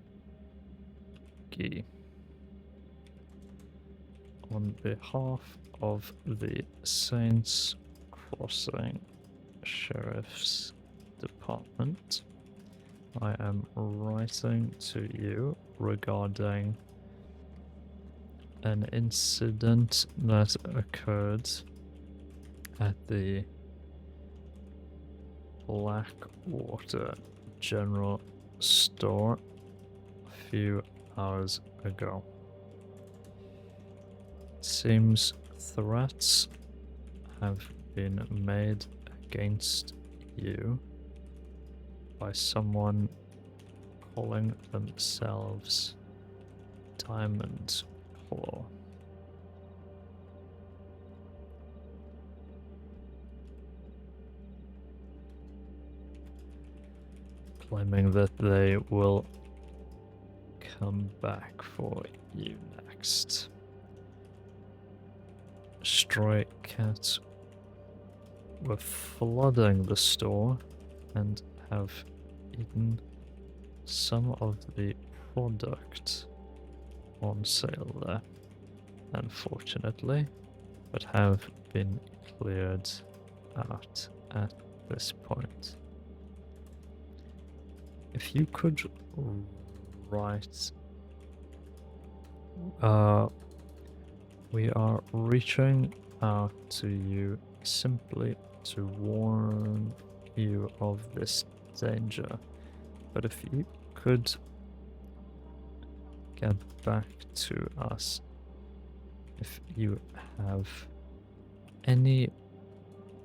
on behalf of the Saints Crossing Sheriff's Department, I am writing to you regarding an incident that occurred at the Blackwater General Store a few hours ago. It seems threats have been made against you by someone calling themselves Diamond Claw. Claiming that they will come back for you next. Stray cats were flooding the store and have eaten some of the product on sale there, unfortunately, but have been cleared out at this point. If you could write, we are reaching out to you simply to warn you of this danger, but if you could get back to us if you have any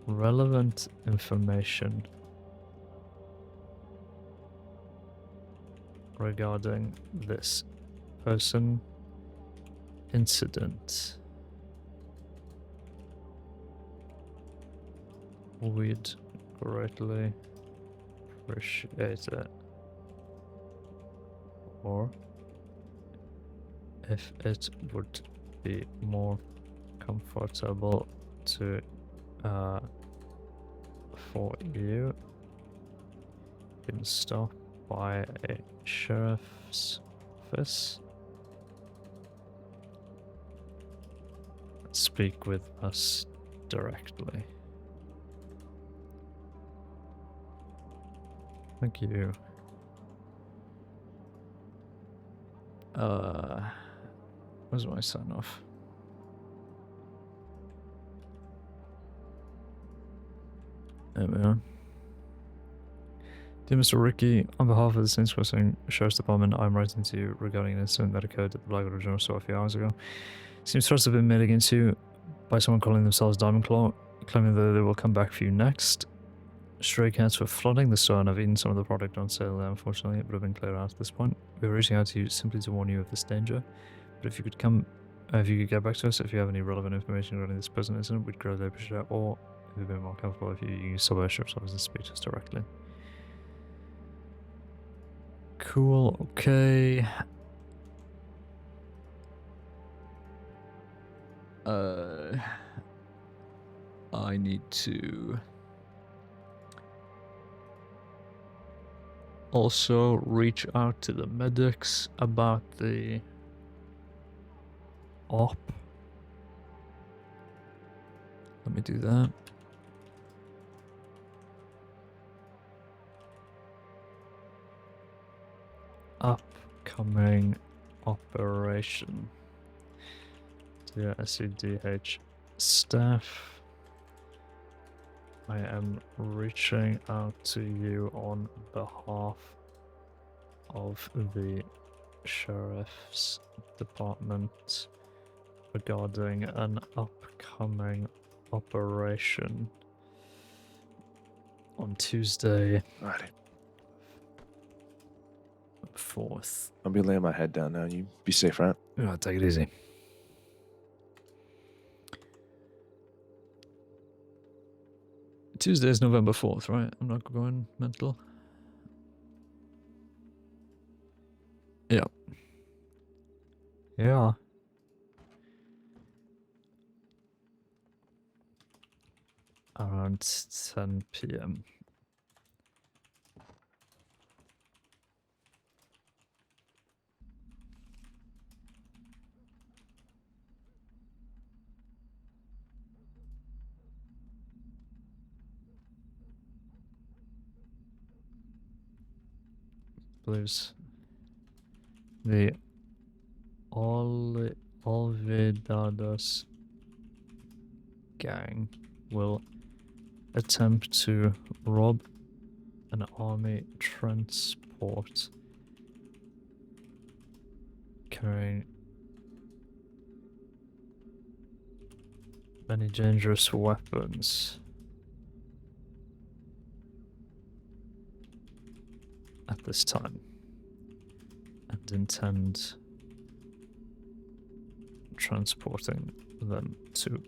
relevant information regarding this person incident, we'd greatly appreciate it. Or if it would be more comfortable to for you, can stop by a sheriff's office, speak with us directly. Thank you. Where's my sign off? There we are. Dear Mr. Ricky, on behalf of the Saints Crossing Sheriff's Department, I'm writing to you regarding an incident that occurred at the Blackwater General Store a few hours ago. Seems threats have been made against you by someone calling themselves Diamond Claw, claiming that they will come back for you next. Stray cats were flooding the store and have eaten some of the product on sale there, unfortunately. It would have been cleared out at this point. We were reaching out to you simply to warn you of this danger. But if you could get back to us if you have any relevant information regarding this present incident, we'd greatly appreciate it. Or, if you'd be more comfortable, if you use Subway Sheriff's Office and speak to us directly. Cool, okay. I need to also reach out to the medics about the op. Let me do that. Upcoming operation. Dear SEDH staff, I am reaching out to you on behalf of the Sheriff's Department regarding an upcoming operation on Tuesday, Alrighty. 4th. I'll be laying my head down now. You be safe, right? Yeah, take it easy. Tuesday is November 4th, right? I'm not going mental. Yeah. Yeah. Around 10 p.m. Believes the Olvidados gang will attempt to rob an army transport carrying many dangerous weapons at this time, and intend transporting them to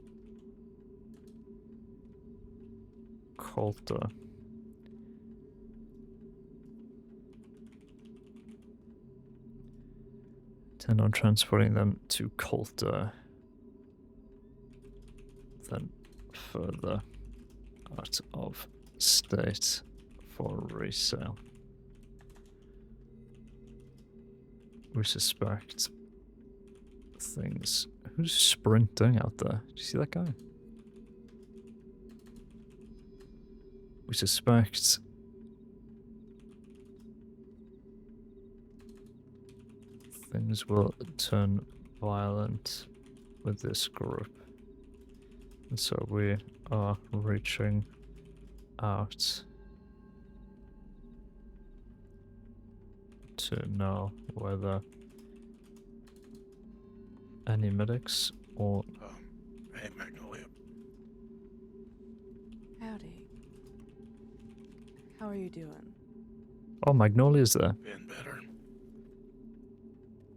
Colter. Intend on transporting them to Colter, then further out of state for resale. We suspect things. Who's sprinting out there? Did you see that guy? We suspect things will turn violent with this group. And so we are reaching out to know whether any medics or Hey, Magnolia. Howdy. How are you doing? oh, Magnolia's there. Been better.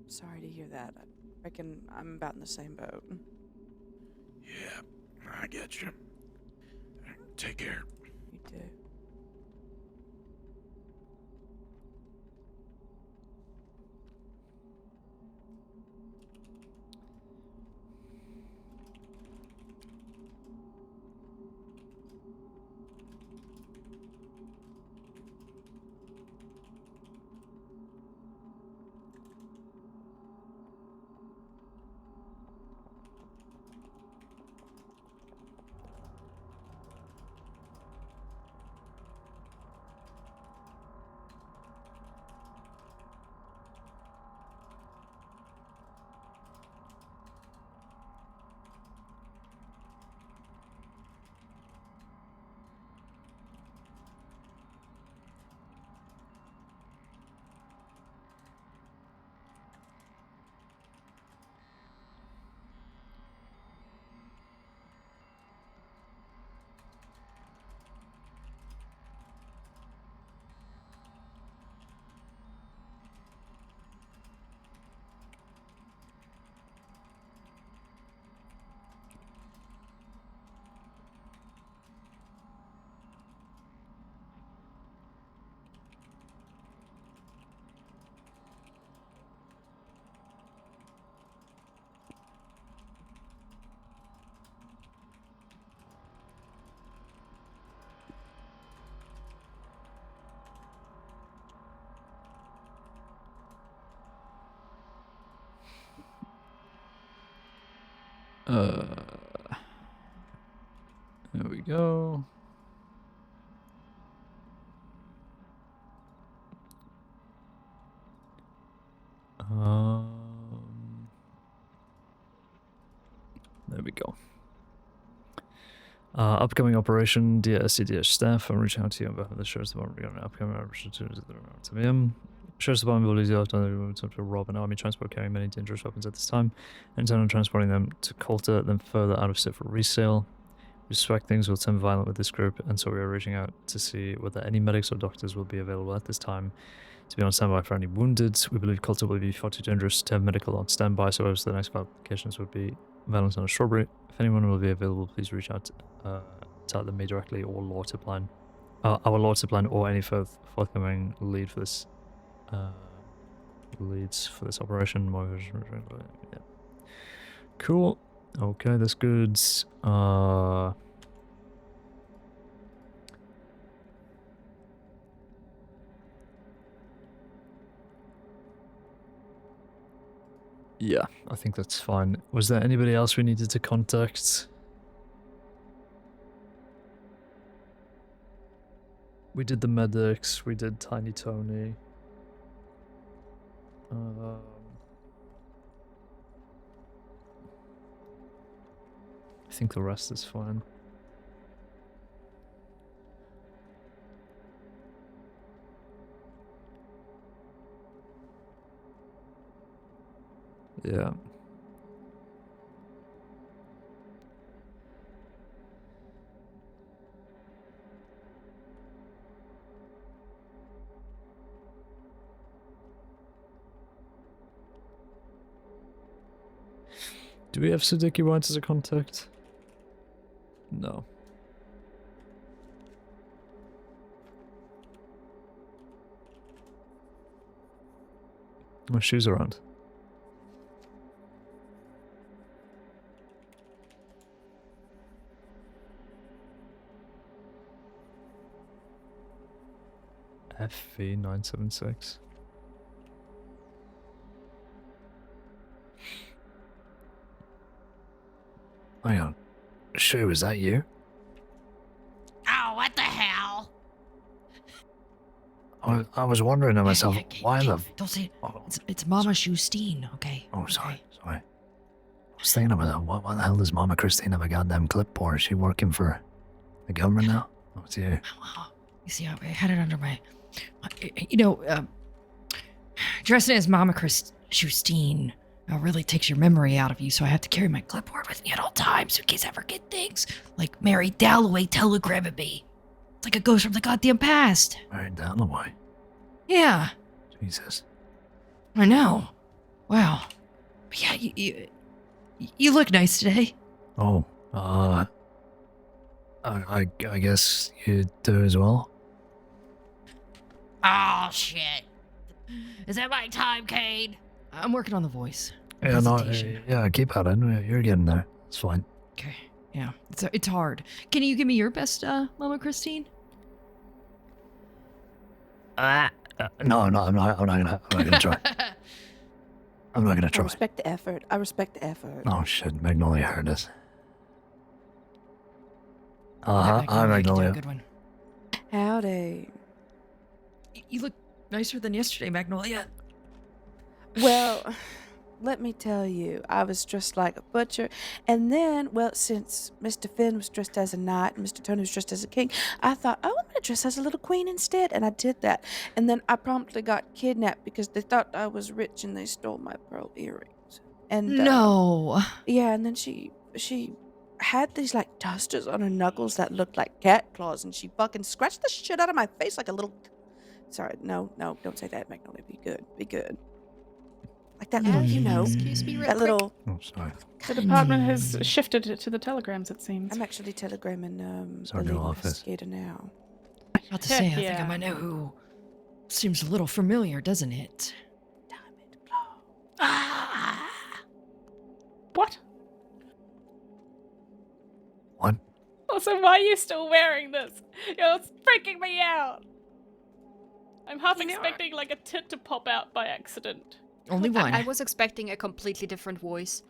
Sorry to hear that. I reckon I'm about in the same boat. Yeah, I get you. Take care. You too. There we go. There we go. Upcoming operation, dear SCDH staff, I'm reaching out to you on behalf of the Sheriff's Department regarding upcoming operation to the Sheriff's Department believes you have done to rob an army transport carrying many dangerous weapons at this time, and intend on transporting them to Coulter, then further out of state for resale. We suspect things will turn violent with this group, and so we are reaching out to see whether any medics or doctors will be available at this time to be on standby for any wounded. We believe Coulter will be far too dangerous to have medical on standby, so the next applications would be violence on a strawberry. If anyone will be available, please reach out to me directly or law to plan. Our law to plan or any forthcoming lead for this leads for this operation. Yeah. Cool. Okay, that's good. Yeah, I think that's fine. Was there anybody else we needed to contact? We did the medics, we did Tiny Tony. I think the rest is fine. Yeah. Do we have Siddiqui White as a contact? No. My shoes around. FV976. Hang on. Shu, is that you? Oh, what the hell? I was wondering to myself, why the... Don't say it. It's Mama Justine, okay? Oh, sorry. I was thinking about what the hell does Mama Christine have a goddamn clipboard? Is she working for the government now? Oh, it's you. Well, you see, I had it under my... dressing as Mama Justine really takes your memory out of you, so I have to carry my clipboard with me at all times in case I forget things. Like Mary Dalloway telegramming me. It's like a ghost from the goddamn past. Mary Dalloway? Yeah. Jesus. I know. Wow. But yeah, you look nice today. Oh, I guess you do as well? Oh, shit. Is that my time, Caine? I'm working on the voice. Yeah, yeah, keep at it. You're getting there. It's fine. Okay. Yeah, it's hard. Can you give me your best, Mama Christine? No, I'm not gonna try. I'm not gonna I try. respect the effort. Oh shit, Magnolia heard us. Yeah, Hi, Magnolia, you can do a Magnolia. good one. Howdy. You look nicer than yesterday, Magnolia. Well, let me tell you, I was dressed like a butcher, and then, well, since Mr. Finn was dressed as a knight and Mr. Tony was dressed as a king, I thought, oh, I'm gonna dress as a little queen instead, and I did that. And then I promptly got kidnapped because they thought I was rich and they stole my pearl earrings. And No. yeah, and then she had these like dusters on her knuckles that looked like cat claws, and she fucking scratched the shit out of my face like a little. Sorry, no, don't say that, Magnolia. Be good. Like that little, you know, Excuse me, real that quick. little. Oh, sorry. The department has shifted it to the telegrams, it seems. I'm actually telegramming the Sergeant lead office. investigator now. About to say, Heck I think I yeah. might know who. Seems a little familiar, doesn't it? Diamond Claw. Ah! What? What? Also, why are you still wearing this? You're freaking me out. I'm half expecting like a tit to pop out by accident. Only one. I was expecting a completely different voice.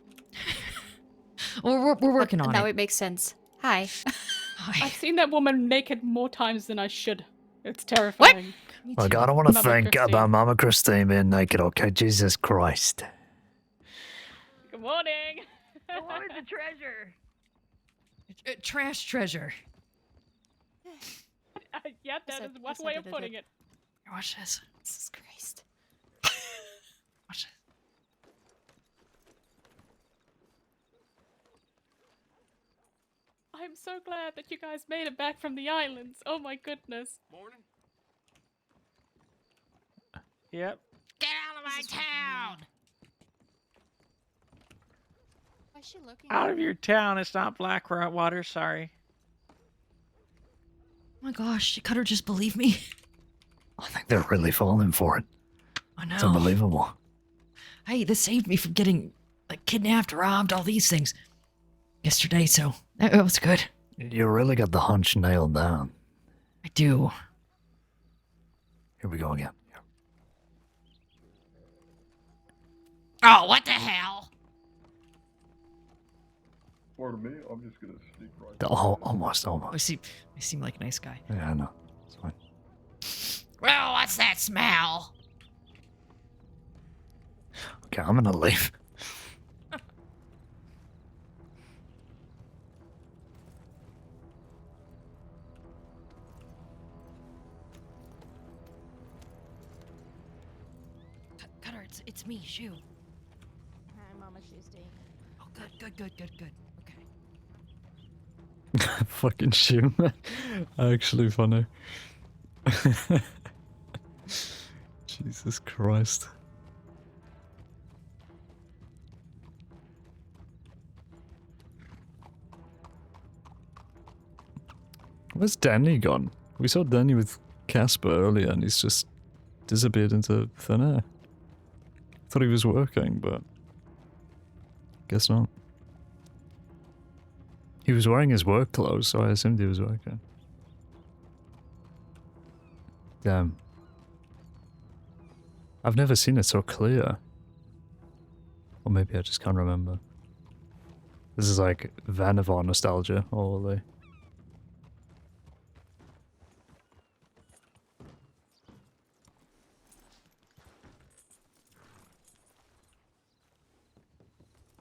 We're working on Now it. it makes sense. Hi. Hi. I've seen that woman naked more times than I should. It's terrifying. Me Look, too. I don't want to Mama think Christine. about Mama Christine being naked, okay? Jesus Christ. Good morning. What is the treasure? Trash treasure. Yeah, that is one way of putting it. Watch this. Jesus Christ. Watch this. I'm so glad that you guys made it back from the islands. Oh my goodness. Morning. Yep. Get out of my town! Why is she looking Out at of me? your town. It's not Blackwater. Sorry. Oh my gosh, could her just believe me? I think they're really falling for it. I know. It's unbelievable. Hey, this saved me from getting like kidnapped, robbed, all these things yesterday, so it was good. You really got the hunch nailed down. I do. Here we go again. Here. Oh, what the hell? Pardon me, I'm just gonna sneak right. Oh, almost. I seem like a nice guy. Yeah, I know. It's fine. Well, what's that smell? Okay, I'm gonna leave. Cutter, it's me, Shoo. Hi, Mama Tuesday. Oh, good. Okay. Fucking shoot. Actually funny. Jesus Christ. Where's Danny gone? We saw Danny with Casper earlier and he's just disappeared into thin air. Thought he was working, but guess not. He was wearing his work clothes, so I assumed he was working. Damn. I've never seen it so clear. Or maybe I just can't remember. This is like Vannevar nostalgia, all the way.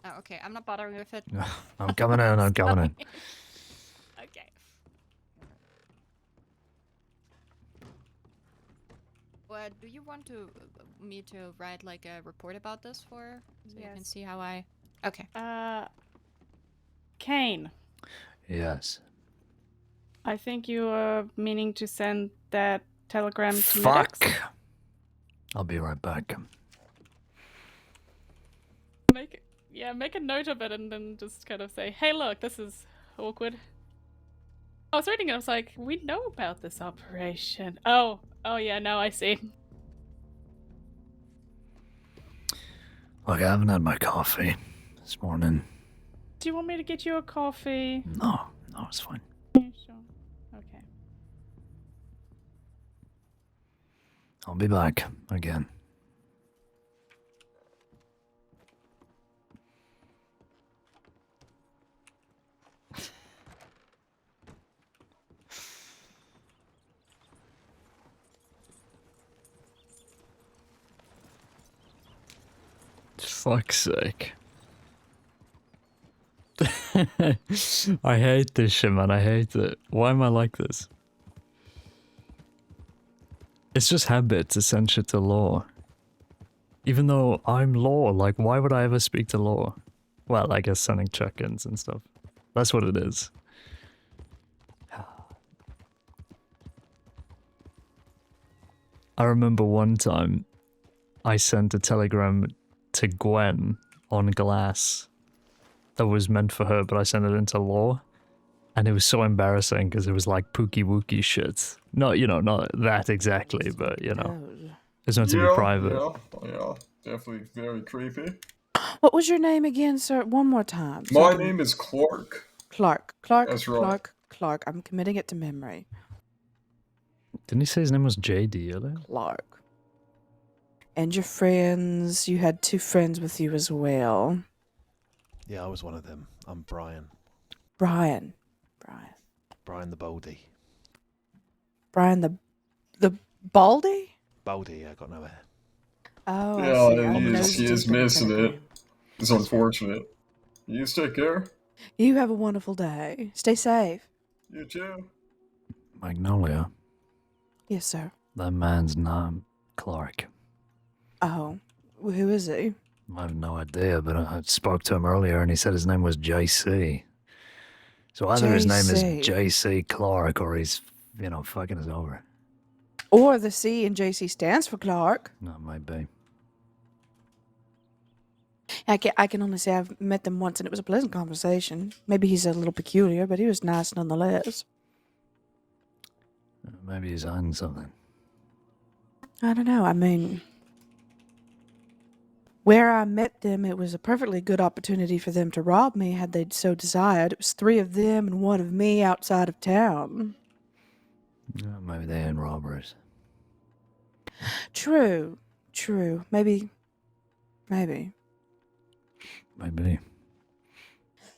Oh, okay, I'm not bothering with it. I'm coming in, I'm coming in. Okay. Well, do you want me to write like a report about this so you can Yes. see how I... Okay. Caine, Yes. I think you are meaning to send that telegram to Fuck! Medics. I'll be right back. Make a note of it and then just kind of say, hey look, this is awkward. I was reading it, I was like, we know about this operation. Oh yeah, now I see. Look, I haven't had my coffee this morning. Do you want me to get you a coffee? No, it's fine. Yeah, sure. Okay. I'll be back again. Fuck's sake. I hate this shit, man. I hate it. Why am I like this? It's just habit to send shit to law. Even though I'm law, like, why would I ever speak to law? Well, I guess sending check-ins and stuff. That's what it is. I remember one time I sent a telegram to Gwen on glass that was meant for her, but I sent it into law, and it was so embarrassing because it was like pookie wookie shit. Not, you know, not that exactly, but you know, it's meant to be private. Yeah, definitely very creepy. What was your name again, sir? One more time. so I My can- name is Clark. Clark. That's right. Clark. I'm committing it to memory. Didn't he say his name was JD earlier? Clark. And your friends, you had 2 friends with you as well. Yeah, I was one of them. I'm Brian. Brian. Brian the Baldy. Brian the Baldy? Baldy, I got no hair. Oh, I Yeah, see. I'm he nose is deep in the missing it. pentagram. It's unfortunate. You take care. You have a wonderful day. Stay safe. You too. Magnolia, Yes, sir. that man's name, Clark. Oh, well, who is he? I have no idea, but I spoke to him earlier and he said his name was JC. So either his name is JC. JC Clark or he's, fucking us over. Or the C in JC stands for Clark. No, it might be. I can only say I've met them once and it was a pleasant conversation. Maybe he's a little peculiar, but he was nice nonetheless. Maybe he's on something. I don't know. I mean, where I met them, it was a perfectly good opportunity for them to rob me had they so desired. It was 3 of them and 1 of me outside of town. Maybe they ain't robbers. True. Maybe. Maybe.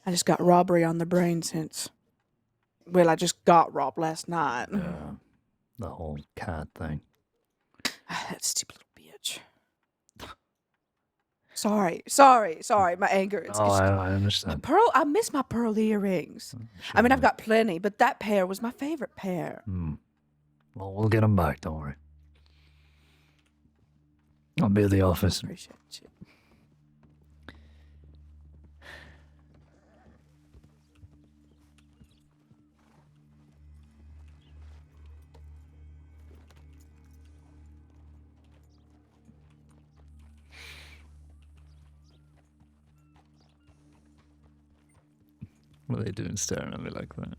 I just got robbery on the brain since. Well, I just got robbed last night. Yeah. The whole cat thing. That stupid little bitch. Sorry. My anger. It's I understand. I miss my pearl earrings. I mean, I've got plenty, but that pair was my favorite pair. Well, we'll get them back, don't worry. I'll be at the office. Appreciate you. What are they doing staring at me like that?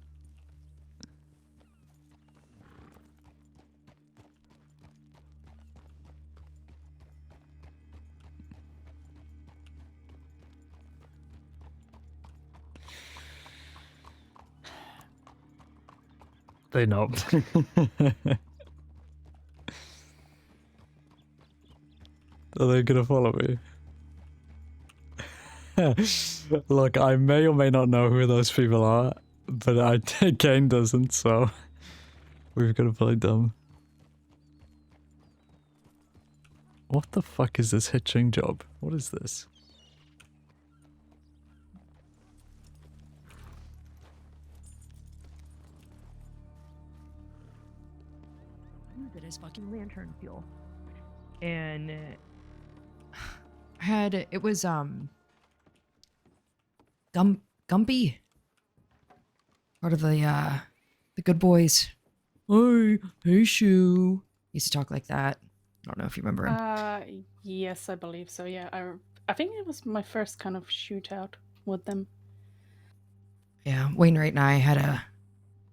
They know. Are they gonna follow me? Look, I may or may not know who those people are, but Caine doesn't, so we've got to play dumb. What the fuck is this hitching job? What is this? That is fucking lantern fuel. And it was Gumpy, part of the good boys. Hey Shoo, used to talk like that. I don't know if you remember him. Yes, I believe so. Yeah, I think it was my first kind of shootout with them. Yeah, Wainwright and I had a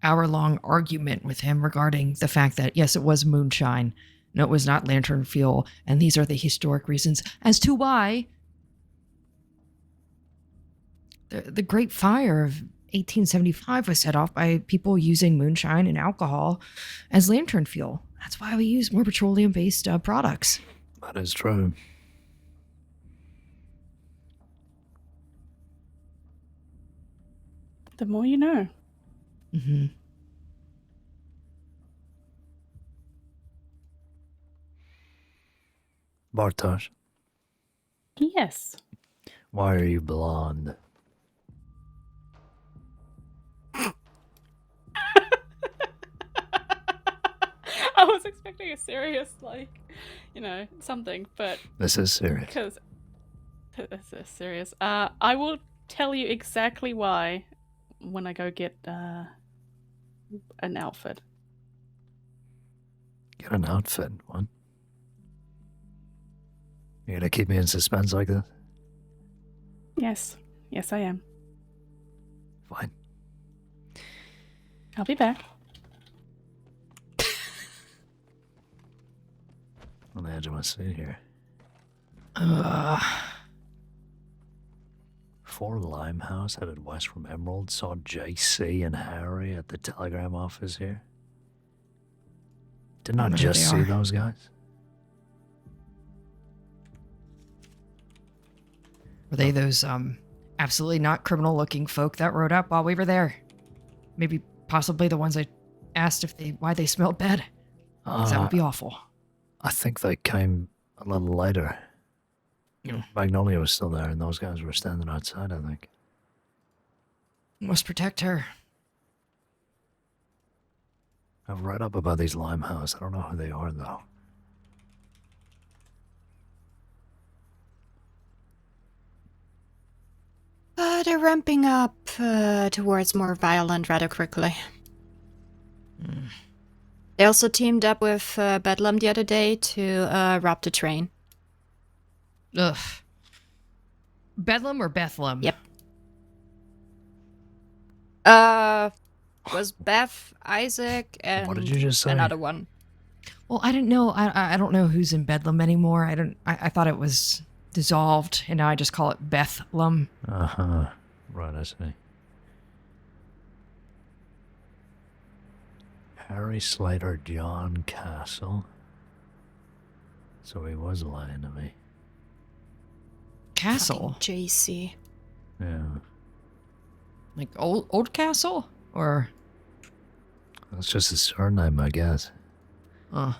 hour-long argument with him regarding the fact that yes, it was moonshine. No, it was not lantern fuel, and these are the historic reasons as to why the Great Fire of 1875 was set off by people using moonshine and alcohol as lantern fuel. That's why we use more petroleum-based products. That is true. The more you know. Mm-hmm. Bartosz, Yes. why are you blonde? I was expecting a serious, something, but This is serious. because this is serious. I will tell you exactly why when I go get an outfit. Get an outfit, what? You're gonna keep me in suspense like this? Yes, I am. Fine. I'll be back. On the edge of my seat here. 4 Limehouse headed west from Emerald saw JC and Harry at the telegram office here. Did not know who just they see are. those guys. Were they those absolutely not criminal-looking folk that rode up while we were there. Maybe possibly the ones I asked why they smelled bad. 'Cause that would be awful. I think they came a little later. Magnolia was still there, and those guys were standing outside, I think. Must protect her. I've read up about these Limehouse. I don't know who they are, though. They're ramping up towards more violent rather quickly. They also teamed up with Bedlam the other day to rob the train. Ugh. Bedlam or Bethlehem? Yep. Was Beth, Isaac, and What did you just say? another one. Well, I didn't know. I don't know who's in Bedlam anymore. I thought it was dissolved, and now I just call it Bethlem. Uh-huh. Right, I see. Harry Slater, John Castle. So he was lying to me. Castle? Fucking JC. Yeah. Like old Castle? Or... That's just his surname, I guess. Well,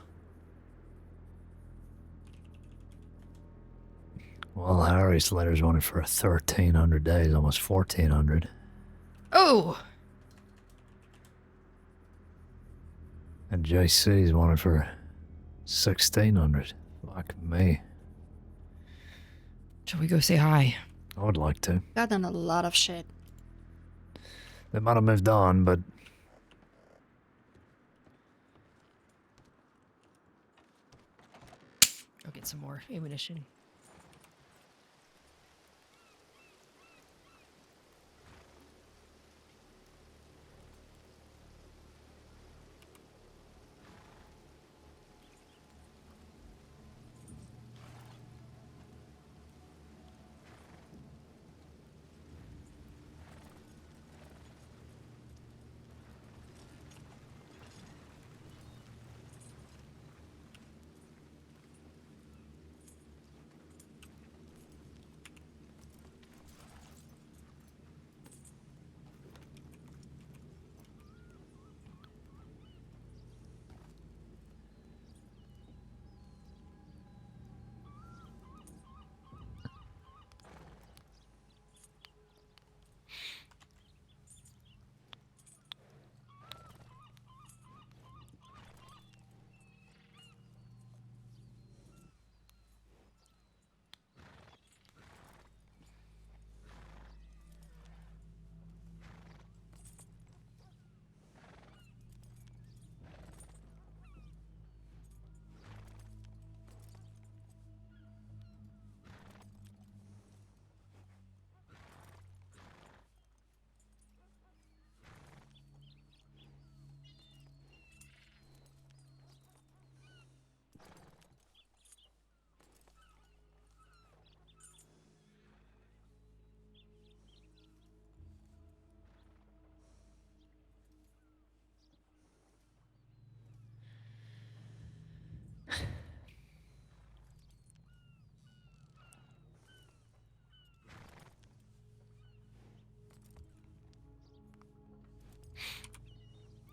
Harry Slater's wanted for 1,300 days, almost 1,400. Oh! And JC's wanted for 1,600. Fuck me. Shall we go say hi? I would like to. Got done a lot of shit. They might have moved on, but... I'll get some more ammunition.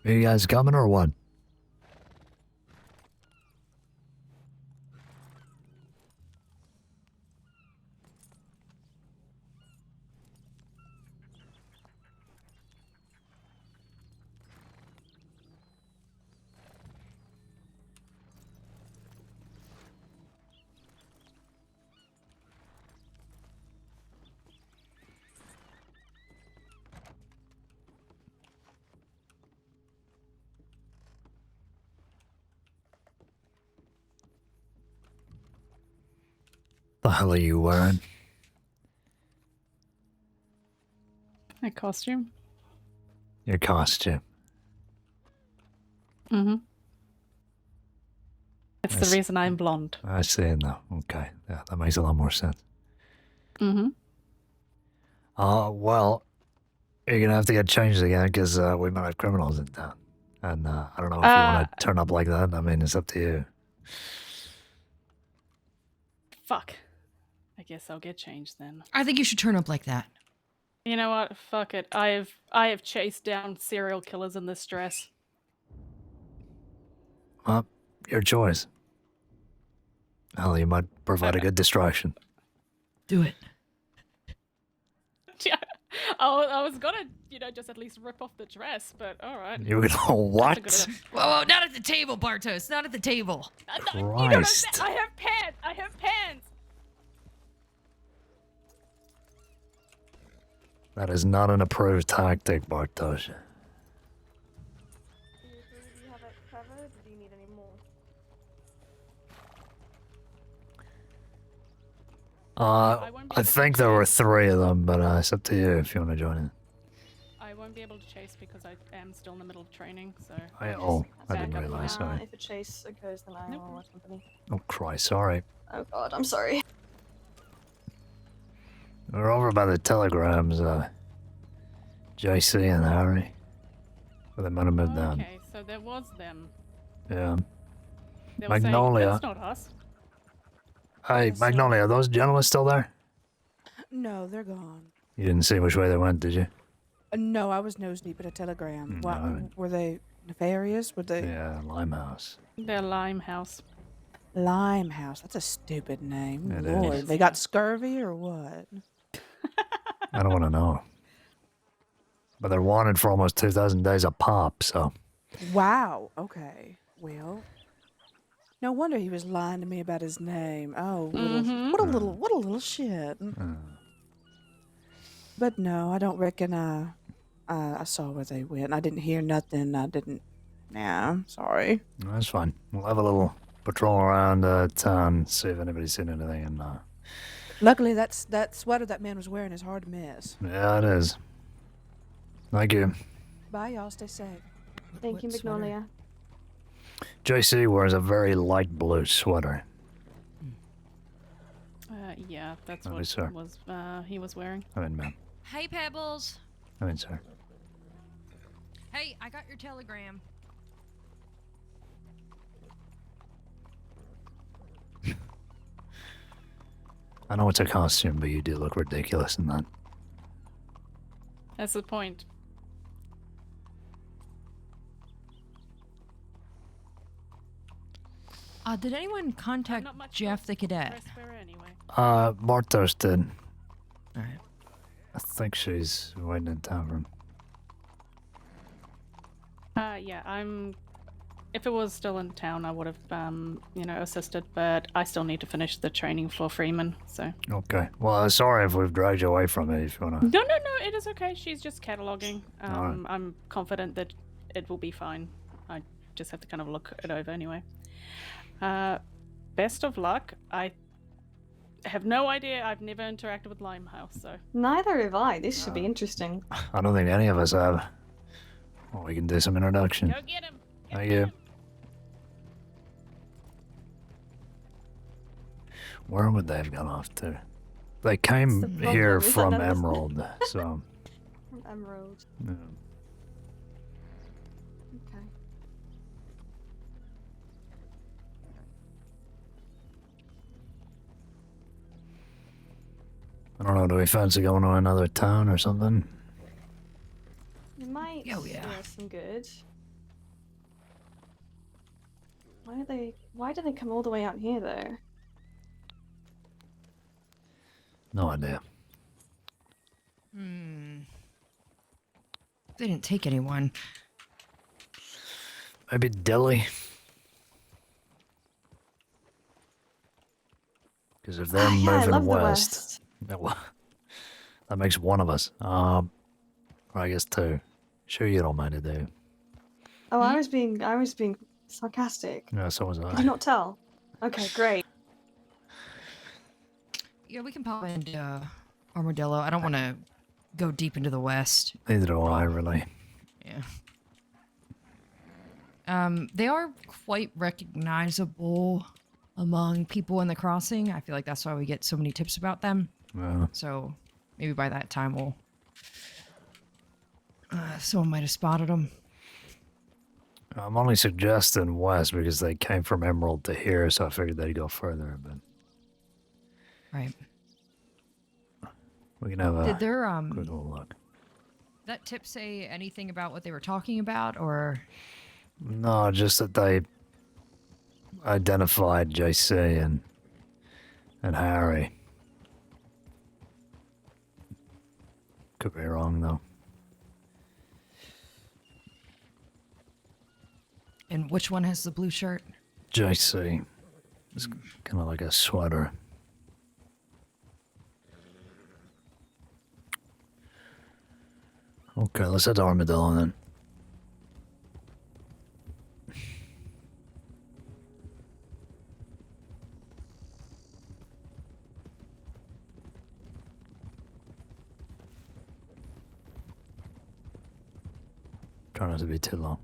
Are you guys coming or what? The hell are you wearing? My costume. Your costume. Mm-hmm. It's Yes. the reason I'm blonde. I see now. Okay. Yeah, that makes a lot more sense. Mm-hmm. Well, you're going to have to get changed again because we might have criminals in town. And I don't know if you want to turn up like that. I mean, it's up to you. Fuck. I guess I'll get changed then. I think you should turn up like that. You know what? Fuck it. I have chased down serial killers in this dress. Well, your choice. Hell, you might provide a good distraction. Do it. Yeah, I was gonna, just at least rip off the dress, but all right. You would what? Whoa, not at the table, Bartos. Not at the table. You know what I'm Christ. saying? I have pants. I have pants. That is not an approved tactic, Bartosz. Do you have it covered, or do you need any more? I think there were 3 of them, but it's up to you if you want to join in. I won't be able to chase because I am still in the middle of training, so... I didn't realize, sorry. If a chase occurs, then I will accompany. Oh, Christ, sorry. Oh god, I'm sorry. We're over by the telegrams, JC and Harry. But they might have moved down. Okay, so there was them. Yeah. They were saying, Magnolia. that's not us. Hey, Magnolia, are those gentlemen still there? No, they're gone. You didn't see which way they went, did you? No, I was nose deep in a telegram. What, no. were they nefarious? Were they? Yeah, Limehouse. They're Limehouse. Limehouse. That's a stupid name. It Lord, is. they got scurvy or what? I don't want to know. But they're wanted for almost 2,000 days a pop, so... Wow. Okay. Well, no wonder he was lying to me about his name. Oh, what a little shit. But no, I don't reckon I saw where they went. I didn't hear nothing. I didn't. Yeah, sorry. That's fine. We'll have a little patrol around town, see if anybody's seen anything, and Luckily, that sweater that man was wearing is hard to miss. yeah, it is. Thank you. Bye, y'all. Stay safe. Thank you, Magnolia. JC wears a very light blue sweater. Yeah, that's Oh, what sir. he was wearing. I mean, ma'am. Hey, Pebbles. I mean, sir. Hey, I got your telegram. I know it's a costume, but you do look ridiculous in that. That's the point. Did anyone contact Jeff the cadet? Anyway. Bartos did. Alright. I think she's waiting in town for him. Yeah, if it was still in town, I would have, assisted, but I still need to finish the training for Freeman, so. Okay. Well, sorry if we've dragged you away from it, if you want to... No, it is okay. She's just cataloging. Alright. I'm confident that it will be fine. I just have to kind of look it over anyway. Best of luck. I have no idea. I've never interacted with Limehouse, so. Neither have I. This should be interesting. I don't think any of us have. Well, we can do some introduction. Go get him. Thank you. Where would they have gone off to? They came problem, here is that from none of us- Emerald, so... From Emerald. Yeah. Okay. I don't know, do we fancy going to another town or something? It might Oh, yeah. do us some good. Why do they come all the way out here though? No idea. They didn't take anyone. Maybe Delhi? Because if they're Ah, yeah, I moving love the west, West. that makes one of us. Or I guess two. Sure you don't mind it, do you? Oh, I was being sarcastic. Yeah, so was Did I. you not tell? Okay, great. Yeah, we can pop into Armadillo. I don't want to go deep into the west. Neither do I, really. Yeah. They are quite recognizable among people in the crossing. I feel like that's why we get so many tips about them. Yeah. So maybe by that time we'll... someone might have spotted them. I'm only suggesting west because they came from Emerald to here, so I figured they'd go further, but... Right. We can have a Did their quick little look. that tip say anything about what they were talking about, or? No, just that they identified JC and Harry. Could be wrong though. And which one has the blue shirt? JC. It's kind of like a sweater. Okay, let's head to Armadillo then. Try not to be too long.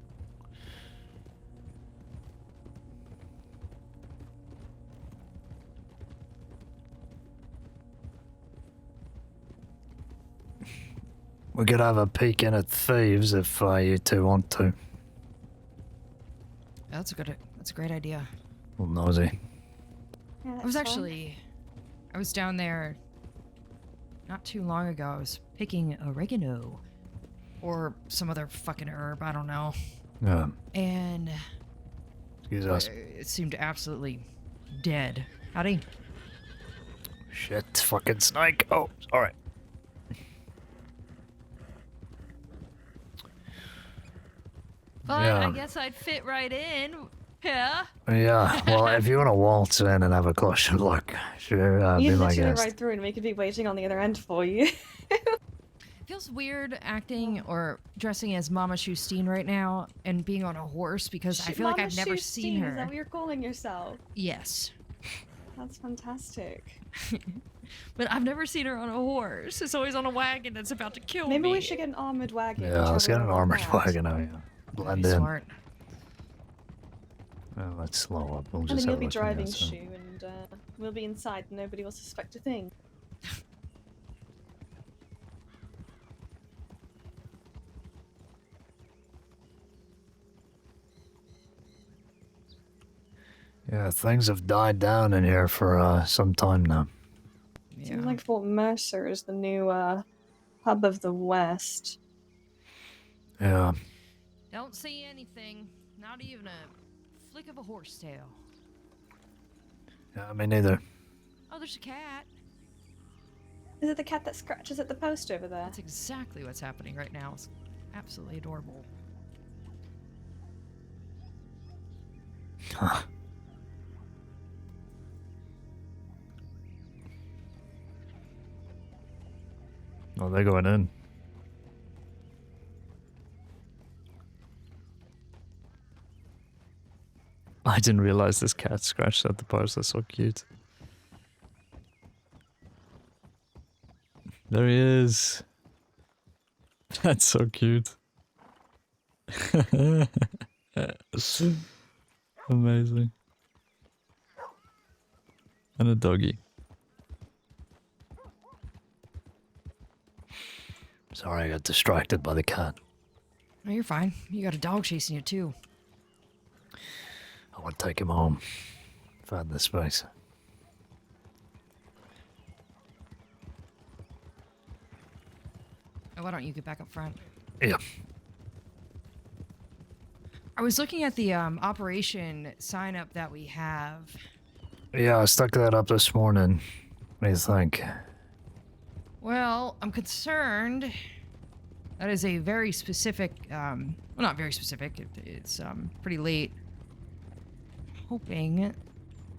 We could have a peek in at thieves if you two want to. That's a great idea. Well, nosy. Yeah, I was that's fine. I was down there not too long ago. I was picking oregano or some other fucking herb, I don't know. Yeah. And Excuse us. it seemed absolutely dead. Howdy. Shit, fucking snake. Oh, alright. But Yeah. I guess I'd fit right in. Yeah. Yeah, well, if you want to waltz in and have a closer look, sure, be You'd my literally guest. ride through and we could be waiting on the other end for you. Feels weird acting or dressing as Mama Shustine right now and being on a horse because I feel like Mama I've never seen Shustine, Is that her. what you're calling yourself? Yes. That's fantastic. But I've never seen her on a horse. It's always on a wagon that's about to kill me. Maybe we should get an armored wagon. and Yeah, let's travel get an around armored that. wagon out here. Blend in. Smart. Let's slow up. We'll And just then you'll have be a look from driving the outside. Shu, and we'll be inside, and nobody will suspect a thing. Yeah, things have died down in here for some time now. Seems like Fort Mercer is the new hub of the West. Yeah. Don't see anything. Not even a flick of a horse tail. Yeah, me neither. Oh, there's a cat. Is it the cat that scratches at the post over there? That's exactly what's happening right now. It's absolutely adorable. Huh. Oh, they're going in. I didn't realize this cat scratched at the bars. That's so cute. There he is. That's so cute. Amazing. And a doggy. Sorry, I got distracted by the cat. No, you're fine. You got a dog chasing you too. I want to take him home. If I had the space. Oh, why don't you get back up front? Yeah. I was looking at the operation sign up that we have. Yeah, I stuck that up this morning. What do you think? Well, I'm concerned. That is a very specific, well, not very specific. It's pretty late. Hoping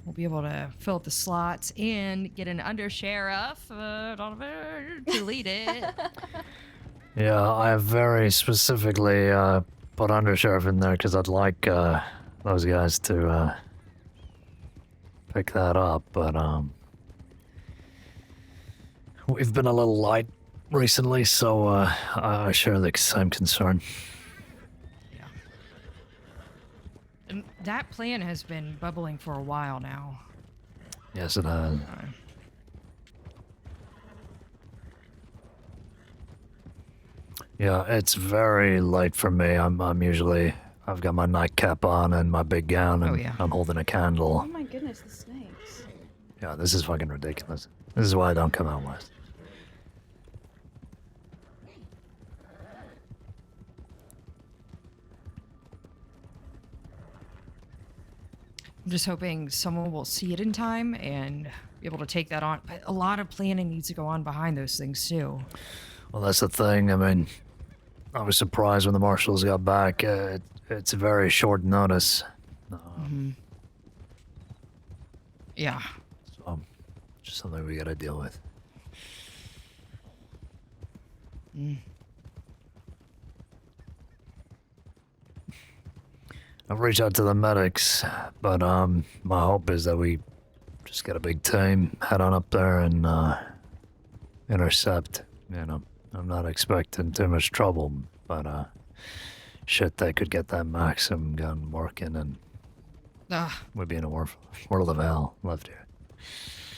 we'll be able to fill up the slots and get an undersheriff to lead it. Yeah, I have very specifically put undersheriff in there because I'd like those guys to pick that up, but we've been a little light recently, so I share the same concern. Yeah. And that plan has been bubbling for a while now. Yes, it has. Yeah, it's very late for me. I'm usually I've got my nightcap on and my big gown, and yeah. I'm holding a Oh candle. my goodness, the snakes. Yeah, this is fucking ridiculous. This is why I don't come out west. I'm just hoping someone will see it in time and be able to take that on. But a lot of planning needs to go on behind those things, too. Well, that's the thing. I mean, I was surprised when the marshals got back. It's a very short notice. Yeah. So, just something we gotta deal with. I've reached out to the medics, but my hope is that we just get a big team, head on up there and intercept. You know, I'm not expecting too much trouble, but shit, they could get that Maxim gun working and we'd be in a world of hell left here.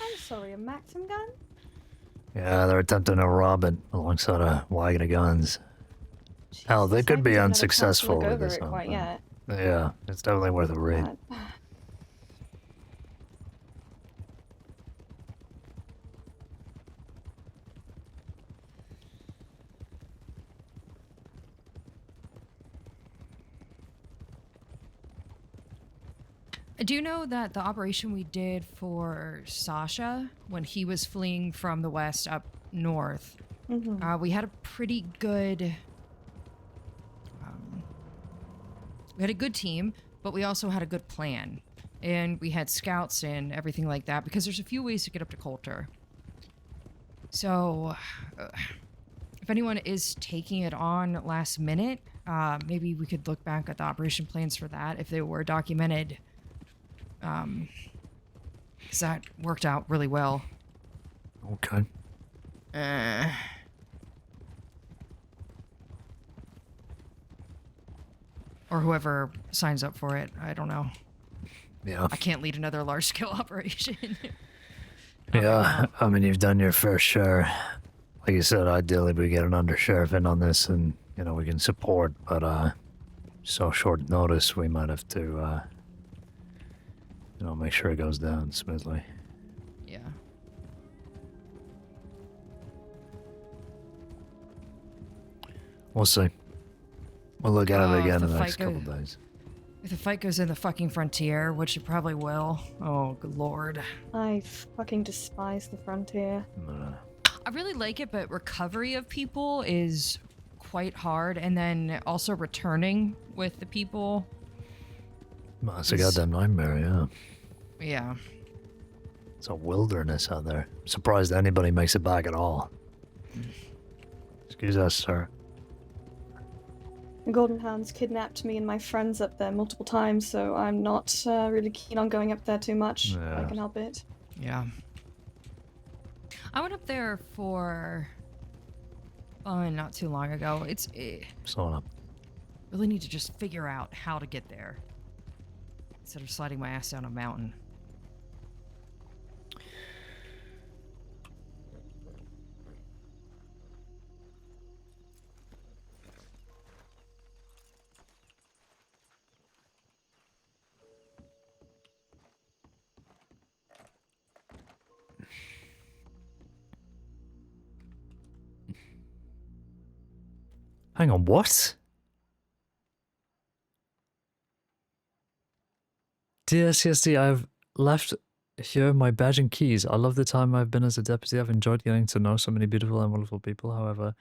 I'm sorry, a Maxim gun? Yeah, they're attempting to rob it alongside a wagon of guns. Hell, they could be unsuccessful with this one. Quite yet. Yeah, it's definitely worth a read. I do know that the operation we did for Sasha, when he was fleeing from the west up north, we had a pretty good... we had a good team, but we also had a good plan. And we had scouts and everything like that, because there's a few ways to get up to Coulter. So, if anyone is taking it on last minute, maybe we could look back at the operation plans for that, if they were documented. Because that worked out really well. Okay. Or whoever signs up for it, I don't know. Yeah. I can't lead another large-scale operation. Yeah, I mean, you've done your fair share. Like you said, ideally we get an undersheriff in on this and, you know, we can support, but, so short notice we might have to, you know, make sure it goes down smoothly. Yeah. We'll see. We'll look at it again in the next fight couple days. If the fight goes in the fucking frontier, which it probably will. Oh, good lord. I fucking despise the frontier. I really like it, but recovery of people is quite hard, and then also returning with the people. Well, it's a goddamn nightmare, yeah. Yeah. It's a wilderness out there. I'm surprised anybody makes it back at all. Excuse us, sir. The Golden Hounds kidnapped me and my friends up there multiple times, so I'm not really keen on going up there too much. If I can help it. Yeah. I went up there for not too long ago. It's Slow up. really need to just figure out how to get there instead of sliding my ass down a mountain. Hang on, what? Dear CSD, I've left here my badge and keys. I love the time I've been as a deputy. I've enjoyed getting to know so many beautiful and wonderful people. However,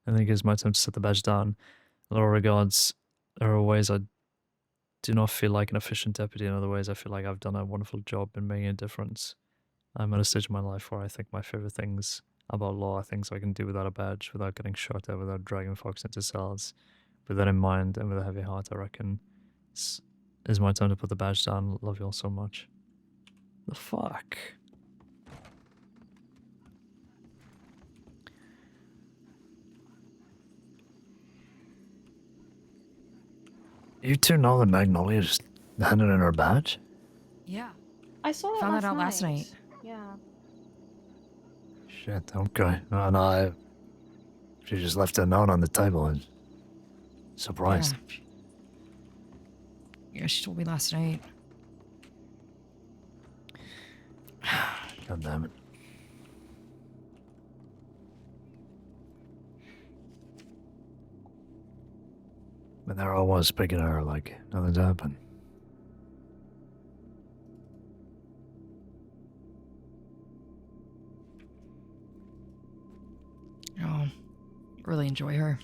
I think it's my time to set the badge down. In all regards, there are ways I do not feel like an efficient deputy. In other ways, I feel like I've done a wonderful job in making a difference. I'm at a stage in my life where I think my favorite things about law are things I can do without a badge, without getting shot at, without dragging folks into cells. With that in mind, and with a heavy heart, I reckon it's my time to put the badge down. Love you all so much. The fuck? You two know that Magnolia just handed in her badge? Yeah. I saw it Found that out last night. Yeah. Shit, okay. No, she just left a note on the table and surprised. Yeah, she told me last night. God damn it. But there I was speaking to her like nothing's happened. really enjoy her.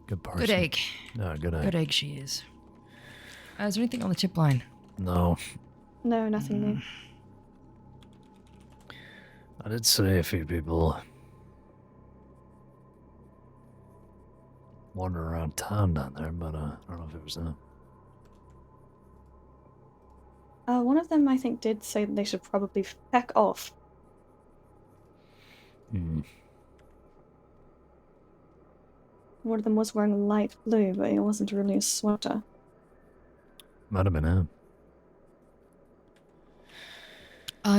Good person. Good egg. Yeah, good egg. Good egg she is. Is there anything on the tip line? No. No, nothing new. I did see a few people wandering around town down there, but I don't know if it was them. One of them, I think, did say that they should probably feck off. Hmm. One of them was wearing light blue, but it wasn't really a sweater. Might have been him.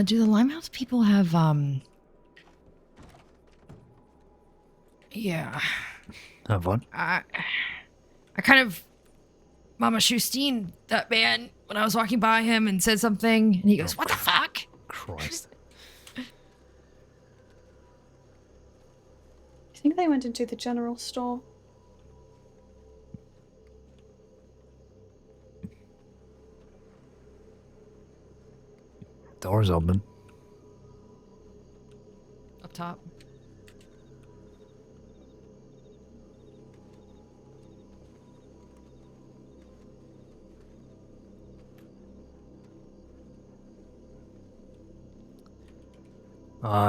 Do the Limehouse people have, yeah. Have fun. I kind of Mama Shustine that man when I was walking by him and said something, and he goes, "What the fuck?" Christ. I think they went into the general store. Door's open. Up top.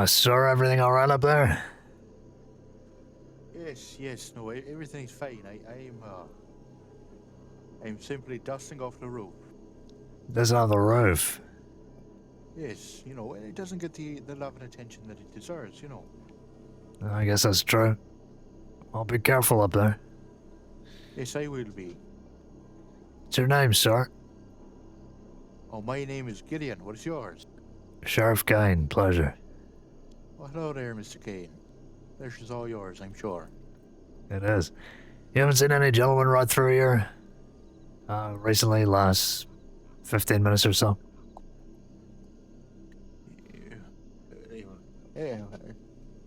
Sir, everything alright up there? Yes, no, everything's fine. I'm simply dusting off the roof. This on the roof. Yes, it doesn't get the love and attention that it deserves, I guess that's true. I'll be careful up there. Yes, I will be. What's your name, sir? Oh, my name is Gideon. What is yours? Sheriff Caine, pleasure. Oh, hello there, Mr. Caine. Pleasure's all yours, I'm sure. It is. You haven't seen any gentlemen ride through here? Recently, last 15 minutes or so?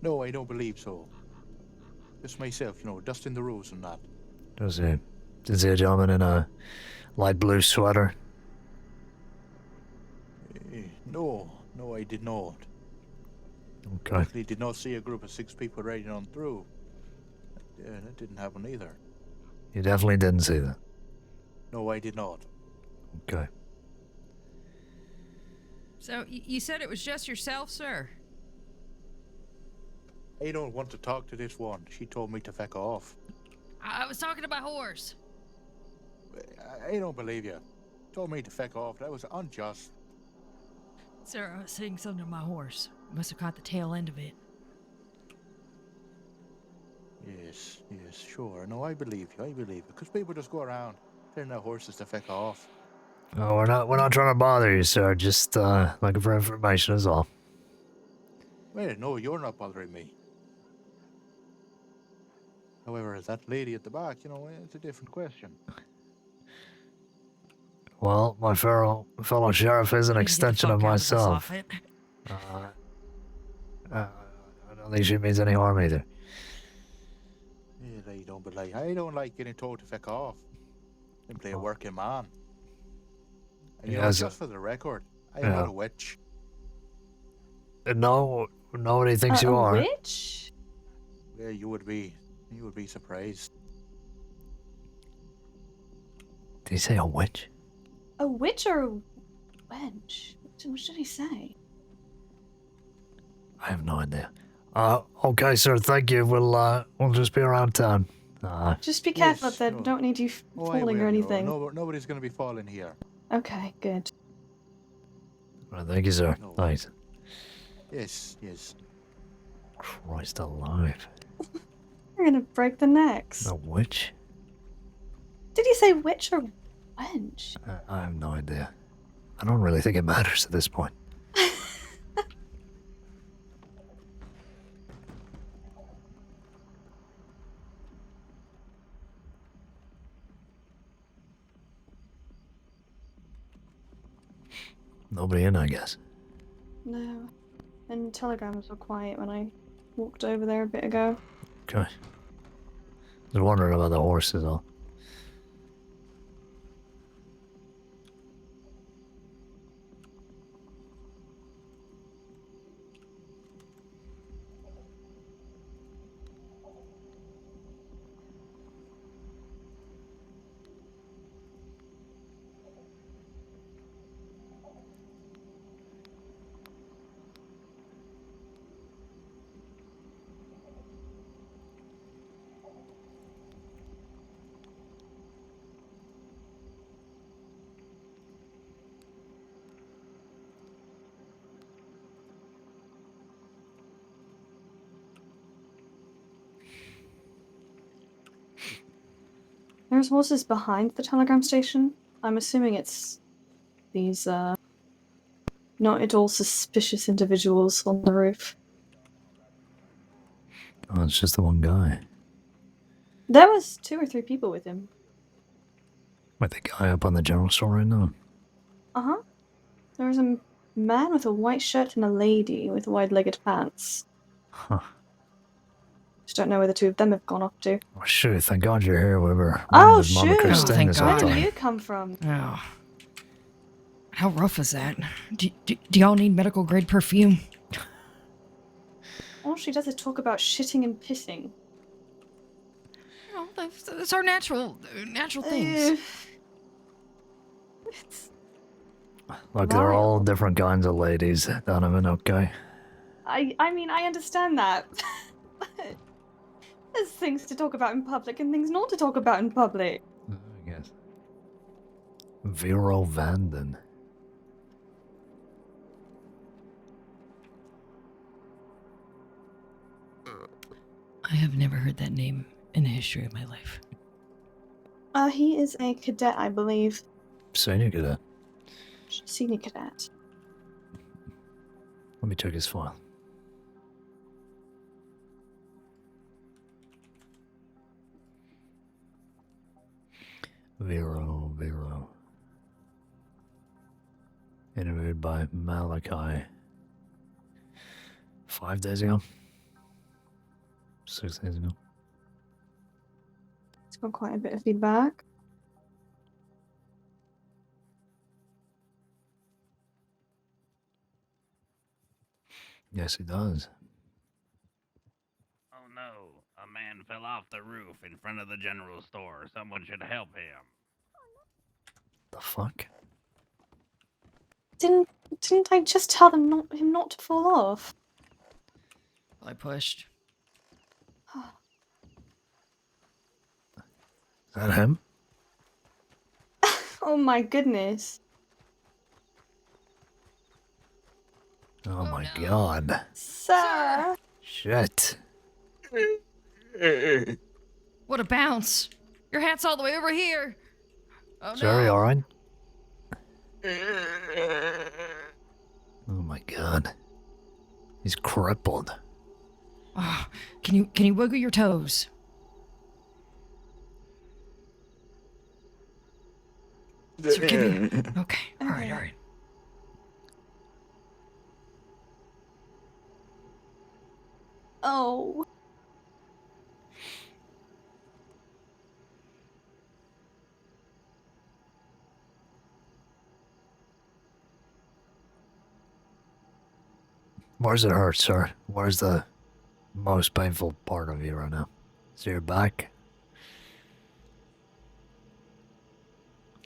No, I don't believe so. Just myself, dusting the roofs and that. Did see a gentleman in a light blue sweater? No, I did not. Okay. Luckily, did not see a group of 6 people riding on through. Yeah, that didn't happen either. You definitely didn't see that? No, I did not. Okay. So, you said it was just yourself, sir? I don't want to talk to this one. She told me to feck off. I was talking to my horse. I don't believe you. Told me to feck off. That was unjust. Sir, I was saying something to my horse. Must have caught the tail end of it. Yes, sure. No, I believe you. Because people just go around telling their horses to feck off. Oh, we're not trying to bother you, sir. Just looking for information is all. Well, no, you're not bothering me. However, that lady at the back, it's a different question. Well, my fellow sheriff is an extension of myself. I don't think she means any harm either. Yeah, I don't like getting told to feck off. Simply a working man. And just for the record, I'm not a witch. No, nobody thinks you are. A witch? Yeah, you would be surprised. Did he say a witch? A witch or a wench? What did he say? I have no idea. Okay, sir. Thank you. We'll just be around town. Just be careful up there. Don't need you falling or anything. No, nobody's going to be falling here. Okay, good. Right, thank you, sir. No. Thanks. Yes. Christ alive. We're gonna break the necks. A witch? Did you say witch or wench? I have no idea. I don't really think it matters at this point. Nobody in, I guess. No. And telegrams were quiet when I walked over there a bit ago. Okay. I was wondering about the horses, though. There's horses behind the telegram station. I'm assuming it's these, not at all suspicious individuals on the roof. Oh, it's just the one guy. There was 2 or 3 people with him. Wait, the guy up on the general store right now? Uh-huh. There was a man with a white shirt and a lady with wide-legged pants. Huh. Just don't know where the 2 of them have gone off to. Oh, shoot, thank God you're here, Weber. Oh, Mama shoot! Christine thank is God. up Where there. did you come from? Oh. How rough is that? Do y'all need medical grade perfume? All she does is talk about shitting and pissing. No, that's our natural things. Look, they're all different kinds of ladies, Donovan, okay? I mean, I understand that. But there's things to talk about in public and things not to talk about in public. I guess. Vero Vanden. I have never heard that name in the history of my life. He is a cadet, I believe. Senior cadet. Senior cadet. Let me check his file. Vero. Interviewed by Malachi. 5 days ago? 6 days ago? It's got quite a bit of feedback. Yes, he does. Oh no, a man fell off the roof in front of the general store. Someone should help him. The fuck? Didn't I just tell him not to fall off? I pushed. Is that him? Oh my goodness. Oh my God. Sir! Shit. What a bounce! Your hat's all the way over here. Oh no. Jerry, alright? Oh my God. He's crippled. Oh, can you wiggle your toes? Sir, can you? Okay. All right. Oh. Where's it hurt, sir? Where's the most painful part of you right now? Is it your back?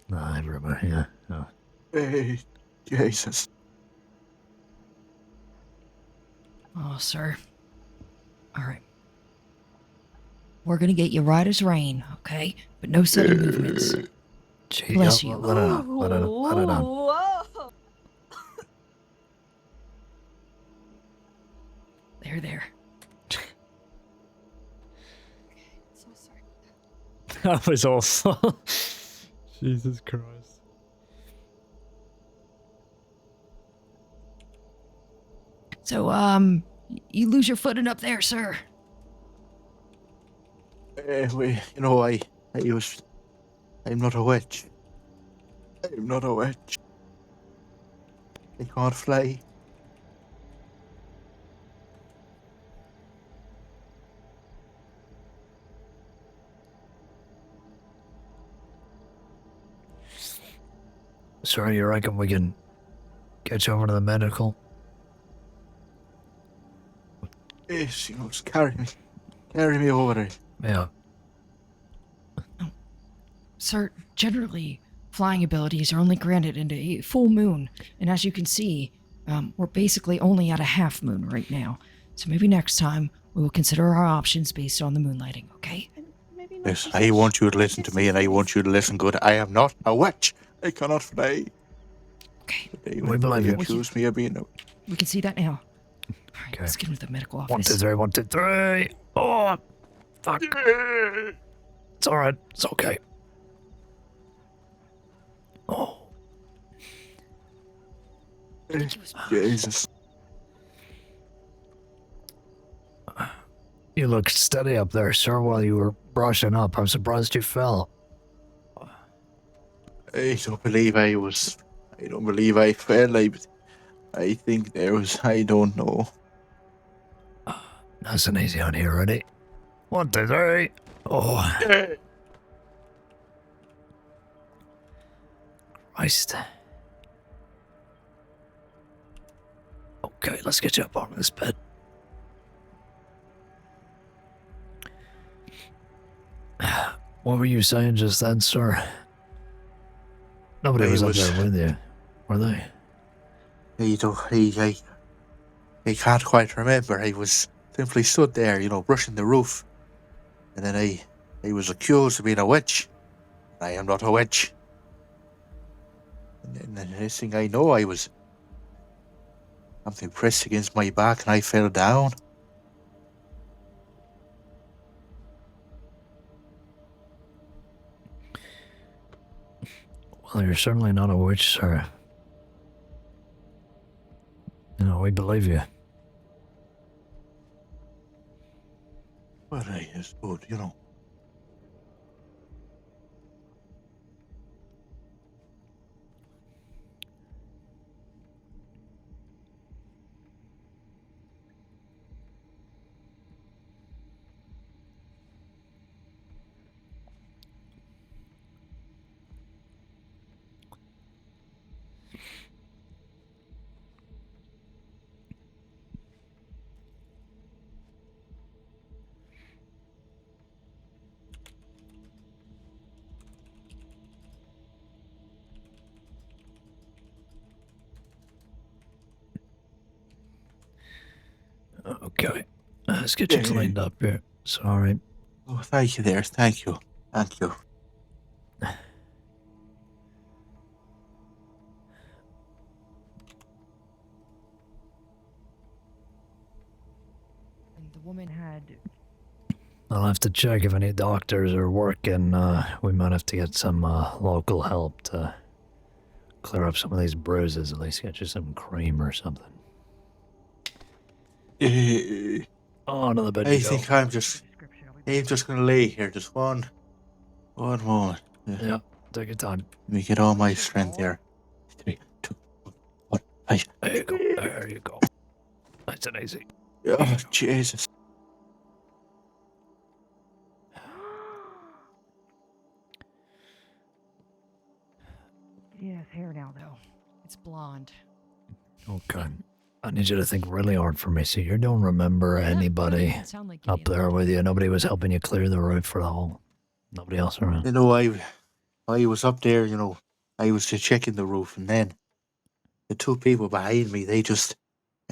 No, everybody, yeah. Oh. Hey, Jesus. Oh, sir. All right. We're gonna get you right as rain, okay? But no sudden movements. Gee, Bless yeah, you. Let it out. Let it out. Whoa. There. So sorry. That was awful. Jesus Christ. So, you lose your footing up there, sir. You know, I'm not a witch. I'm not a witch. I can't fly. Sir, you reckon we can get you over to the medical? Yes, just carry me over there. Yeah. Sir, generally, flying abilities are only granted into a full moon, and as you can see, we're basically only at a half moon right now. So maybe next time we will consider our options based on the moonlighting, okay? Yes, I want you to listen to me, and I want you to listen good. I am not a witch. I cannot fly. Okay. We believe you. Accuse me of being a... We can see that now. All right, let's get into the medical office. 1, 2, 3, 1, 2, 3. Oh, fuck. It's alright. It's okay. Jesus. You looked steady up there, sir, while you were brushing up. I'm surprised you fell. I don't believe I fell. I think there was, I don't know. Nice and easy on here, ready? 1, 2, 3. Oh. Christ. Okay, let's get you up on this bed. What were you saying just then, sir? Nobody was up there with you, were they? I can't quite remember. I was simply stood there, brushing the roof. And then I was accused of being a witch. I am not a witch. And then the next thing I know, something pressed against my back and I fell down. Well, you're certainly not a witch, sir. We believe you. But I suppose, Okay. Let's get you cleaned up here. Sorry. Oh, thank you there. Thank you. Thank you. And the woman had... I'll have to check if any doctors are working. We might have to get some local help to clear up some of these bruises. At least get you some cream or something. On to the bed. I think I'm just gonna lay here. Just one moment. Yeah, take your time. Let me get all my strength here. 3, 2, 1, 5. There you go. There you go. Nice and easy. Oh, Jesus. He has hair now, though. It's blonde. Okay. I need you to think really hard for me. So you don't remember anybody up there with you? Nobody was helping you clear the road for the hole? Nobody else around? I was up there, I was just checking the roof, and then the two people behind me, I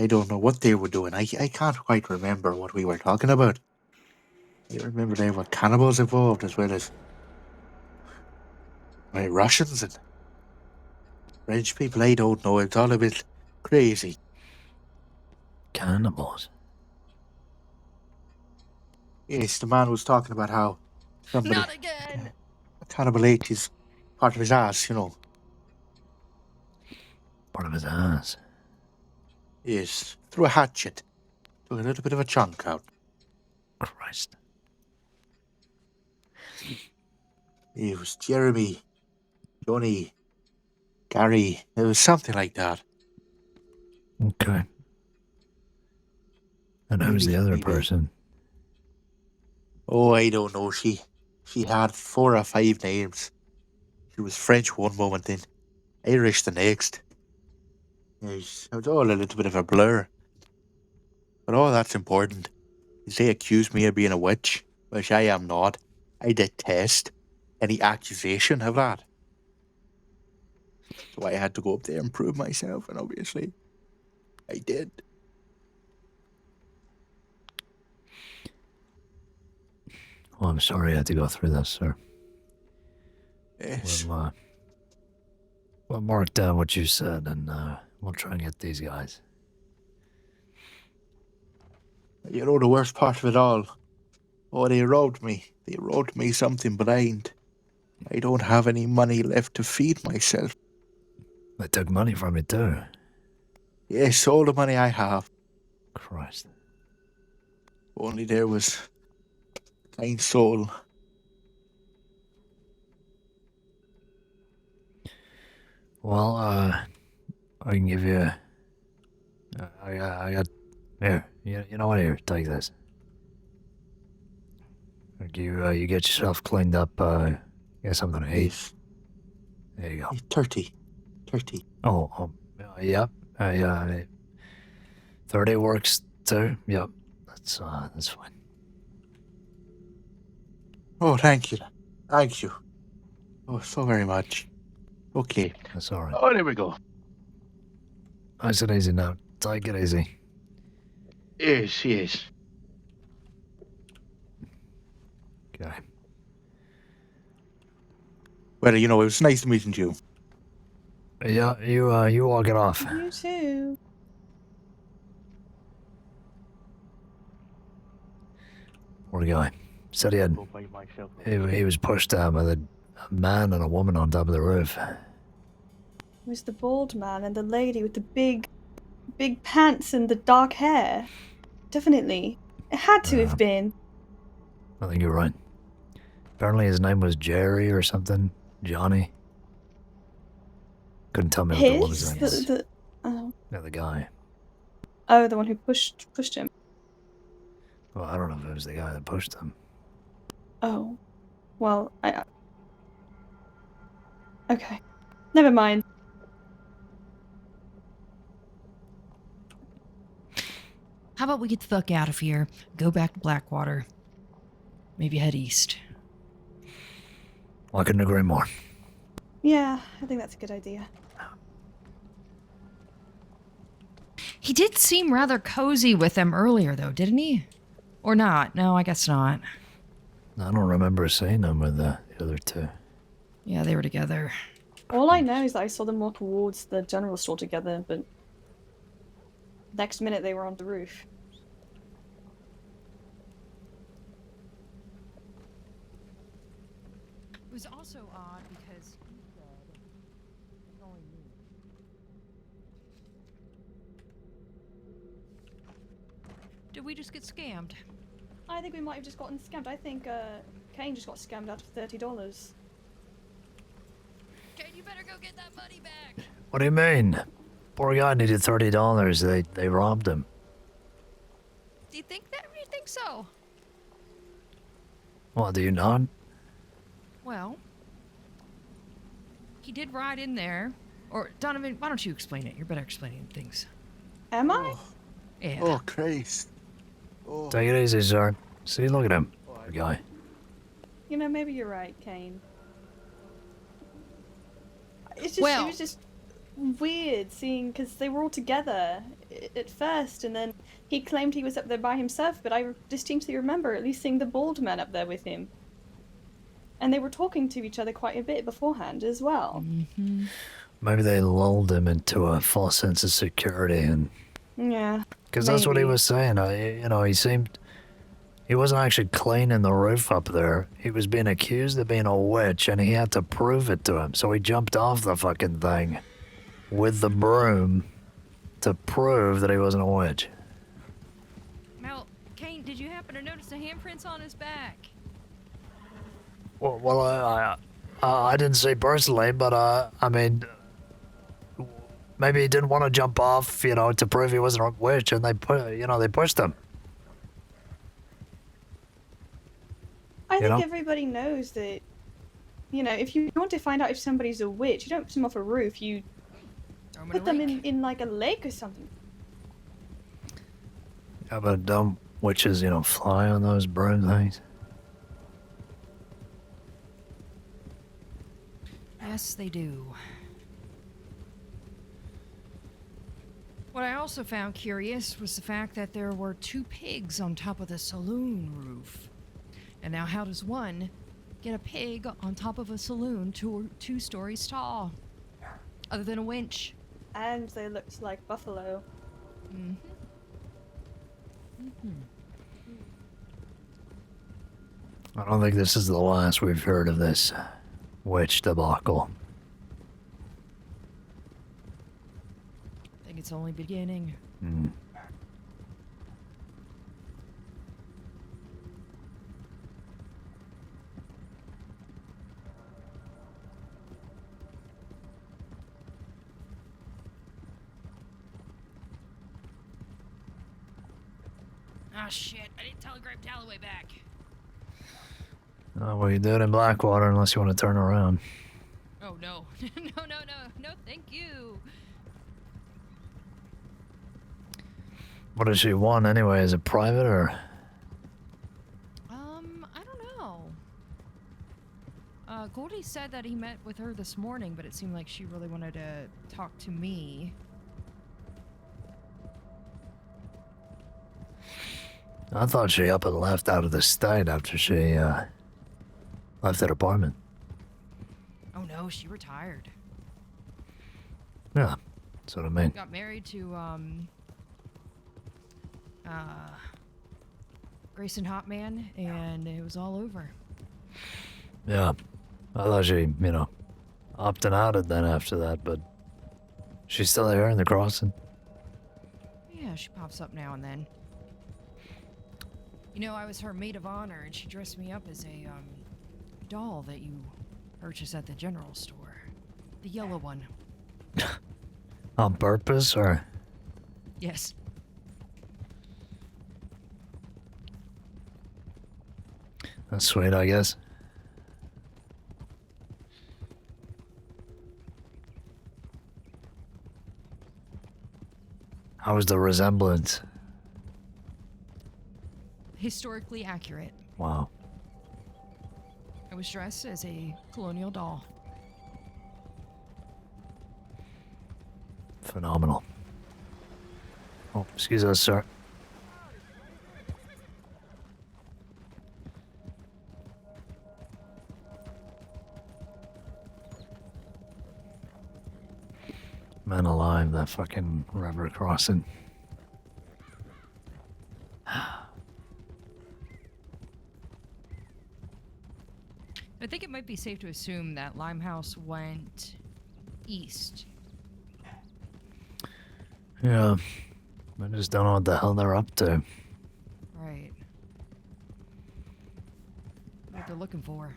don't know what they were doing. I can't quite remember what we were talking about. I remember there were cannibals involved, as well as Russians and French people. I don't know. It's all a bit crazy. Cannibals? Yes, the man was talking about how somebody... Not again! A cannibal ate his part of his ass, Part of his ass? Yes, through a hatchet. Took a little bit of a chunk out. Christ. It was Jeremy, Johnny, Gary. It was something like that. Okay. And who's the other person? Oh, I don't know. She had 4 or 5 names. She was French one moment, then Irish the next. It was all a little bit of a blur. But all that's important is they accuse me of being a witch, which I am not. I detest any accusation of that. So I had to go up there and prove myself, and obviously I did. Well, I'm sorry I had to go through this, sir. Yes. We'll mark down what you said, and we'll try and get these guys. You know the worst part of it all? Oh, they robbed me. They robbed me something blind. I don't have any money left to feed myself. They took money from you, too. Yes, all the money I have. Christ. Only there was Caine's soul. Well, I can give you. I got. Here, you know what? Here, take this. You get yourself cleaned up. Get something to eat. Yes. There you go. 30. Oh, yep. 30 works too. Yep. That's fine. Oh, thank you. Thank you. Oh, so very much. Okay. That's all right. Oh, there we go. Nice and easy now. Take it easy. Yes. Okay. Well, it was nice meeting you. Yeah, you walk it off. You too. Where'd he go? Said he had. He was pushed down by a man and a woman on top of the roof. It was the bald man and the lady with the big pants and the dark hair. Definitely. It had to have been. I think you're right. Apparently his name was Jerry or something. Johnny. Couldn't tell me what the woman's name was. Oh. Yeah, the guy. Oh, the one who pushed him. Well, I don't know if it was the guy that pushed him. Oh. Well, Okay. Never mind. How about we get the fuck out of here, go back to Blackwater, maybe head east. Well, I couldn't agree more. Yeah, I think that's a good idea. He did seem rather cozy with them earlier, though, didn't he? Or not? No, I guess not. I don't remember seeing him with the other two. Yeah, they were together. All I know is that I saw them walk towards the general store together, but next minute they were on the roof. It was also odd because he said it's only me. Did we just get scammed? I think we might have just gotten scammed. I think Caine just got scammed out of $30. Caine, you better go get that money back. What do you mean? Poor guy needed $30. They robbed him. Do you think that? Do you think so? Well, do you not? Well, he did ride in there. Or, Donovan, why don't you explain it? You're better explaining things. Am I? Yeah. Oh, Christ. Oh. Take it easy, sir. See, look at him. Poor guy. You know, maybe you're right, Caine. It's just, Well, it was just weird seeing, because they were all together at first, and then he claimed he was up there by himself, but I distinctly remember at least seeing the bald man up there with him. And they were talking to each other quite a bit beforehand as well. Mm-hmm. Maybe they lulled him into a false sense of security, and Yeah. because that's what he was saying. He wasn't actually cleaning the roof up there. He was being accused of being a witch, and he had to prove it to him. So he jumped off the fucking thing with the broom to prove that he wasn't a witch. Mel, Caine, did you happen to notice the handprints on his back? Well, I didn't see personally, but I mean, maybe he didn't want to jump off, to prove he wasn't a witch, and they pushed him. I think everybody knows that, if you want to find out if somebody's a witch, you don't put them off a roof, you put them in like a lake or something. Yeah, but don't witches, fly on those broom things? Yes, they do. What I also found curious was the fact that there were 2 pigs on top of the saloon roof. And now how does one get a pig on top of a saloon 2 stories tall? Other than a winch. And they looked like buffalo. Mm-hmm. Mm-hmm. I don't think this is the last we've heard of this witch debacle. I think it's only beginning. Hmm. Ah, shit. I didn't telegraph Dalloway back. Oh, well, you do it in Blackwater unless you want to turn around. Oh, no. No, thank you. What does she want anyway? Is it private or? I don't know. Goldie said that he met with her this morning, but it seemed like she really wanted to talk to me. I thought she up and left out of the state after she left that apartment. Oh, no, she retired. Yeah, that's what I mean. Got married to, Grayson Hotman, and it was all over. Yeah, I thought she, opted out of then after that, but she's still there in the crossing. Yeah, she pops up now and then. You know, I was her maid of honor, and she dressed me up as a, doll that you purchased at the general store. The yellow one. On purpose, or? Yes. That's sweet, I guess. How was the resemblance? Historically accurate. Wow. I was dressed as a colonial doll. Phenomenal. Oh, excuse us, sir. Man alive, that fucking river crossing. I think it might be safe to assume that Limehouse went east. Yeah. I just don't know what the hell they're up to. Right. What they're looking for.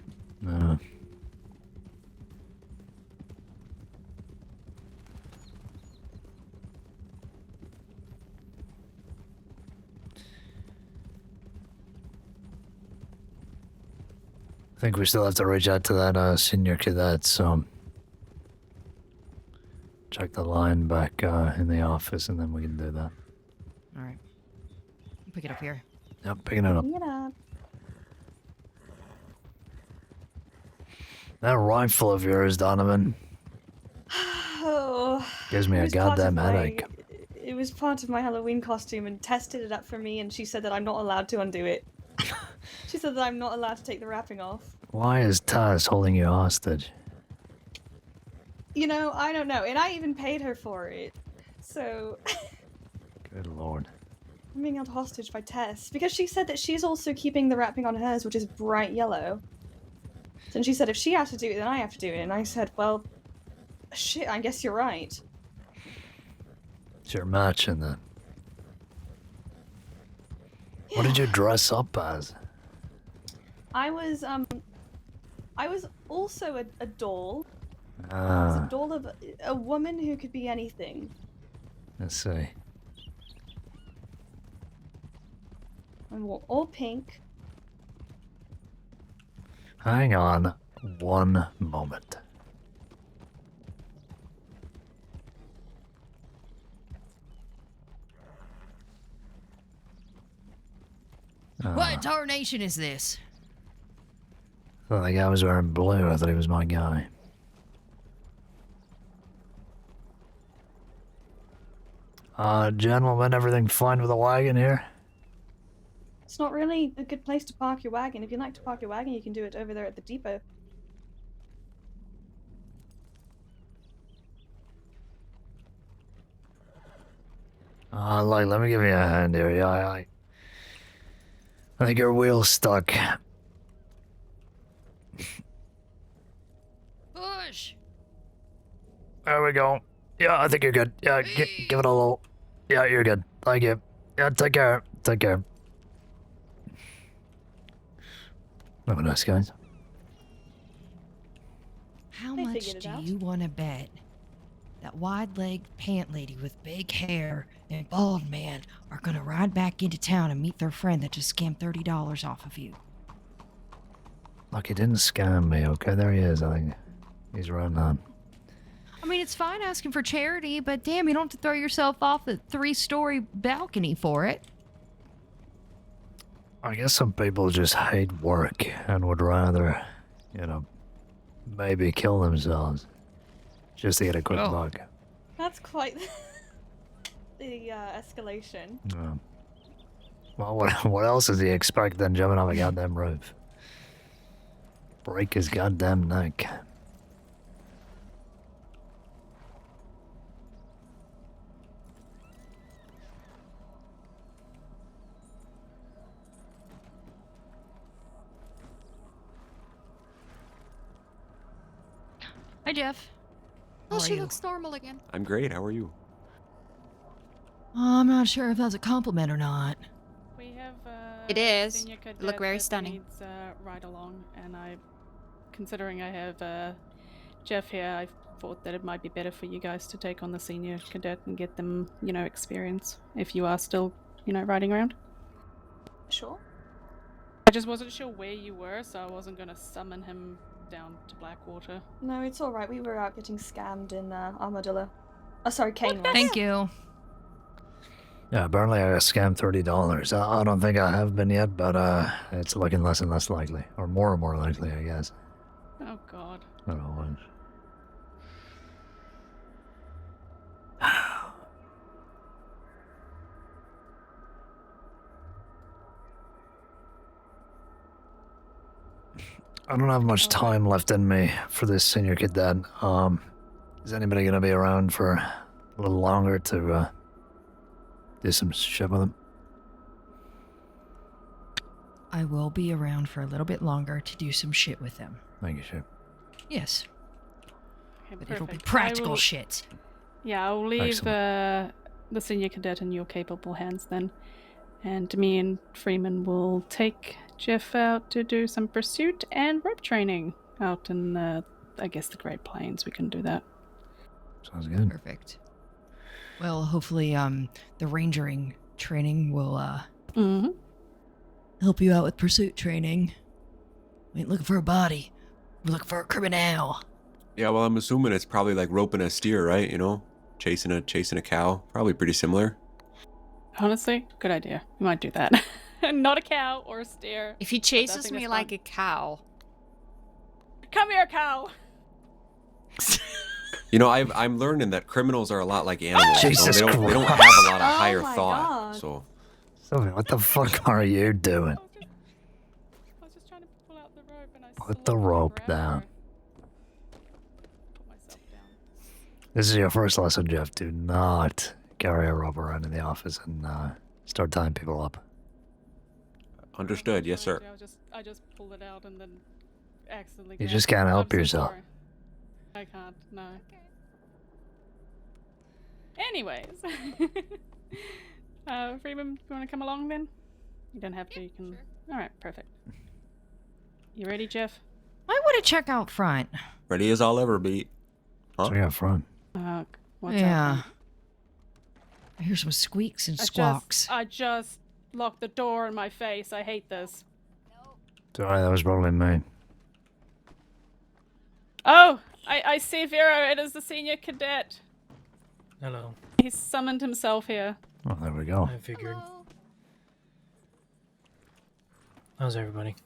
I think we still have to reach out to that senior cadet, so check the line back in the office and then we can do that. Alright. Pick it up here. Yep, picking it up. Pick it up. That rifle of yours, Donovan, Oh. gives me it a was part of goddamn my- headache. It was part of my Halloween costume and tested it up for me, and she said that I'm not allowed to undo it. She said that I'm not allowed to take the wrapping off. Why is Taz holding you hostage? You know, I don't know, and I even paid her for it. So, Good lord. I'm being held hostage by Tess because she said that she's also keeping the wrapping on hers, which is bright yellow. And she said if she has to do it, then I have to do it. And I said, well, shit, I guess you're right. It's your matching then. What did you dress up as? I was also a doll. I was Ah, a doll of a woman who could be anything. let's see. I wore all pink. Hang on one moment. What tarnation is this? Thought the guy was wearing blue. I thought he was my guy. Gentlemen, everything fine with the wagon here? It's not really a good place to park your wagon. If you'd like to park your wagon, you can do it over there at the depot. Like, let me give you a hand here. Yeah, I think your wheel's stuck. Push! There we go. Yeah, I think you're good. Yeah, give it a little. Yeah, you're good. Thank you. Yeah, take care. Take care. Have a nice, guys. How They much figured it do out. you want to bet that wide-legged pant lady with big hair and bald man are gonna ride back into town and meet their friend that just scammed $30 off of you? Look, he didn't scam me, okay? There he is, I think. He's around now. I mean, it's fine asking for charity, but damn, you don't have to throw yourself off the 3-story balcony for it. I guess some people just hate work and would rather, you know, maybe kill themselves just to get a quick buck. That's quite the escalation. Well, what else does he expect than jumping off a goddamn roof? Break his goddamn neck. Hi, Jeff. Oh, How are she you? looks normal again. I'm great. How are you? I'm not sure if that's a compliment or not. We have It is. senior You cadet look very that stunning. needs ride along, and considering I have Jeff here, I thought that it might be better for you guys to take on the senior cadet and get them, experience if you are still, riding around. Sure. I just wasn't sure where you were, so I wasn't gonna summon him down to Blackwater. No, it's all right. We were out getting scammed in Armadillo. Oh, sorry, Caine was. Thank you. Yeah, apparently I got scammed $30. I don't think I have been yet, but it's looking less and less likely. Or more and more likely, I guess. Oh god. I don't know what. I don't have much time left in me for this senior cadet. Is anybody gonna be around for a little longer to do some shit with him? I will be around for a little bit longer to do some shit with them. Thank you, Chip. Yes. Okay, But it'll be perfect. practical I will- shit. Yeah, I'll leave the senior cadet in your capable hands then. And me and Freeman will take Jeff out to do some pursuit and rope training out in, I guess, the Great Plains. We can do that. Sounds good. Perfect. Well, hopefully, the rangering training will, help you out with pursuit training. We ain't looking for a body. We're looking for a criminal. Yeah, well, I'm assuming it's probably like roping a steer, right? You know, chasing a cow. Probably pretty similar. Honestly, good idea. We might do that. Not a cow or a steer. If he but I chases think me that's like fun. a cow. Come here, cow! You know, I'm learning that criminals are a lot like animals. Jesus they don't have Christ. a lot of Oh higher my thought. God. So Sophie, what the fuck are you doing? I was just trying to pull out the rope and I Put the rope down. Put myself down. This is your first lesson, Jeff. Do not carry a rope around in the office and start tying people up. understood. Yes, sir. I just pulled it out and then accidentally. You grabbed just it. can't help I'm so yourself. sorry. I can't. No. Anyways, Freeman, you want to come along then? You don't have to. You can. All right, perfect. You ready, Jeff? I want to check out front. Ready as I'll ever be. Huh? So yeah, front. What's Yeah. up? I hear some squeaks and squawks. I just locked the door in my face. I hate this. Sorry, that was probably me. Oh, I see Vera. It is the senior cadet. Hello. He's summoned himself here. Oh, there we go. I figured. How's everybody?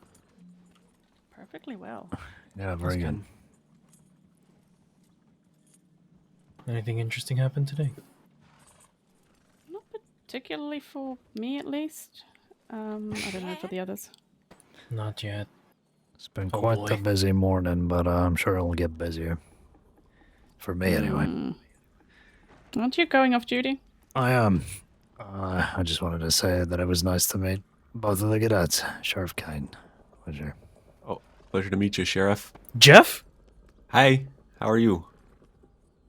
Perfectly well. Yeah, very That's good. Anything interesting happened today? Not particularly for me, at least. I don't know for the others. Not yet. It's been Oh, quite boy. a busy morning, but I'm sure it'll get busier. For me, anyway. Aren't you going off duty? I am. I just wanted to say that it was nice to meet both of the cadets. Sheriff Caine. Pleasure. Oh, pleasure to meet you, Sheriff. Jeff? Hi. How are you?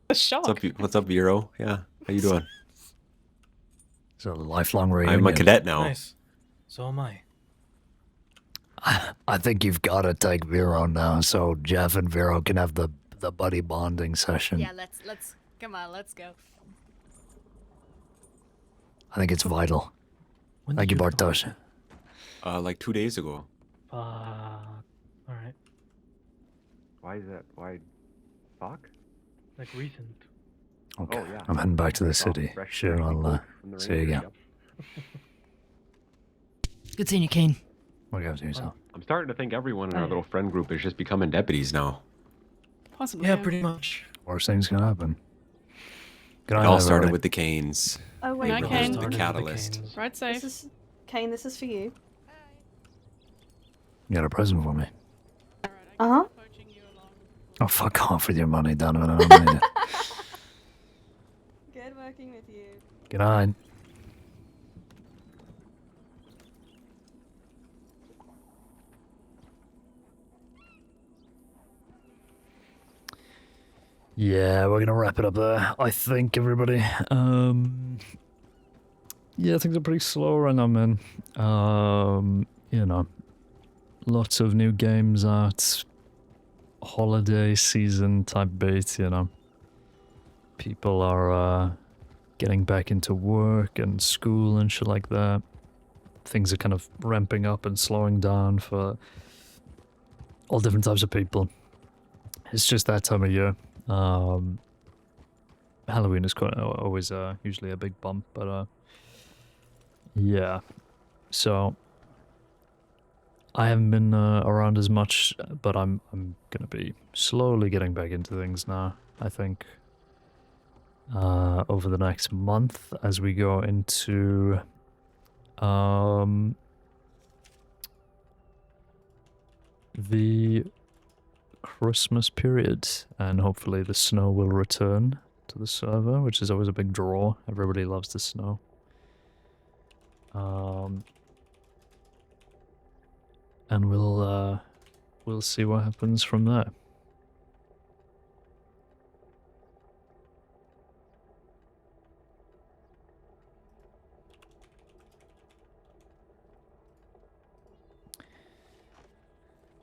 The shock. What's up, Vero? Yeah, how you doing? It's a lifelong reunion. I'm a cadet now. Nice. So am I. I think you've got to take Vero now, so Jeff and Vero can have the buddy bonding session. Yeah, let's come on, let's go. I think it's vital. When Thank did you, you Bartosz. Like 2 days ago. Alright. Why is that? Why? Fuck? Like recent. Okay, Oh, yeah. I'm heading back to the city. fresh Sure, I'll coat from the see you Rangers, again. Good seeing you, Caine. What do you have to yourself? I'm starting to think everyone in our little friend group is just becoming deputies now. Possibly. Yeah, pretty much. Worst things can happen. It all started with the Caines. Oh wait, Night, Caine. The catalyst. Ride safe. This is Caine. This is for you. You got a present for me. Uh huh. Oh, fuck off with your money, Donovan. I don't need it. Good working with you. Good night. Yeah, we're gonna wrap it up there. I think, everybody. Yeah, things are pretty slow right now, man. You know, lots of new games out. Holiday season type bait, you know. People are getting back into work and school and shit like that. Things are kind of ramping up and slowing down for all different types of people. It's just that time of year. Halloween is quite always usually a big bump, but yeah. So I haven't been around as much, but I'm gonna be slowly getting back into things now. I think over the next month as we go into the Christmas period, and hopefully the snow will return to the server, which is always a big draw. Everybody loves the snow. And we'll see what happens from there.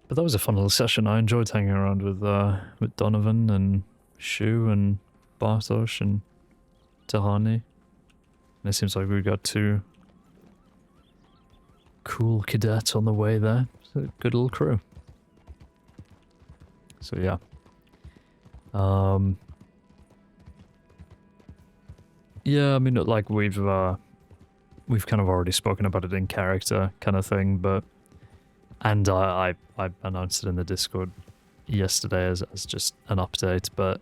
But that was a fun little session. I enjoyed hanging around with Donovan and Shu and Bartosz and Tahani. And it seems like we got two cool cadets on the way there. It's a good little crew. So yeah. Yeah, I mean, like we've kind of already spoken about it in character kind of thing, but and I announced it in the Discord yesterday as just an update, but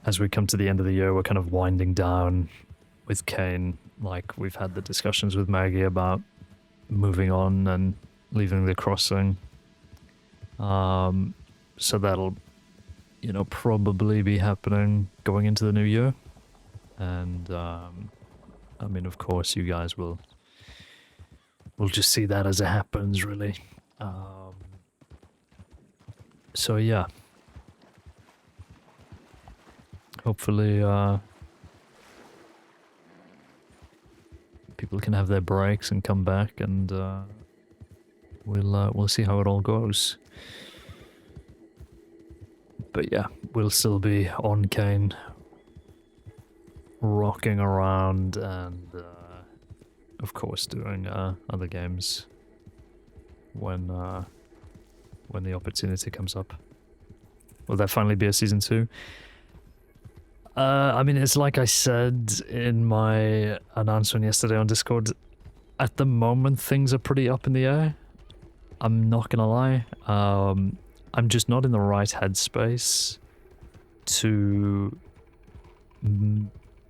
as we come to the end of the year, we're kind of winding down with Caine. Like, we've had the discussions with Maggie about moving on and leaving the crossing. So that'll, you know, probably be happening going into the new year. And, I mean, of course, you guys will just see that as it happens, really. So, yeah. Hopefully, people can have their breaks and come back, and we'll see how it all goes. But yeah, we'll still be on Caine, rocking around, and of course doing other games when the opportunity comes up. Will there finally be a season 2? I mean, it's like I said in my announcement yesterday on Discord. At the moment, things are pretty up in the air. I'm not gonna lie. I'm just not in the right headspace to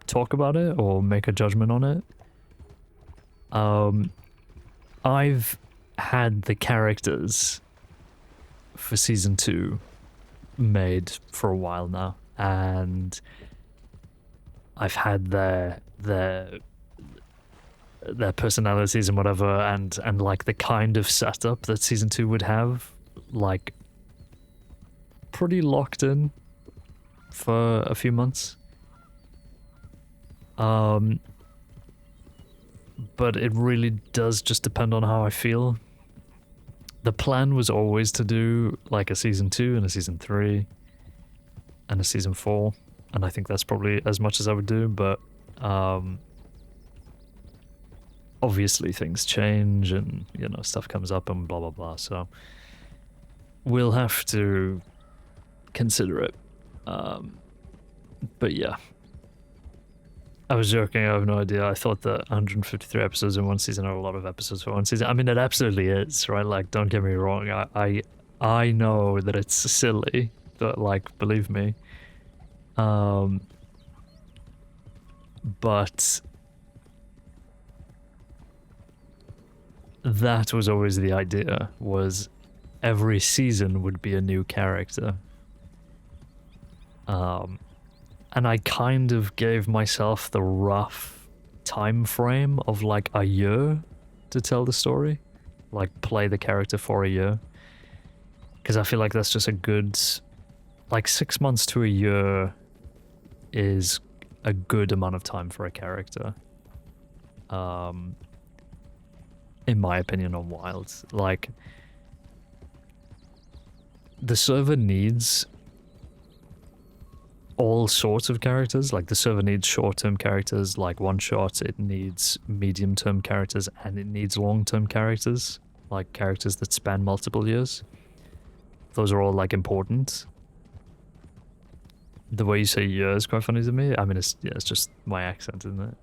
talk about it or make a judgment on it. I've had the characters for season 2 made for a while now, and I've had their personalities and whatever, and like the kind of setup that season 2 would have, like, pretty locked in. for a few months. But it really does just depend on how I feel. The plan was always to do like a season 2 and a season 3 and a season 4, and I think that's probably as much as I would do, but obviously things change and, you know, stuff comes up and blah blah blah, so we'll have to consider it. But yeah, I was joking, I have no idea. I thought that 153 episodes in one season are a lot of episodes for one season. I mean, it absolutely is, right? Like, don't get me wrong. I know that it's silly, but like, believe me. But that was always the idea, was every season would be a new character. And I kind of gave myself the rough time frame of like a year to tell the story, like play the character for a year, because I feel like that's just a good, like 6 months to a year is a good amount of time for a character, in my opinion, on Wild. Like, the server needs all sorts of characters. Like, the server needs short-term characters like one-shot, it needs medium-term characters, and it needs long-term characters, like characters that span multiple years. Those are all like important. The way you say year is quite funny to me. I mean, it's just my accent, isn't it?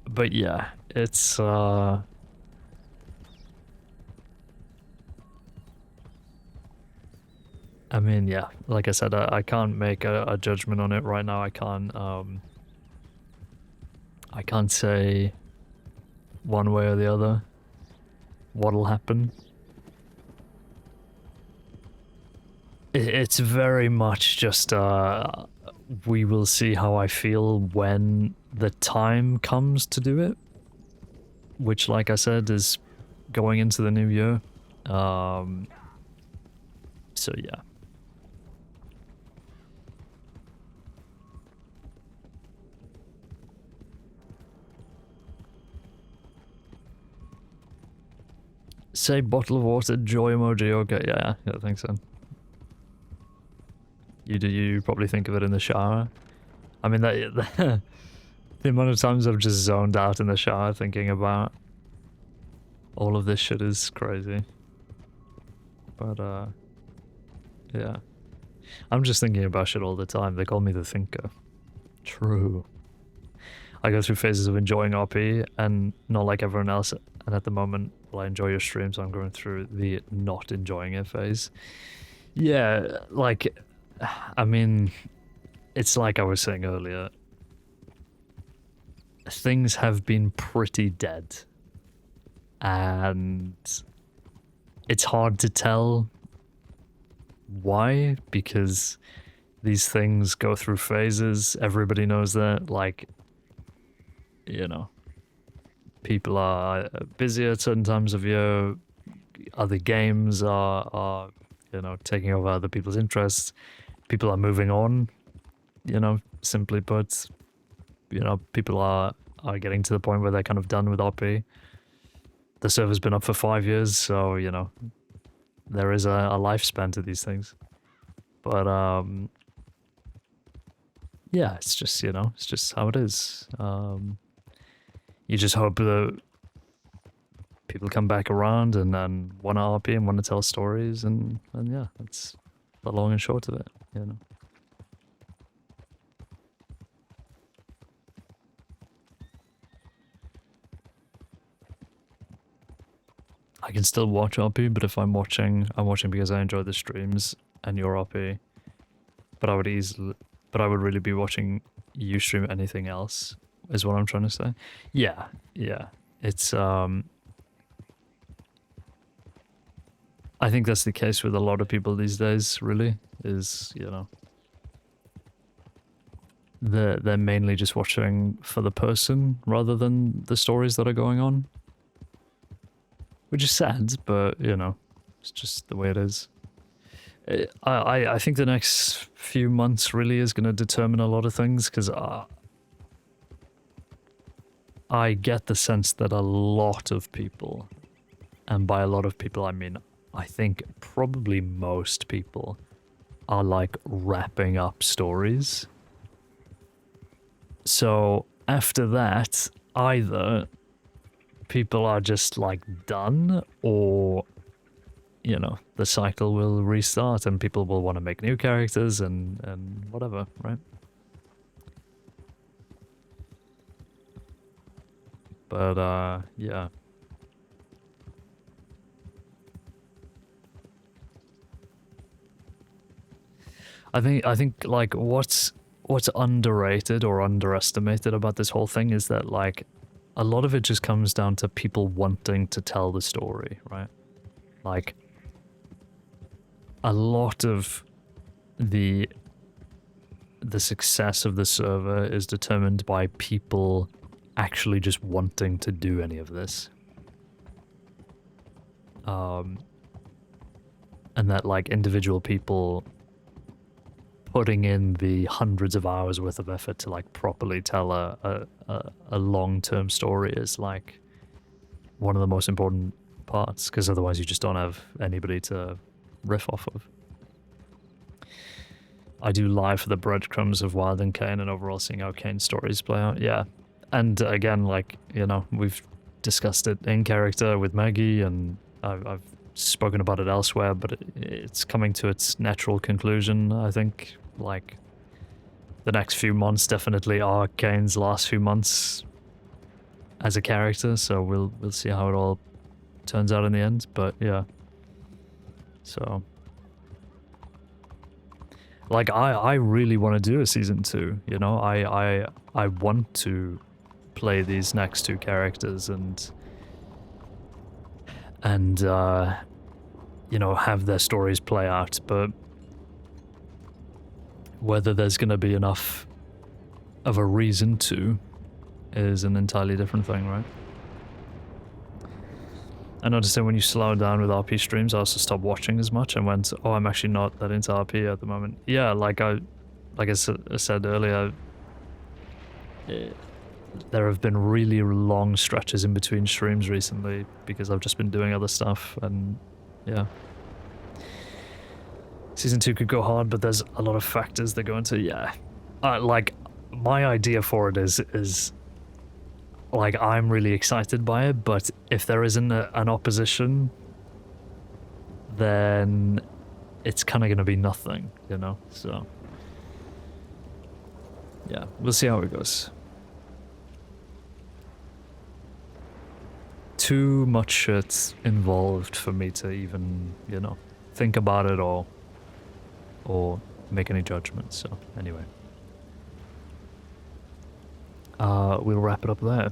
But yeah, it's I mean, yeah, like I said, I can't make a judgment on it right now. I can't say one way or the other what'll happen. It's very much just we will see how I feel when the time comes to do it, which, like I said, is going into the new year. So yeah. Say bottle of water, joy emoji, okay, yeah, I think so. You probably think of it in the shower. I mean, the amount of times I've just zoned out in the shower thinking about all of this shit is crazy. But, yeah. I'm just thinking about shit all the time. They call me the thinker. True. I go through phases of enjoying RP and not like everyone else, and at the moment, well, I enjoy your streams, so I'm going through the not enjoying it phase. Yeah, like, I mean, it's like I was saying earlier, things have been pretty dead, and it's hard to tell why, because these things go through phases. Everybody knows that, like, you know, people are busy at certain times of year, other games are you know, taking over other people's interests, people are moving on, you know, simply put, you know, people are getting to the point where they're kind of done with RP. The server's been up for 5 years, so, you know, there is a lifespan to these things. But, yeah, it's just, you know, it's just how it is. You just hope that people come back around and want to RP and want to tell stories, and yeah, that's the long and short of it, you know. I can still watch RP, but if I'm watching because I enjoy the streams and your RP. But I would really be watching you stream anything else, is what I'm trying to say. Yeah, yeah. It's I think that's the case with a lot of people these days, really, is, you know, they're mainly just watching for the person rather than the stories that are going on. Which is sad, but, you know, It's just the way it is. I think the next few months really is going to determine a lot of things, because I get the sense that a lot of people, and by a lot of people I mean I think probably most people, are like wrapping up stories. So after that, either people are just like done, or you know, the cycle will restart and people will want to make new characters and whatever, right? But yeah. I think like what's underrated or underestimated about this whole thing is that like a lot of it just comes down to people wanting to tell the story, right? Like a lot of the success of the server is determined by people actually just wanting to do any of this. And that like individual people putting in the hundreds of hours worth of effort to like properly tell a long-term story is like one of the most important parts, because otherwise you just don't have anybody to riff off of. I do lie for the breadcrumbs of Wild and Caine and overall seeing how Caine's stories play out, yeah. And again, like, you know, we've discussed it in character with Maggie, and I've spoken about it elsewhere, but it's coming to its natural conclusion, I think. Like, the next few months definitely are Caine's last few months as a character, so we'll see how it all turns out in the end, but yeah. So, like, I really want to do a season 2, you know? I want to play these next two characters and you know, have their stories play out, but whether there's going to be enough of a reason to is an entirely different thing, right? I noticed that when you slow down with RP streams, I also stopped watching as much and went, oh, I'm actually not that into RP at the moment. Yeah, like I said earlier, there have been really long stretches in between streams recently because I've just been doing other stuff, and yeah. Season 2 could go hard, but there's a lot of factors that go into, yeah. Like, my idea for it is like, I'm really excited by it, but if there isn't an opposition, then it's kind of going to be nothing, you know? So, yeah, we'll see how it goes. Too much shit involved for me to even, you know, think about it or make any judgments, so anyway. We'll wrap it up there.